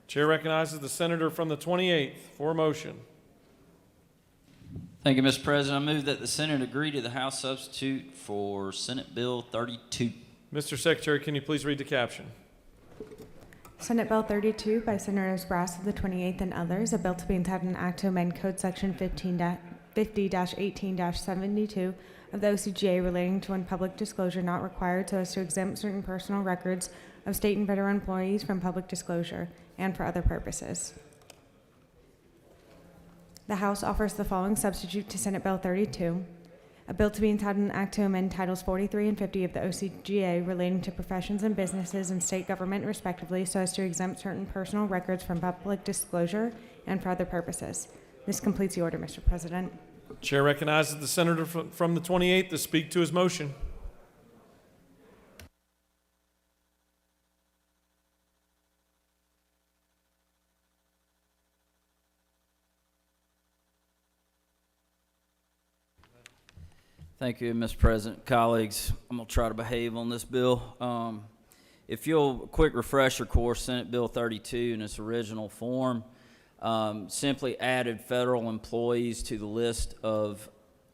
A: Chair recognizes the senator from the 28th for a motion.
V: Thank you, Mr. President. I move that the Senate agree to the House substitute for Senate Bill 32.
A: Mr. Secretary, can you please read the caption?
C: Senate Bill 32 by Senators Brass of the 28th and others, a bill to be entitled an act to amend Code Section 50-18-72 of the OCGA relating to when public disclosure not required so as to exempt certain personal records of state and federal employees from public disclosure and for other purposes. The House offers the following substitute to Senate Bill 32, a bill to be entitled an act to amend Titles 43 and 50 of the OCGA relating to professions and businesses and state government respectively so as to exempt certain personal records from public disclosure and for other purposes. This completes the order, Mr. President.
A: Chair recognizes the senator from the 28th to speak to his motion.
V: Thank you, Mr. President. Colleagues, I'm going to try to behave on this bill. If you'll, quick refresher course, Senate Bill 32 in its original form simply added federal employees to the list of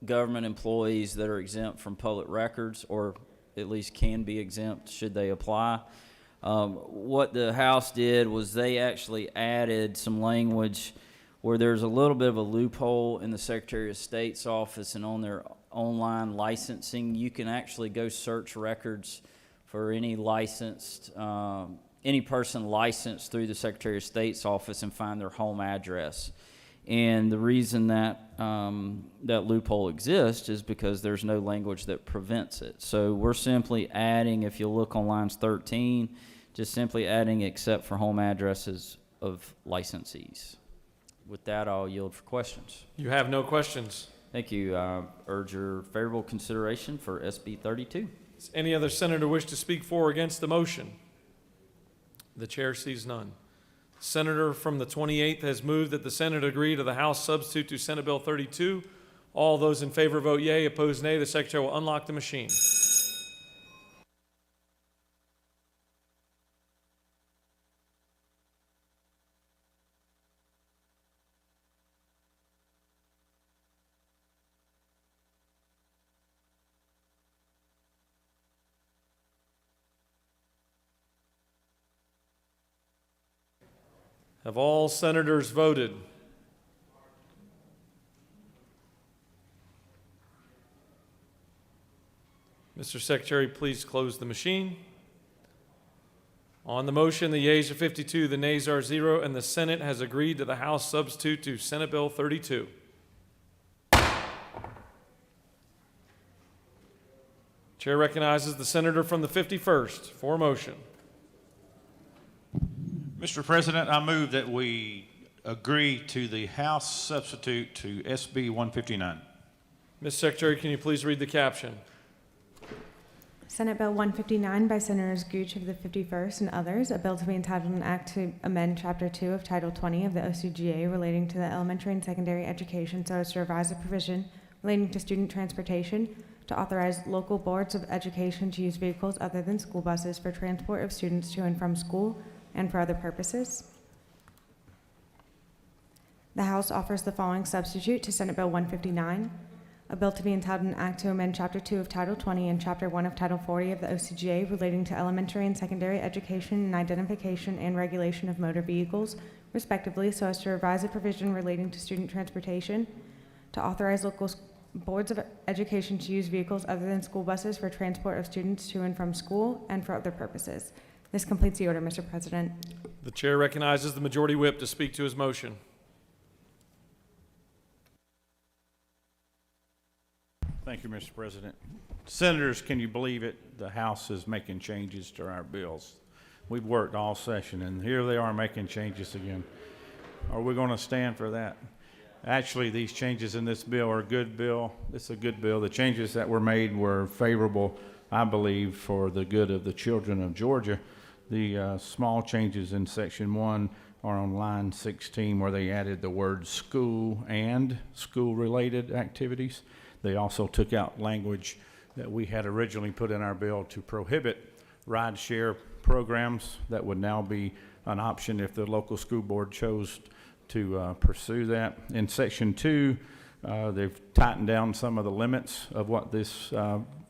V: government employees that are exempt from public records, or at least can be exempt should they apply. What the House did was they actually added some language where there's a little bit of a loophole in the Secretary of State's office and on their online licensing. You can actually go search records for any licensed, any person licensed through the Secretary of State's office and find their home address. And the reason that that loophole exists is because there's no language that prevents it. So we're simply adding, if you look on lines 13, just simply adding except for home addresses of licensees. With that, I'll yield for questions.
A: You have no questions.
V: Thank you. I urge your favorable consideration for SB 32.
A: Does any other senator wish to speak for or against the motion? The chair sees none. Senator from the 28th has moved that the Senate agree to the House substitute to Senate Bill 32. All those in favor vote yea, opposed nay. The secretary will unlock the machine. Have all senators voted? Mr. Secretary, please close the machine. On the motion, the yeas are 52, the nays are 0, and the Senate has agreed to the House substitute to Senate Bill 32. Chair recognizes the senator from the 51st for a motion.
D: Mr. President, I move that we agree to the House substitute to SB 159.
A: Ms. Secretary, can you please read the caption?
C: Senate Bill 159 by Senators Gooch of the 51st and others, a bill to be entitled an act to amend Chapter 2 of Title 20 of the OCGA relating to the elementary and secondary education so as to revise a provision relating to student transportation, to authorize local boards of education to use vehicles other than school buses for transport of students to and from school and for other purposes. The House offers the following substitute to Senate Bill 159. A bill to be entitled an act to amend Chapter 2 of Title 20 and Chapter 1 of Title 40 of the OCGA relating to elementary and secondary education and identification and regulation of motor vehicles, respectively, so as to revise a provision relating to student transportation, to authorize local boards of education to use vehicles other than school buses for transport of students to and from school and for other purposes. This completes the order, Mr. President.
A: The chair recognizes the majority whip to speak to his motion.
D: Thank you, Mr. President. Senators, can you believe it? The House is making changes to our bills. We've worked all session, and here they are making changes again. Are we going to stand for that? Actually, these changes in this bill are a good bill. It's a good bill. The changes that were made were favorable, I believe, for the good of the children of Georgia. The small changes in Section 1 are on line 16, where they added the word school and school-related activities. They also took out language that we had originally put in our bill to prohibit ride-share programs. That would now be an option if the local school board chose to pursue that. In Section 2, they've tightened down some of the limits of what this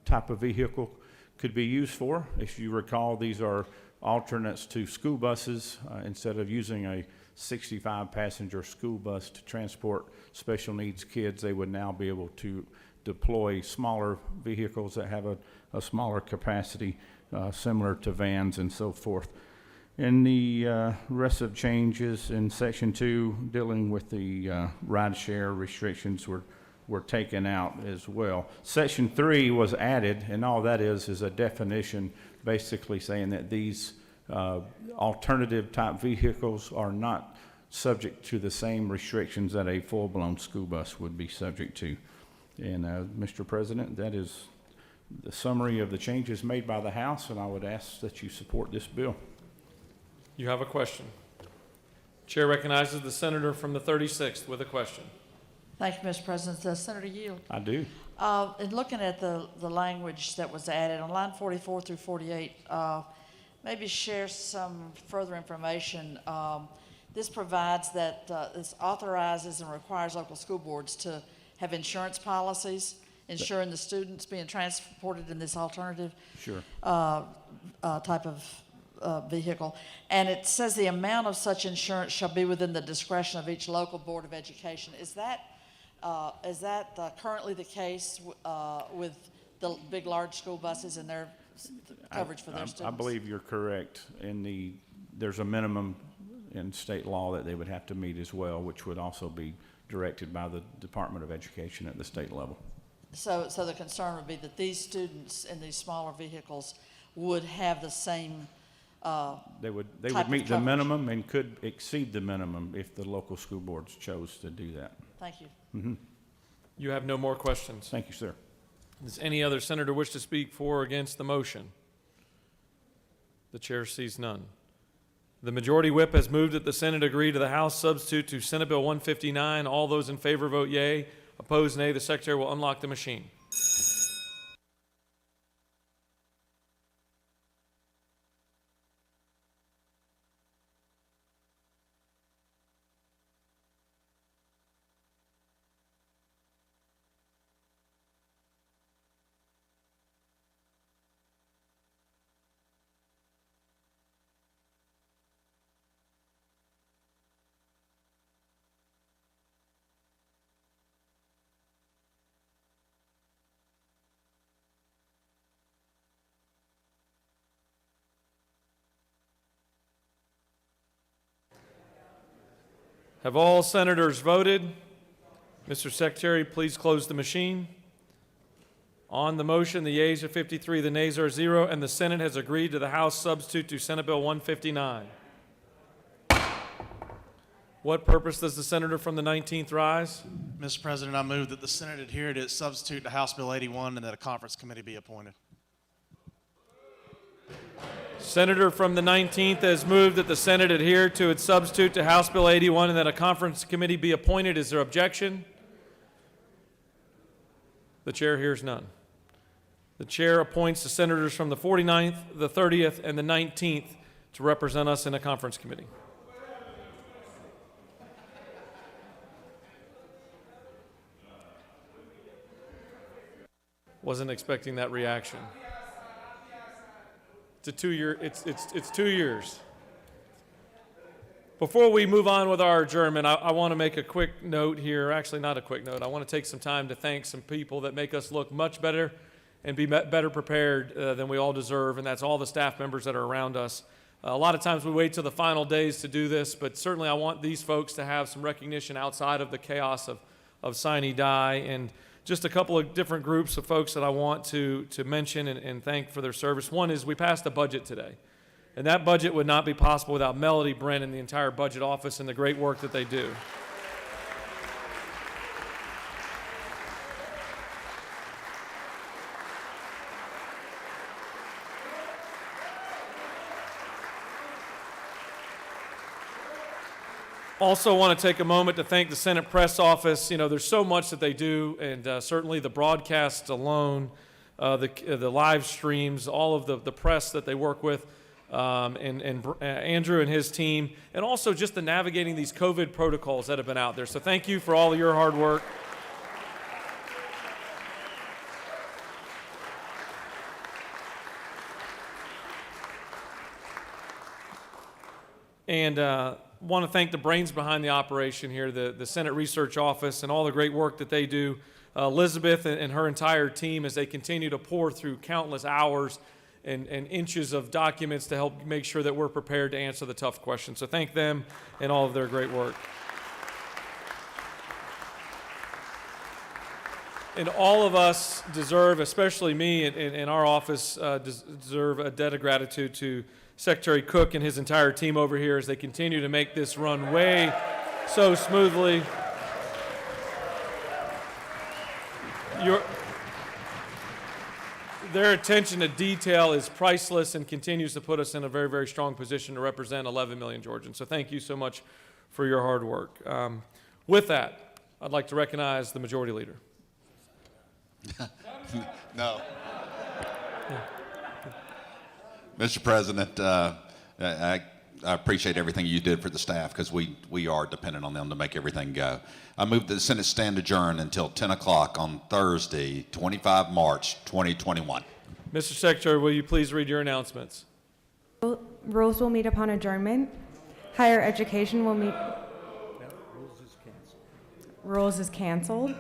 D: type of vehicle could be used for. If you recall, these are alternates to school buses. Instead of using a 65-passenger school bus to transport special needs kids, they would now be able to deploy smaller vehicles that have a smaller capacity, similar to vans and so forth. And the rest of changes in Section 2 dealing with the ride share restrictions were taken out as well. Section 3 was added, and all that is a definition basically saying that these alternative type vehicles are not subject to the same restrictions that a full-blown school bus would be subject to. And Mr. President, that is the summary of the changes made by the House, and I would ask that you support this bill.
A: You have a question. Chair recognizes the senator from the 36th with a question.
K: Thank you, Mr. President. Senator Yield.
D: I do.
K: In looking at the language that was added on line 44 through 48, maybe share some further information. This provides that this authorizes and requires local school boards to have insurance policies ensuring the students being transported in this alternative type of vehicle. And it says the amount of such insurance shall be within the discretion of each local board of education. Is that currently the case with the big, large school buses and their coverage for their students?
D: I believe you're correct. There's a minimum in state law that they would have to meet as well, which would also be directed by the Department of Education at the state level.
K: So the concern would be that these students in these smaller vehicles would have the same
D: they would meet the minimum and could exceed the minimum if the local school boards chose to do that.
K: Thank you.
D: Mm-hmm.
A: You have no more questions.
D: Thank you, sir.
A: Does any other senator wish to speak for or against the motion? The chair sees none. The majority whip has moved that the Senate agree to the House substitute to Senate Bill 159. All those in favor vote yea. Opposed, nay. The secretary will unlock the machine. Have all senators voted? Mr. Secretary, please close the machine. On the motion, the yeas are 53, the nays are 0, and the Senate has agreed to the House substitute to Senate Bill 159. What purpose does the senator from the 19th rise?
T: Mr. President, I move that the Senate adhere to its substitute to House Bill 81 and that a conference committee be appointed.
A: Senator from the 19th has moved that the Senate adhere to its substitute to House Bill 81 and that a conference committee be appointed. Is there objection? The chair hears none. The chair appoints the senators from the 49th, the 30th, and the 19th to represent us in a conference committee. Wasn't expecting that reaction. It's a 2-year, it's 2 years. Before we move on with our adjournment, I want to make a quick note here. Actually, not a quick note. I want to take some time to thank some people that make us look much better and be better prepared than we all deserve, and that's all the staff members that are around us. A lot of times we wait till the final days to do this, but certainly I want these folks to have some recognition outside of the chaos of sine die, and just a couple of different groups of folks that I want to mention and thank for their service. One is we passed a budget today, and that budget would not be possible without Melody, Brent, and the entire budget office and the great work that they do. Also want to take a moment to thank the Senate Press Office. You know, there's so much that they do, and certainly the broadcasts alone, the live streams, all of the press that they work with, and Andrew and his team, and also just the navigating these COVID protocols that have been out there. So thank you for all of your hard work. And want to thank the brains behind the operation here, the Senate Research Office, and all the great work that they do. Elizabeth and her entire team as they continue to pour through countless hours and inches of documents to help make sure that we're prepared to answer the tough questions. So thank them and all of their great work. And all of us deserve, especially me and our office, deserve a debt of gratitude to Secretary Cook and his entire team over here as they continue to make this run way so smoothly. Their attention to detail is priceless and continues to put us in a very, very strong position to represent 11 million Georgians. So thank you so much for your hard work. With that, I'd like to recognize the Majority Leader.
O: No. Mr. President, I appreciate everything you did for the staff because we are dependent on them to make everything go. I move that the Senate stand adjourned until 10 o'clock on Thursday, 25 March 2021.
A: Mr. Secretary, will you please read your announcements?
C: Rules will meet upon adjournment. Higher education will meet. Rules is canceled.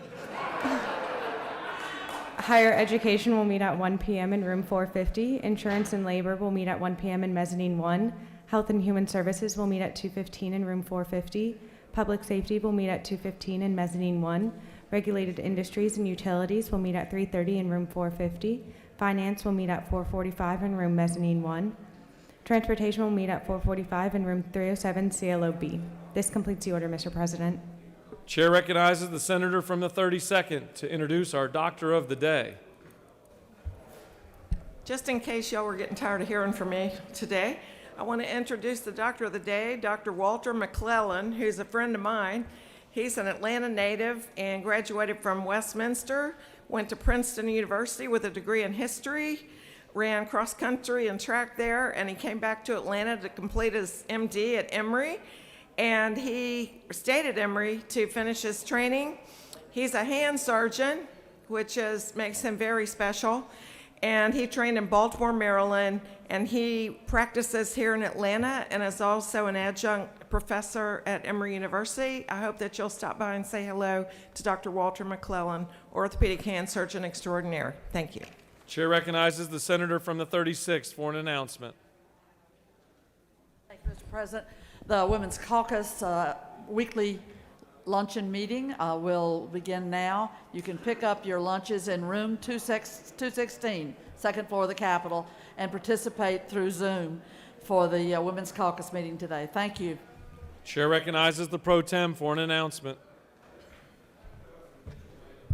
C: Higher education will meet at 1 p.m. in room 450. Insurance and labor will meet at 1 p.m. in mezzanine 1. Health and human services will meet at 2:15 in room 450. Public safety will meet at 2:15 in mezzanine 1. Regulated industries and utilities will meet at 3:30 in room 450. Finance will meet at 4:45 in room mezzanine 1. Transportation will meet at 4:45 in room 307 CLOB. This completes the order, Mr. President.
A: Chair recognizes the senator from the 32nd to introduce our Doctor of the Day.
N: Just in case y'all were getting tired of hearing from me today, I want to introduce the Doctor of the Day, Dr. Walter McClellan, who's a friend of mine. He's an Atlanta native and graduated from Westminster, went to Princeton University with a degree in history, ran cross country and track there, and he came back to Atlanta to complete his MD at Emory. And he stayed at Emory to finish his training. He's a hand surgeon, which makes him very special. And he trained in Baltimore, Maryland, and he practices here in Atlanta and is also an adjunct professor at Emory University. I hope that you'll stop by and say hello to Dr. Walter McClellan, orthopedic hand surgeon extraordinaire. Thank you.
A: Chair recognizes the senator from the 36th for an announcement.
K: Thank you, Mr. President. The Women's Caucus weekly luncheon meeting will begin now. You can pick up your lunches in room 216, second floor of the Capitol, and participate through Zoom for the Women's Caucus meeting today. Thank you.
A: Chair recognizes the pro tem for an announcement.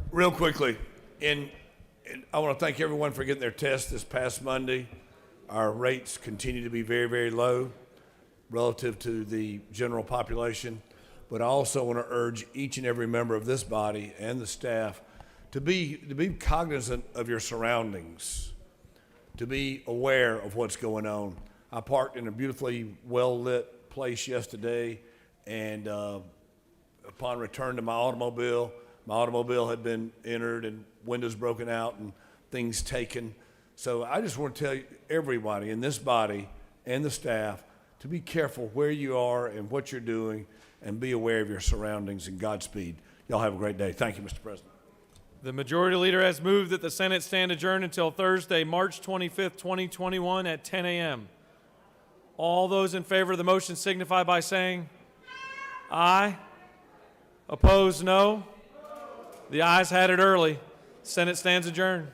R: Real quickly, I want to thank everyone for getting their test this past Monday. Our rates continue to be very, very low relative to the general population. But I also want to urge each and every member of this body and the staff to be cognizant of your surroundings, to be aware of what's going on. I parked in a beautifully well-lit place yesterday, and upon return to my automobile had been entered and windows broken out and things taken. So I just want to tell you, everybody in this body and the staff, to be careful where you are and what you're doing, and be aware of your surroundings, and Godspeed. Y'all have a great day. Thank you, Mr. President.
A: The Majority Leader has moved that the Senate stand adjourned until Thursday, March 25th, 2021 at 10 a.m. All those in favor of the motion signify by saying aye. Opposed, no. The ayes had it early. Senate stands adjourned.